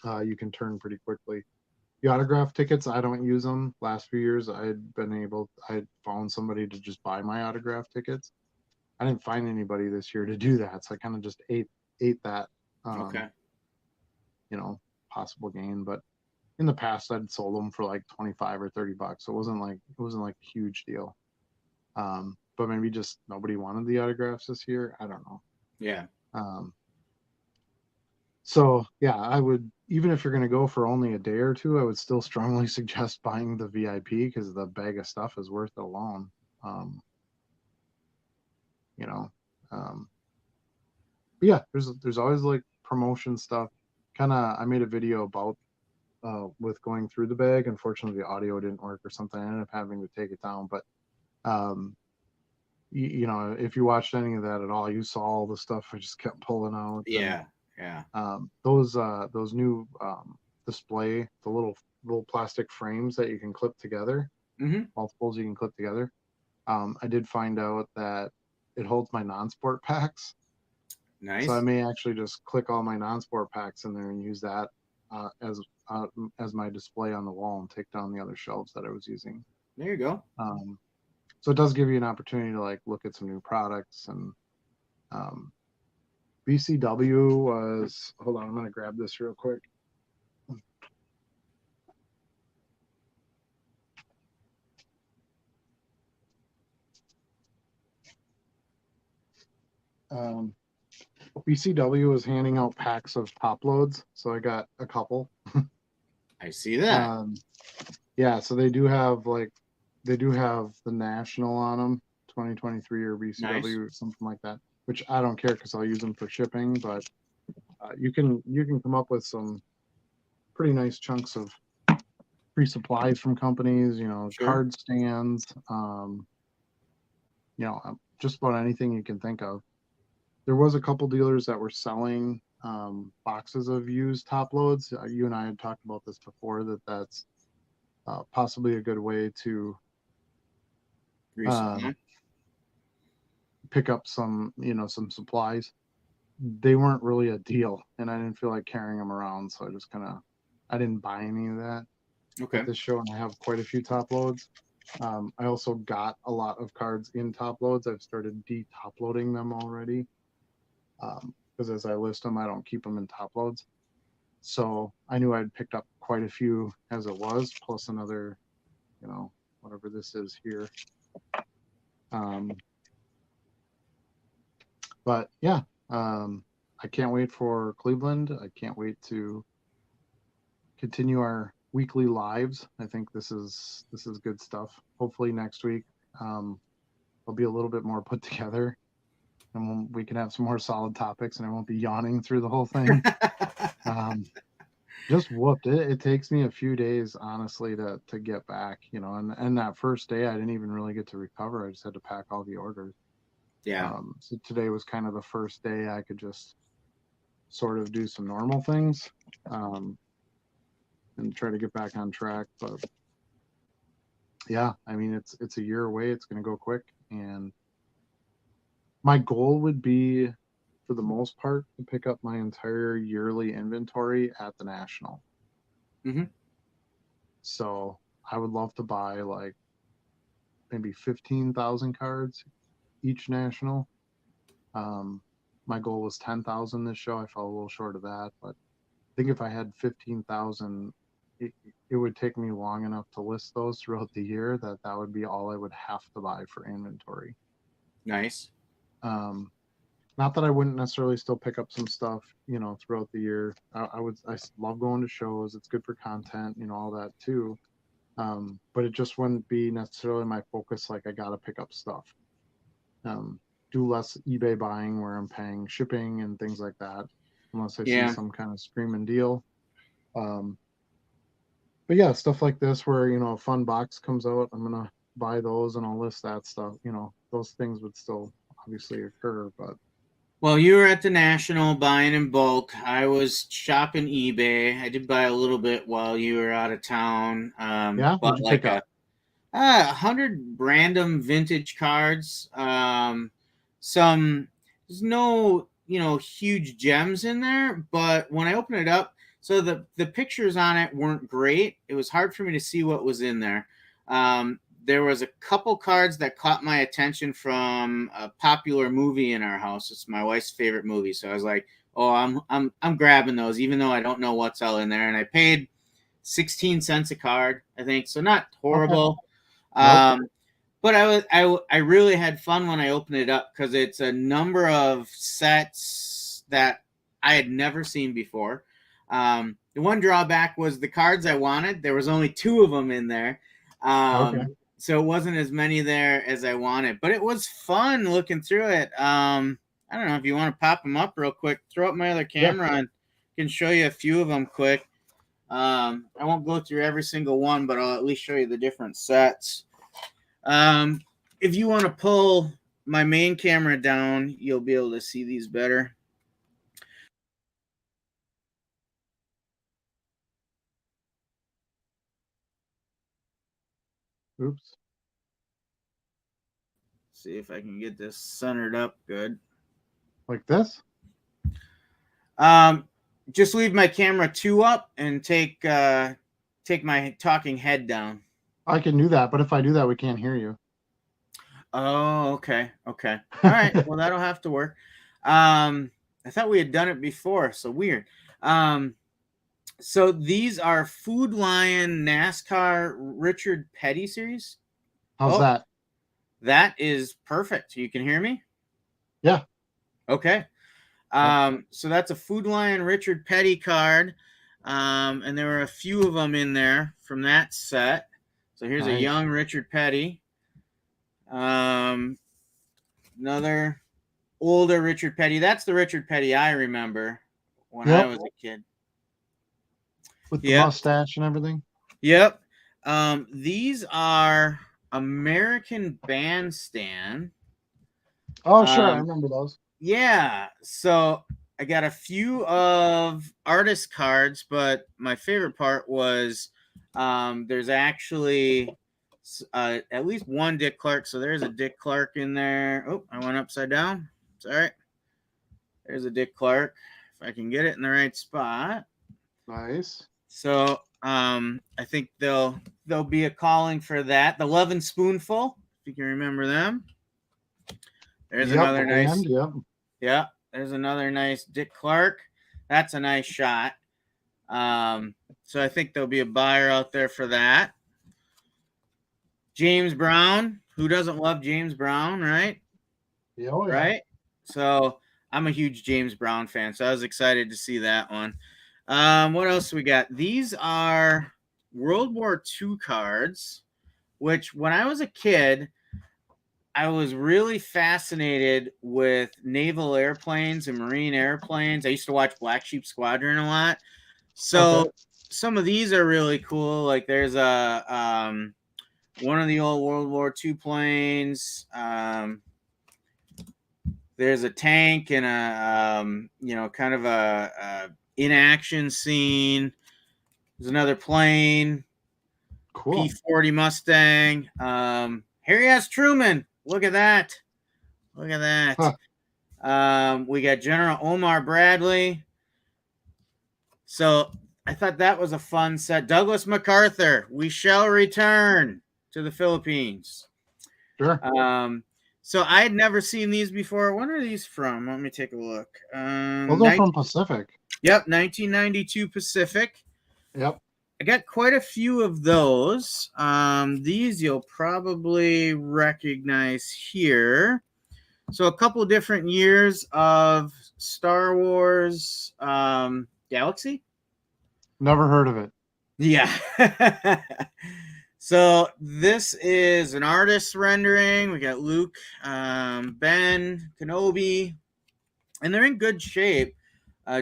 that you can turn pretty quickly. The autograph tickets, I don't use them. Last few years, I found somebody to just buy my autograph tickets. I didn't find anybody this year to do that, so I kind of just ate that. Possible gain. But in the past, I'd sold them for like $25 or $30, so it wasn't like a huge deal. But maybe just nobody wanted the autographs this year. I don't know. Yeah. So yeah, I would, even if you're going to go for only a day or two, I would still strongly suggest buying the VIP because the bag of stuff is worth it alone. But yeah, there's always like promotion stuff. I made a video about with going through the bag. Unfortunately, the audio didn't work or something. I ended up having to take it down, but if you watched any of that at all, you saw all the stuff I just kept pulling out. Yeah. Those new display, the little plastic frames that you can clip together, mm-hmm. multiples you can clip together. I did find out that it holds my non-sport packs. Nice. So I may actually just click all my non-sport packs in there and use that as my display on the wall and take down the other shelves that I was using. There you go. So it does give you an opportunity to like look at some new products. And BCW was, hold on, I'm going to grab this real quick. BCW was handing out packs of top loads, so I got a couple. I see that. Yeah, so they do have the national on them, 2023 or BCW Nice. or something like that, which I don't care because I'll use them for shipping. But you can come up with some pretty nice chunks of free supplies from companies, Sure. card stands, just about anything you can think of. There was a couple dealers that were selling boxes of used top loads. You and I had talked about this before, that's possibly a good way to pick up some supplies. They weren't really a deal, and I didn't feel like carrying them around, so I didn't buy any of that at this show, and I have quite a few top loads. I also got a lot of cards in top loads. I've started de-top loading them already. Because as I list them, I don't keep them in top loads. So I knew I'd picked up quite a few as it was, plus another, whatever this is here. But yeah, I can't wait for Cleveland. I can't wait to continue our weekly lives. I think this is good stuff. Hopefully next week, I'll be a little bit more put together, and we can have some more solid topics, and I won't be yawning through the whole thing. Just whooped it. It takes me a few days, honestly, to get back, and that first day I didn't even really get to recover. I just had to pack all the orders. Yeah. So today was kind of the first day I could just sort of do some normal things, and try to get back on track. But yeah, I mean, it's a year away. It's going to go quick, and my goal would be, for the most part, to pick up my entire yearly inventory at the National. Mm-hmm. So I would love to buy like maybe 15,000 cards each National. My goal was 10,000 this show. I fell a little short of that, but I think if I had 15,000, it would take me long enough to list those throughout the year that would be all I would have to buy for inventory. Nice. Not that I wouldn't necessarily still pick up some stuff, throughout the year. I love going to shows. It's good for content, all that too. But it just wouldn't be necessarily my focus. Like I got to pick up stuff. Do less eBay buying where I'm paying shipping and things like that, unless I see some kind of screaming deal. But yeah, stuff like this where, a fun box comes out, I'm going to buy those and I'll list that stuff. Those things would still obviously occur, but. Well, you were at the National buying in bulk. I was shopping eBay. I did buy a little bit while you were out of town. Yeah, but like 100 random vintage cards. There's no, huge gems in there, but when I opened it up, so the pictures on it weren't great. It was hard for me to see what was in there. There was a couple cards that caught my attention from a popular movie in our house. It's my wife's favorite movie, so I was like, "Oh, I'm grabbing those," even though I don't know what's all in there. And I paid 16 cents a card, I think, so not horrible. Okay. Nope. But I really had fun when I opened it up because it's a number of sets that I had never seen before. The one drawback was the cards I wanted. There was only 2 of them in there. Okay. So it wasn't as many there as I wanted, but it was fun looking through it. I don't know if you want to pop them up real quick. Throw up my other camera and I can show you a few of them quick. I won't go through every single one, but I'll at least show you the different sets. If you want to pull my main camera down, you'll be able to see these better. Oops. See if I can get this centered up good. Like this? Just leave my camera 2 up and take my talking head down. I can do that, but if I do that, we can't hear you. Oh, okay. All right. Well, that'll have to work. I thought we had done it before, so weird. So these are Food Lion NASCAR Richard Petty series. How's that? That is perfect. You can hear me? Yeah. Okay. So that's a Food Lion Richard Petty card. And there were a few of them in there from that set. So here's a young Richard Petty. Another older Richard Petty. That's the Richard Petty I remember when I was a kid. With the mustache and everything? Yep. These are American Bandstand. Oh, sure. I remember those. Yeah. So I got a few of artist cards, but my favorite part was there's actually at least one Dick Clark. So there's a Dick Clark in there. Oh, I went upside down. Sorry. There's a Dick Clark. If I can get it in the right spot. Nice. So I think there'll be a calling for that. The Lovin' Spoonful, if you can remember them. There's another nice. Yeah, there's another nice Dick Clark. That's a nice shot. So I think there'll be a buyer out there for that. James Brown. Who doesn't love James Brown, right? Yeah. Right? So I'm a huge James Brown fan, so I was excited to see that one. What else we got? These are World War II cards, which when I was a kid, I was really fascinated with naval airplanes and marine airplanes. I used to watch Black Sheep Squadron a lot. So some of these are really cool. Like there's a one of the old World War II planes. There's a tank and a kind of a in-action scene. There's another plane. Cool. P-40 Mustang. Harry S. Truman. Look at that. Huh. We got General Omar Bradley. So I thought that was a fun set. Douglas MacArthur. We shall return to the Philippines. Sure. So I had never seen these before. When are these from? Let me take a look. Those are from Pacific. Yep, 1992 Pacific. Yep. I got quite a few of those. These you'll probably recognize here. So a couple different years of Star Wars Galaxy. Never heard of it. Yeah. So this is an artist rendering. We got Luke, Ben, Kenobi, and they're in good shape.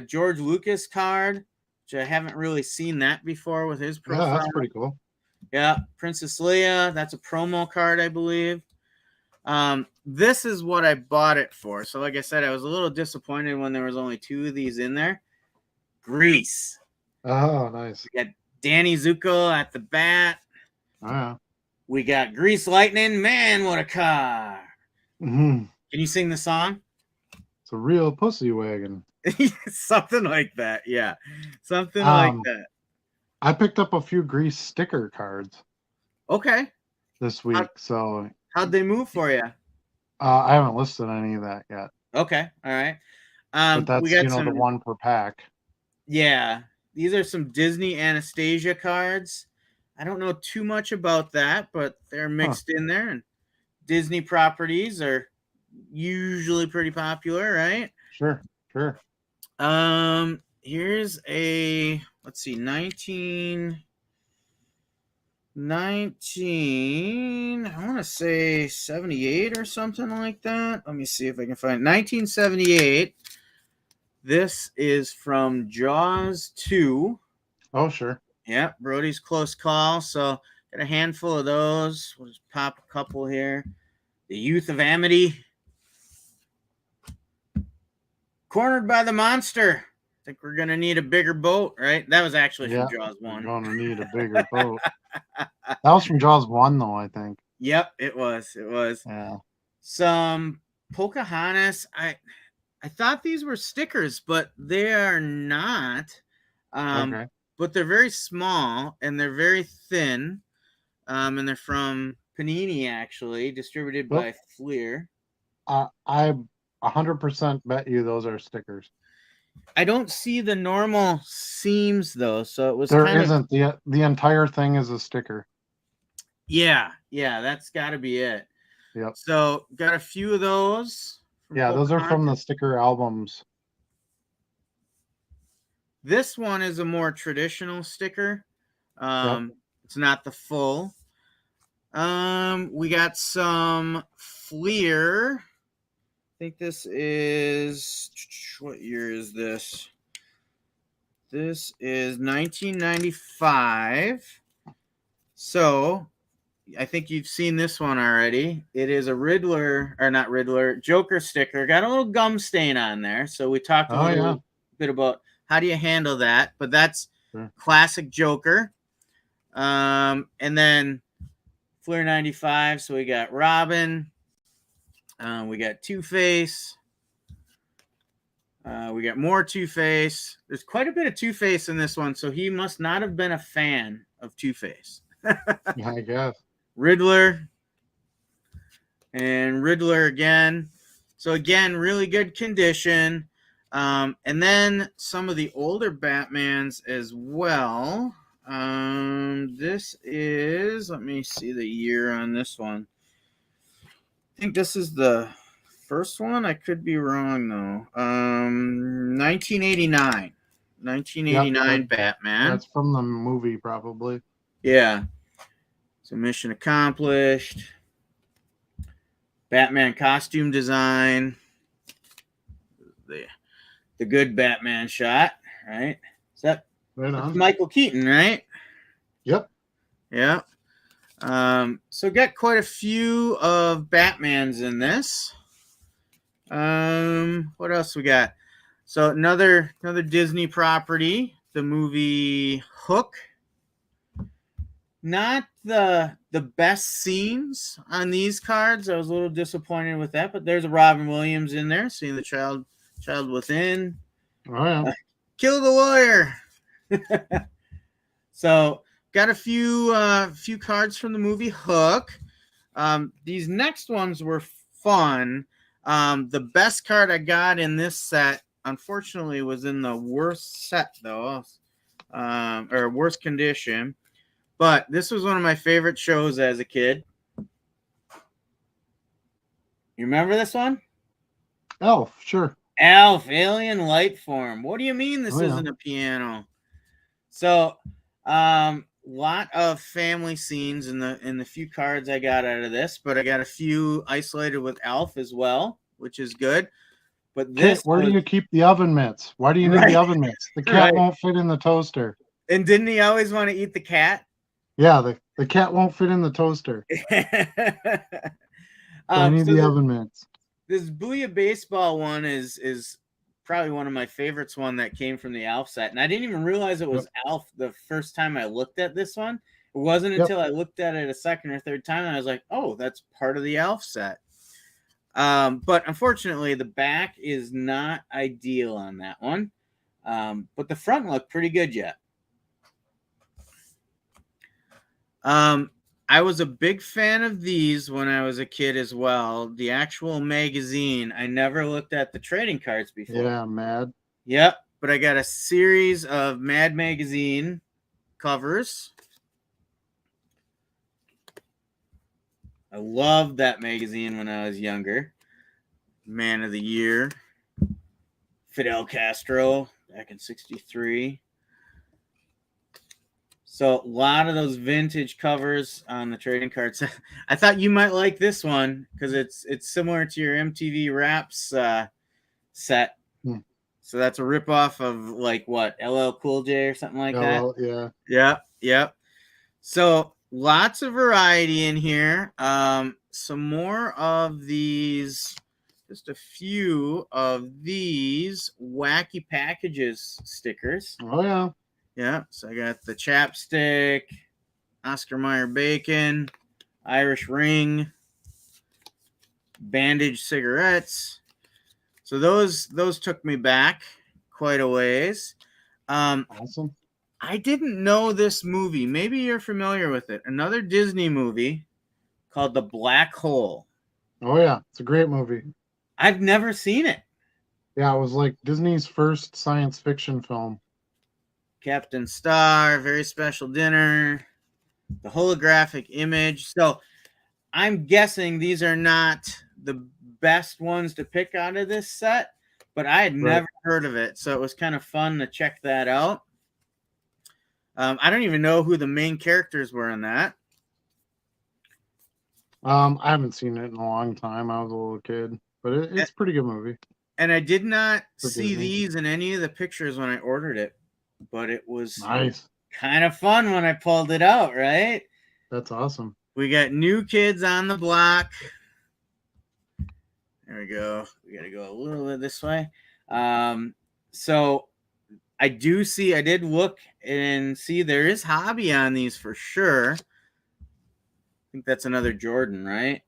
George Lucas card, which I haven't really seen that before with his profile. Yeah, that's pretty cool. Yeah, Princess Leia. That's a promo card, I believe. This is what I bought it for. So like I said, I was a little disappointed when there was only 2 of these in there. Grease. Oh, nice. We got Danny Zuko at the bat. Oh, yeah. We got Grease Lightning. Man, what a car. Mm-hmm. Can you sing the song? It's a real pussy wagon. Something like that. Yeah. Something like that. I picked up a few Grease sticker cards. Okay. This week. So how'd they move for you? I haven't listed any of that yet. Okay. All right. But that's, we got the one per pack. Yeah. These are some Disney Anastasia cards. I don't know too much about that, but they're mixed in there. And Disney properties are usually pretty popular, right? Sure. Here's a, let's see, 19, I want to say 78 or something like that. Let me see if I can find 1978. This is from Jaws 2. Oh, sure. Yeah, Brody's Close Call. So got a handful of those. We'll just pop a couple here. The Youth of Amity. Cornered by the Monster. I think we're going to need a bigger boat, right? That was actually from Jaws 1. We're going to need a bigger boat. That was from Jaws 1, though, I think. Yep, it was. Yeah. some Pocahontas. I thought these were stickers, but they are not. Okay. But they're very small and they're very thin. And they're from Panini, actually, distributed Well, by Fleer. I 100% bet you those are stickers. I don't see the normal seams though, so it was There kind isn't. The entire thing is a sticker. yeah, that's got to be it. Yep. So got a few of those. Yeah, those are from the sticker albums. This one is a more traditional sticker. Yep. It's not the full. We got some Fleer. I think this is, what year is this? This is 1995. So I think you've seen this one already. It is a Riddler, or not Riddler, Joker sticker. Got a little gum stain on there. So we talked a little bit about how do you handle that, but that's classic Joker. And then Fleer 95. So we got Robin. We got Two-Face. We got more Two-Face. There's quite a bit of Two-Face in this one, so he must not have been a fan of Two-Face. Yeah, I guess. Riddler. And Riddler again. So again, really good condition. And then some of the older Batmans as well. This is, let me see the year on this one. I think this is the first one. I could be wrong though. 1989. 1989 yep, Batman. That's from the movie probably. Yeah. So mission accomplished. Batman costume design. The good Batman shot, right? Is that Michael Keaton, right? Yep. Yeah. So got quite a few of Batmans in this. What else we got? So another Disney property, the movie Hook. Not the best scenes on these cards. I was a little disappointed with that, but there's a Robin Williams in there, seeing the child within. Oh yeah. Kill the lawyer. So got a few cards from the movie Hook. These next ones were fun. The best card I got in this set, unfortunately, was in the worst set though, or worst condition. But this was one of my favorite shows as a kid. You remember this one? Elf, sure. Elf, Alien Life Form. What do you mean this isn't a piano? So, lot of family scenes in the few cards I got out of this, but I got a few isolated with Elf as well, which is good. But this, where do you keep the oven mitts? Why do you need the oven mitts? The cat won't fit in the toaster. And didn't he always want to eat the cat? Yeah, the cat won't fit in the toaster. I need the oven mitts. This Booyah Baseball one is probably one of my favorites, one that came from the Alf set. And I didn't even realize it was Alf the first time I looked at this one. It wasn't until I looked at it a second or third time and I was like, oh, that's part of the Alf set. But unfortunately, the back is not ideal on that one. But the front looked pretty good yet. I was a big fan of these when I was a kid as well. The actual magazine. I never looked at the trading cards before. Yeah, Mad. Yep, but I got a series of Mad magazine covers. I loved that magazine when I was younger. Man of the Year. Fidel Castro back in '63. So a lot of those vintage covers on the trading cards. I thought you might like this one because it's similar to your MTV Raps set. So that's a ripoff of like what, LL Cool J or something like that. Yeah. Yep. So lots of variety in here. Some more of these, just a few of these Wacky Packages stickers. Oh yeah. Yeah, so I got the Chapstick, Oscar Mayer Bacon, Irish Ring. Bandage cigarettes. So those took me back quite a ways. Awesome. I didn't know this movie. Maybe you're familiar with it. Another Disney movie called The Black Hole. Oh yeah, it's a great movie. I've never seen it. Yeah, it was like Disney's first science fiction film. Captain Star, Very Special Dinner, the holographic image. So I'm guessing these are not the best ones to pick out of this set, but I had never heard of it. So it was kind of fun to check that out. I don't even know who the main characters were in that. I haven't seen it in a long time. I was a little kid, but it's a pretty good movie. And I did not see these in any of the pictures when I ordered it, but it was nice, kind of fun when I pulled it out, right? That's awesome. We got New Kids on the Block. There we go. We got to go a little bit this way. So I did look and see there is Hobby on these for sure. I think that's another Jordan, right?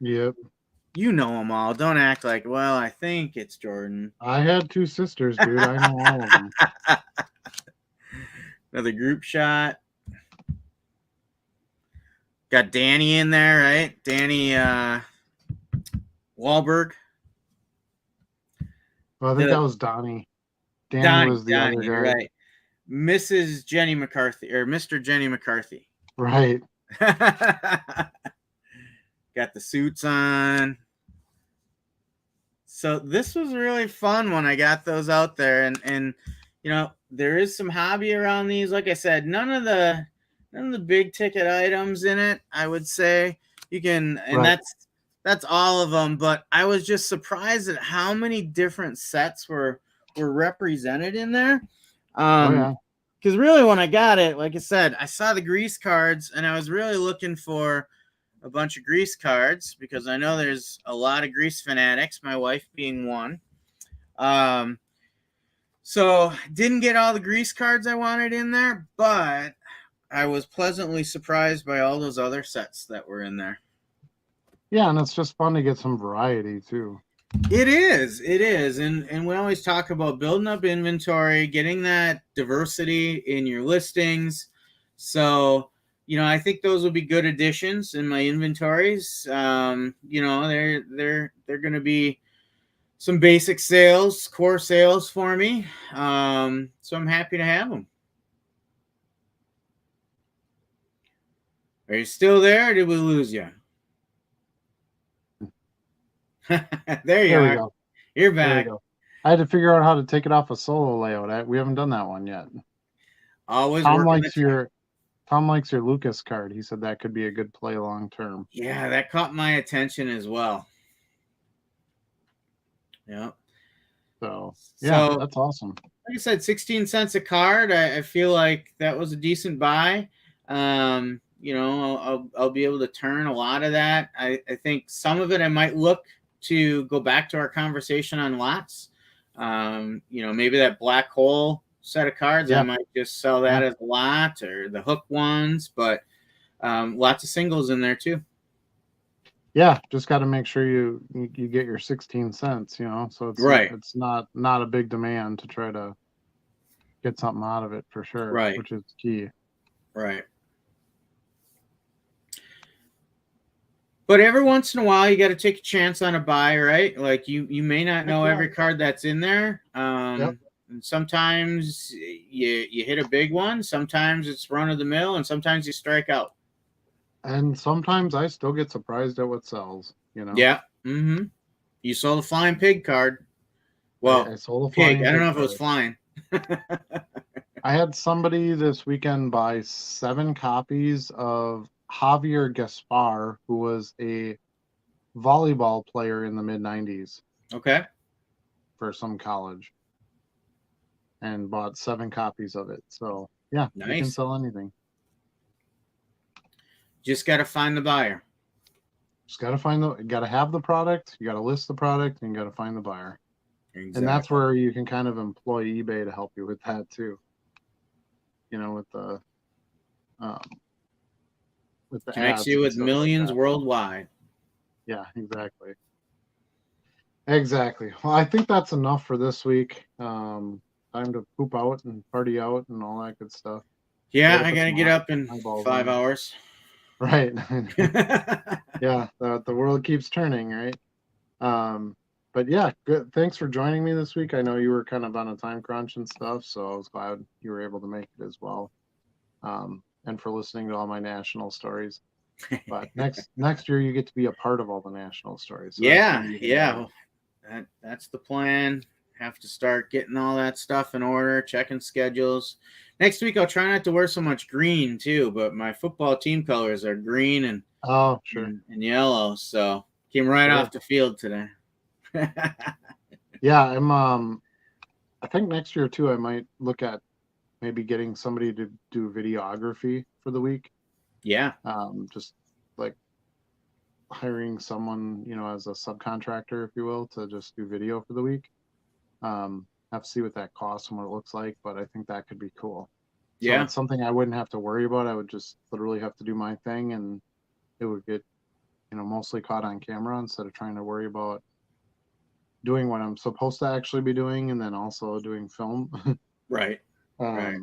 Yep. You know them all. Don't act like, well, I think it's Jordan. I had 2 sisters, dude. I know all of them. Another group shot. Got Danny in there, right? Danny Wahlberg. Well, I think that was Donnie. Danny was the other guy. Right. Mrs. Jenny McCarthy, or Mr. Jenny McCarthy. Right. Got the suits on. So this was really fun when I got those out there, and you know, there is some hobby around these. Like I said, none of the big ticket items in it, I would say. You can, and right. that's all of them, but I was just surprised at how many different sets were represented in there. Because really when I got it, like I said, I saw the Grease cards and I was really looking for a bunch of Grease cards because I know there's a lot of Grease fanatics, my wife being one. So didn't get all the Grease cards I wanted in there, but I was pleasantly surprised by all those other sets that were in there. Yeah, and it's just fun to get some variety too. It is. And we always talk about building up inventory, getting that diversity in your listings. So, you know, I think those will be good additions in my inventories. You know, they're going to be some basic sales, core sales for me. So I'm happy to have them. Are you still there, or did we lose you? There you are. Go. You're back. I had to figure out how to take it off a solo layout. We haven't done that one yet. Always Tom likes your Lucas card. He said that could be a good play long term. Yeah, that caught my attention as well. Yeah. So yeah, that's awesome. Like I said, 16 cents a card. I feel like that was a decent buy. You know, I'll be able to turn a lot of that. I think some of it I might look to go back to our conversation on lots. You know, maybe that Black Hole set of cards, I might just sell that as a lot, or the hook ones, but lots of singles in there too. Yeah, just got to make sure you get your 16 cents, you know, so it's right. It's not a big demand to try to get something out of it for sure, right? Which is key, right? But every once in a while, you got to take a chance on a buy, right? Like you may not know every card that's in there. And sometimes you hit a big one. Sometimes it's run of the mill, and sometimes you strike out. And sometimes I still get surprised at what sells, you know? Yeah. Mm-hmm. You sold a flying pig card. Well, I sold a pig. I don't know if it was flying. I had somebody this weekend buy 7 copies of Javier Gaspar, who was a volleyball player in the mid-90s. Okay. For some college. And bought 7 copies of it. So, yeah, nice. You can sell anything. Just got to find the buyer. Just got to have the product, you got to list the product, and you got to find the buyer. Exactly. And that's where you can kind of employ eBay to help you with that too. You know, with the connects you with millions worldwide. Yeah, exactly. Exactly. Well, I think that's enough for this week. Time to poop out and party out and all that good stuff. Yeah, Gotta I put gotta some get up in eyeballs 5 on. hours. Right. Yeah, the world keeps turning, right? But yeah, good. Thanks for joining me this week. I know you were kind of on a time crunch and stuff, so I was glad you were able to make it as well. And for listening to all my national stories. But next year you get to be a part of all the national stories. So that's gonna Yeah, be even yeah. better. That's the plan. Have to start getting all that stuff in order, checking schedules. Next week I'll try not to wear so much green too, but my football team colors are green and Oh, sure. and yellow, so came right Sure. off the field today. Yeah, I think next year too I might look at maybe getting somebody to do videography for the week. Yeah. Just like hiring someone, as a subcontractor, if you will, to just do video for the week. Have to see what that costs and what it looks like, but I think that could be cool. So Yeah. it's something I wouldn't have to worry about. I would just literally have to do my thing and it would get, mostly caught on camera instead of trying to worry about doing what I'm supposed to actually be doing and then also doing film. Right. Right.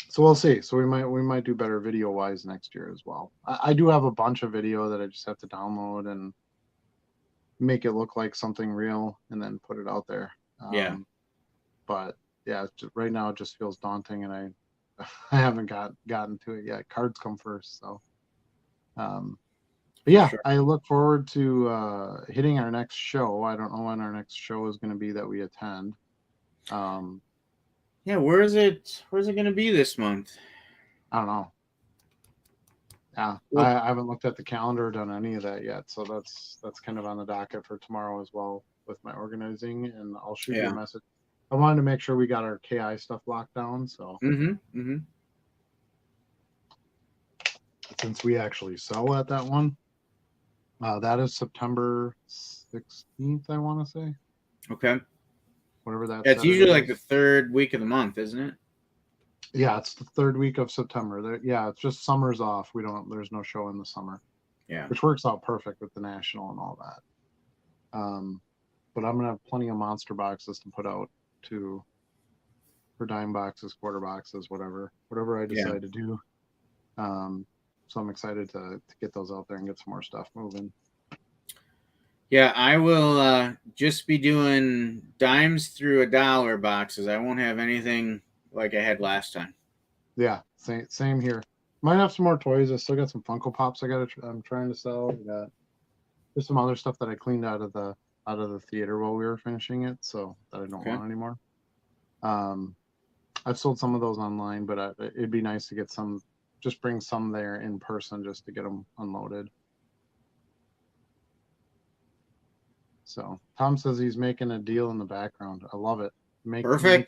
So we'll see. So we might do better video wise next year as well. I do have a bunch of video that I just have to download and make it look like something real and then put it out there. Yeah. But yeah, right now it just feels daunting and I haven't gotten to it yet. Cards come first. So, but yeah, Sure. I look forward to hitting our next show. I don't know when our next show is going to be that we attend. Yeah, where's it going to be this month? I don't know. Yeah, I haven't looked at the calendar or done any of that yet. So that's kind of on the docket for tomorrow as well with my organizing, and I'll shoot you a message. I wanted to make sure we got our KI stuff locked down. So since we actually sell at that one, that is September 16th, I want to say. Okay. Whatever that. It's usually like the third week of the month, isn't it? Yeah, it's the third week of September. Yeah, it's just summer's off. There's no show in the summer. Yeah. Which works out perfect with the national and all that. But I'm gonna have plenty of monster boxes to put out for dime boxes, quarter boxes, whatever I decide to do. So I'm excited to get those out there and get some more stuff moving. Yeah, I will just be doing dimes through $1 boxes. I won't have anything like I had last time. Yeah, same here. Might have some more toys. I still got some Funko Pops I'm trying to sell. There's some other stuff that I cleaned out of the theater while we were finishing it, so that I don't want anymore. I've sold some of those online, but it'd be nice to get some, just bring some there in person just to get them unloaded. So Tom says he's making a deal in the background. I love it. Make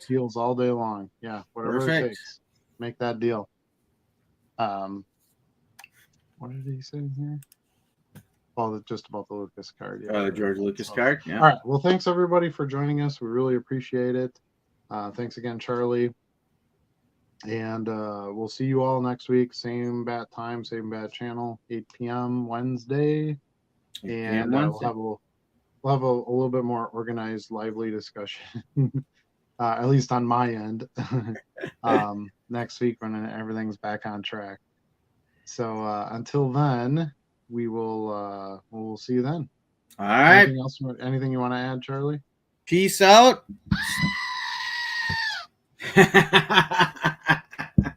deals all day long. Yeah, whatever it takes. Make that deal. What did he say here? Well, just about the Lucas card. Yeah, George Lucas card. Yeah. All right. Well, thanks everybody for joining us. We really appreciate it. Thanks again, Charlie. And we'll see you all next week. Same bat time, same bat channel, 8 p.m. Wednesday. And we'll have a little bit more organized, lively discussion, at least on my end, next week when everything's back on track. So until then, we'll see you then. All right. Anything you want to add, Charlie? Peace out.